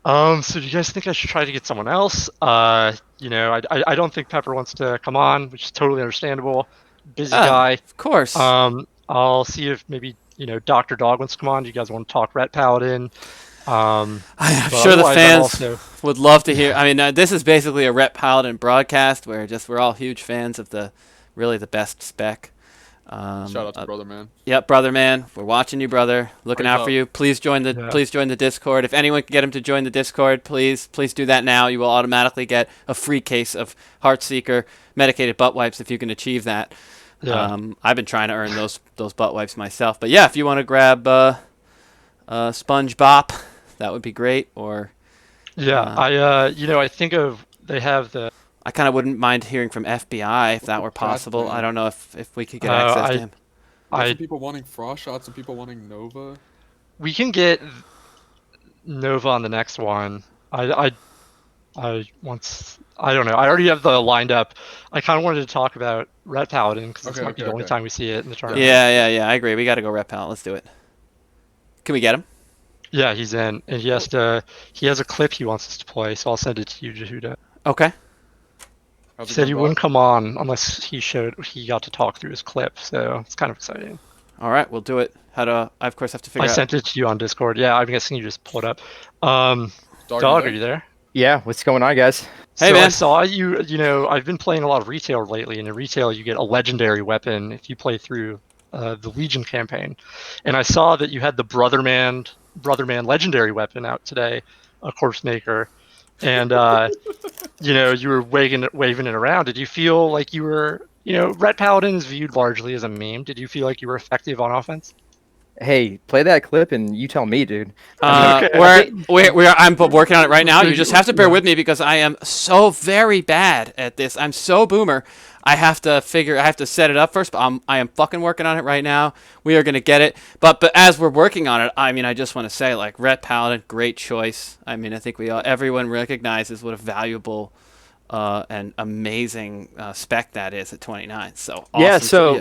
So do you guys think I should try to get someone else? I don't think Pepper wants to come on, which is totally understandable. Busy guy. Of course. I'll see if maybe Dr. Dog wants to come on. Do you guys want to talk Ret Paladin? I'm But sure the otherwise, I'm fans also- would love to hear. I mean, this is basically a Rep Paladin broadcast where we're all huge fans of the best spec. Shout out to brother man. Yep, brother man, we're watching you, brother. Looking Praise out up. for you. Please join the Discord. If anyone can get him to join the Discord, please do that now. You will automatically get a free case of Heartseeker medicated butt wipes if you can achieve that. Yeah. I've been trying to earn those butt wipes myself. But yeah, if you want to grab Sponge Bop, that would be great. Or Yeah, I think of they have the. I kind of wouldn't mind hearing from FBI if that were possible. man. I don't know if we could get access to him. Some people wanting frost shots, some people wanting Nova. We can get Nova on the next one. I don't know. I already have the lined up. I kind of wanted to talk about Red Paladin because this might be the only time we see it in the tournament. Yeah. I agree. We got to go Rep Paladin. Let's do it. Can we get him? Yeah, he's in, and he has a clip he wants us to play, so I'll send it to you, Jehuda. Okay. He said he wouldn't come on unless he got to talk through his clip, so it's kind of exciting. All right, we'll do it. I of course have to figure I out. sent it to you on Discord. Yeah, I'm guessing you just pulled it up. Dog, are you there? Yeah, what's going on, guys? Hey, So man. I saw you. I've been playing a lot of retail lately, and in retail you get a legendary weapon if you play through the Legion campaign. And I saw that you had the Brotherman legendary weapon out today, a Corpse Maker, and you were waving it around. Did you feel like you were, Ret Paladin is viewed largely as a meme. Did you feel like you were effective on offense? Hey, play that clip and you tell me, dude. I mean, Okay. I think, I'm working on it right now. You just have to bear Yeah. with me because I am so very bad at this. I'm so boomer. I have to set it up first, but I am fucking working on it right now. We are gonna get it. But as we're working on it, I mean, I just want to say, like, Ret Paladin, great choice. I mean, I think everyone recognizes what a valuable and amazing spec that is at 29. So awesome. yeah,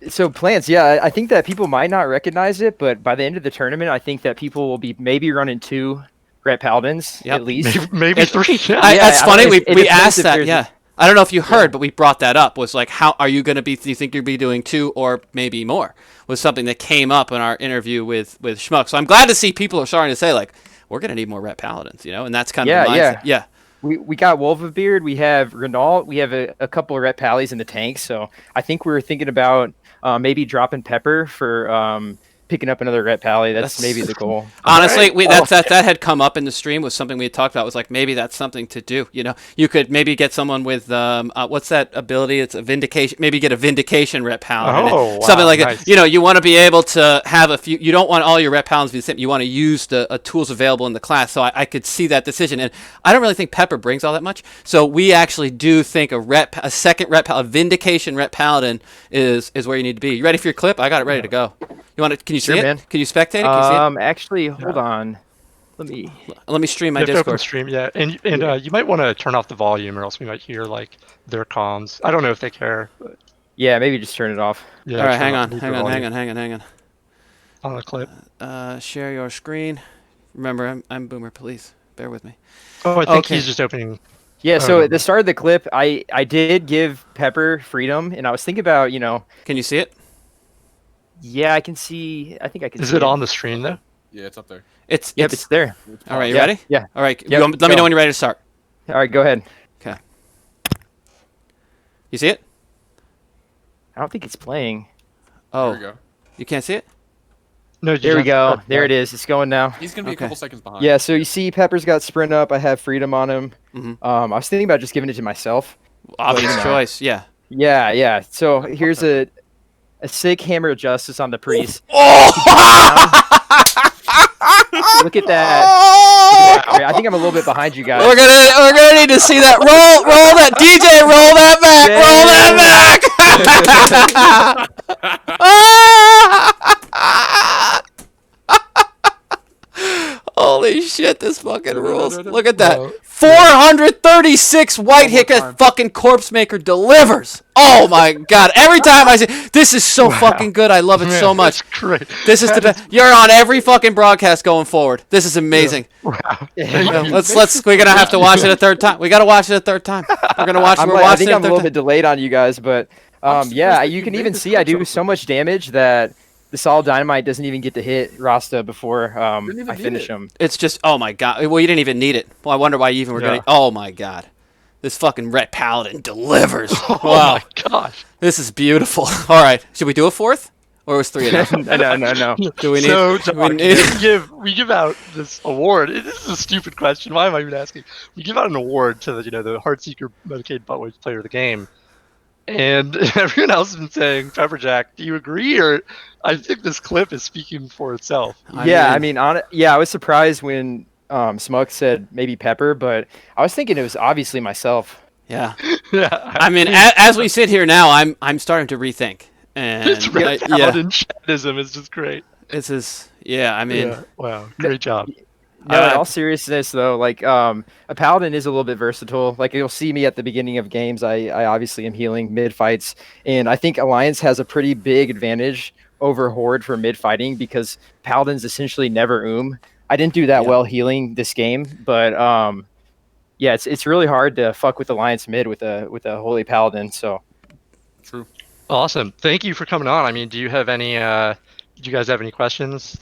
Yeah. so plants, yeah, I think that people might not recognize it, but by the end of the tournament, I think that people will be maybe running 2 Ret Paladins Yep. at least. Maybe 3. Yeah. That's I funny. don't- it We depends asked if that. there's a- Yeah. I don't know if you heard, but we brought that up. Was like, how are you going to be? Do you think you'll be doing 2 or maybe more? Was something that came up in our interview with Schmuck. So I'm glad to see people are starting to say, like, we're going to need more Ret Paladins, and that's kind of Yeah, the mindset. Yeah. We got Wolfbeard, we have Renault, we have a couple of Ret Pallies in the tank, so I think we were thinking about maybe dropping Pepper for picking up another Ret Pally. That's maybe the goal. Honestly, that had come up in the stream, was something we had talked about. Was like, maybe that's something to do. You could maybe get someone with what's that ability? It's a vindication. Maybe get a vindication Ret Paladin. Oh, wow, something like nice. that. You want to be able to have a few. You don't want all your Ret Paladins to be the same. You want to use the tools available in the class. So I could see that decision, and I don't really think Pepper brings all that much. So we actually do think a second Ret Paladin, a vindication Ret Paladin is where you need to be. You ready for your clip? I got it ready to go. You want to? Can you see Sure, it? man. Can you spectate it? Can you see it? Actually, hold on. Let Let me stream my You have to open Discord. stream, yeah, and you might want to turn off the volume, or else we might hear like their comms. I don't know if they care. But yeah, maybe just turn it off. yeah, All right, turn off- mute the volume hang on. on the clip. Share your screen. Remember, I'm Boomer Police. Bear with me. Oh, I think Okay. he's just opening. Yeah, so Oh. at the start of the clip, I did give Pepper freedom, and I was thinking about, Can you see it? yeah, I can see. I think I can. Is see it on the stream though? Yeah, it's up there. It's Yep, it's there. all right. You Yeah, ready? yeah. All right. Yep, Let me go. know when you're ready to start. All right, go ahead. Okay. You see it? I don't think it's playing. Oh, There we go. you can't see it? No, There we go. There it is. It's going now. He's gonna be Okay. a couple seconds behind. Yeah, so you see Pepper's got sprint up. I have freedom on him. Mhm. I was thinking about just giving it to myself. Obvious no. choice. Yeah. Yeah. So here's a sick hammer of justice on the priest. Look at that. I think I'm a little bit behind you guys. We're gonna need to see that. Roll that DJ. Roll that back. Roll that back. Holy shit, this fucking rules. Look at that. Wow. 436 white hit time. fucking Corpse Maker delivers. Oh my god. Every time I say, this is so fucking good. I love it Man, so much. That's great. This is the best. You're on every fucking broadcast going forward. This is amazing. Wow. Well, we're gonna have to watch it a third time. We gotta watch it a third time. We're gonna watch it. We're I watching think it a I'm a third little time. bit delayed on you guys, but I'm yeah, surprised that you you can made even this see I do clip so much damage that the solid dynamite doesn't even get to hit Rasta before Didn't even I need finish it. him. It's just, oh my god. Well, you didn't even need it. Well, I wonder why you even were Yeah. getting. Oh my god. This fucking Ret Paladin delivers. Oh Wow. my gosh. This is beautiful. All right. Should we do a fourth? Or was 3 enough? No. Do we need? So, do Doc, we need we give out this award. This is a stupid question. Why am I even asking? We give out an award to the Heartseeker Medicaid Buttways player of the game, and everyone else has been saying Pepperjack. Do you agree, or I think this clip is speaking for itself? I was surprised when Smuck said maybe Pepper, but I was thinking it was obviously myself. Yeah. Yeah, I mean, as we sit here now, I'm starting to rethink. And this Red yeah, Paladin Shadism is just great. this is I mean, Yeah. Wow, great job. No, in all seriousness though, like a paladin is a little bit versatile. Like you'll see me at the beginning of games. I obviously am healing mid fights, and I think Alliance has a pretty big advantage over Horde for mid fighting because paladins essentially never I didn't do that Yeah. well healing this game, but yeah, it's really hard to fuck with Alliance mid with a holy paladin. So True. Awesome. Thank you for coming on. I mean, do you have any? Do you guys have any questions?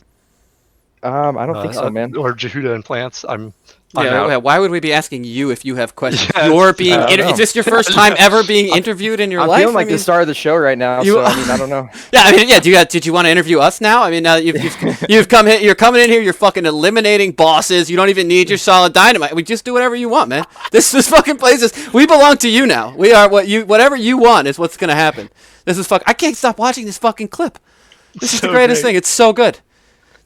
I don't think so, man. Or Jehuda and Plants. I'm Yeah, out. why would we be asking you if you have questions? Yes. You're being. I don't know. Is this your first time ever being interviewed in your I'm life? feeling like I mean, the star of the show right now, You- so I mean, I don't know. yeah, I mean, yeah. Did you want to interview us now? I mean, you've come here. You're coming in here. You're fucking eliminating bosses. You don't even need your solid dynamite. We just do whatever you want, man. This fucking place is. We belong to you now. We are whatever you want is what's gonna happen. This is fuck. I can't stop watching this fucking clip. This is the So greatest great. thing. It's so good.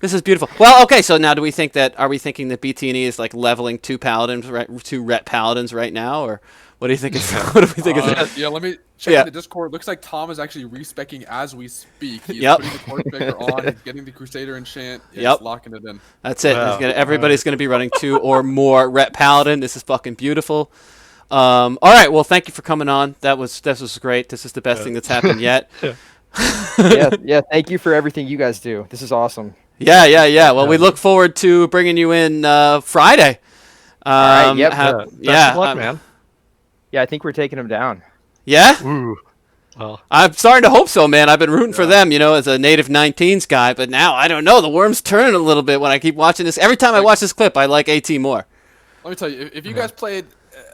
This is beautiful. Well, okay, so now are we thinking that BT&E is like leveling two ret paladins right now, or what do you think? What do we think? Yeah, let me check Yeah. the Discord. Looks like Tom is actually respecking as we speak. He's Yep. putting the Court Breaker on. He's getting the Crusader enchant. Yeah, Yep. he's locking it in. That's it. Wow. Everybody's gonna be running 2 or more ret paladin. This is fucking beautiful. All right. Well, thank you for coming on. This was great. This is the best thing that's happened yet. Yeah. Thank you for everything you guys do. This is awesome. Yeah. Well, we look forward to bringing you in Friday. right, yep. Best of luck, man. Yeah, I think we're taking him down. Yeah. Ooh. Well, I'm starting to hope so, man. I've been rooting for them, as a native 19s guy, but now I don't know. The worm's turning a little bit when I keep watching this. Every time I watch this clip, I like AT more. Let me tell you, if you guys played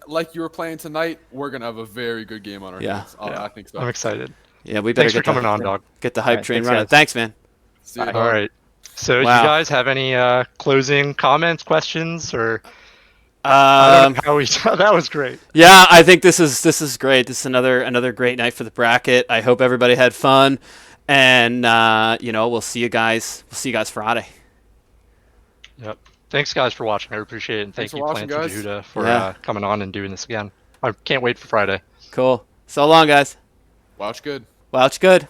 like you were playing tonight, we're gonna have a very good game on our hands. I think so. I'm excited. Yeah, we better Thanks for coming on, dog. get the hype right, train thanks, running. guys. Thanks, man. See you, All dog. right. So, Wow. you guys have any closing comments, questions, or I don't know how we? That was great. Yeah, I think this is great. This is another great night for the bracket. I hope everybody had fun, and we'll see you guys. Friday. Yep. Thanks, guys, for watching. I appreciate it, and Thanks thank for you, watching, Plants guys. and Jehuda, for Yeah. coming on and doing this again. I can't wait for Friday. Cool. So long, guys. Watch good. Well, it's good.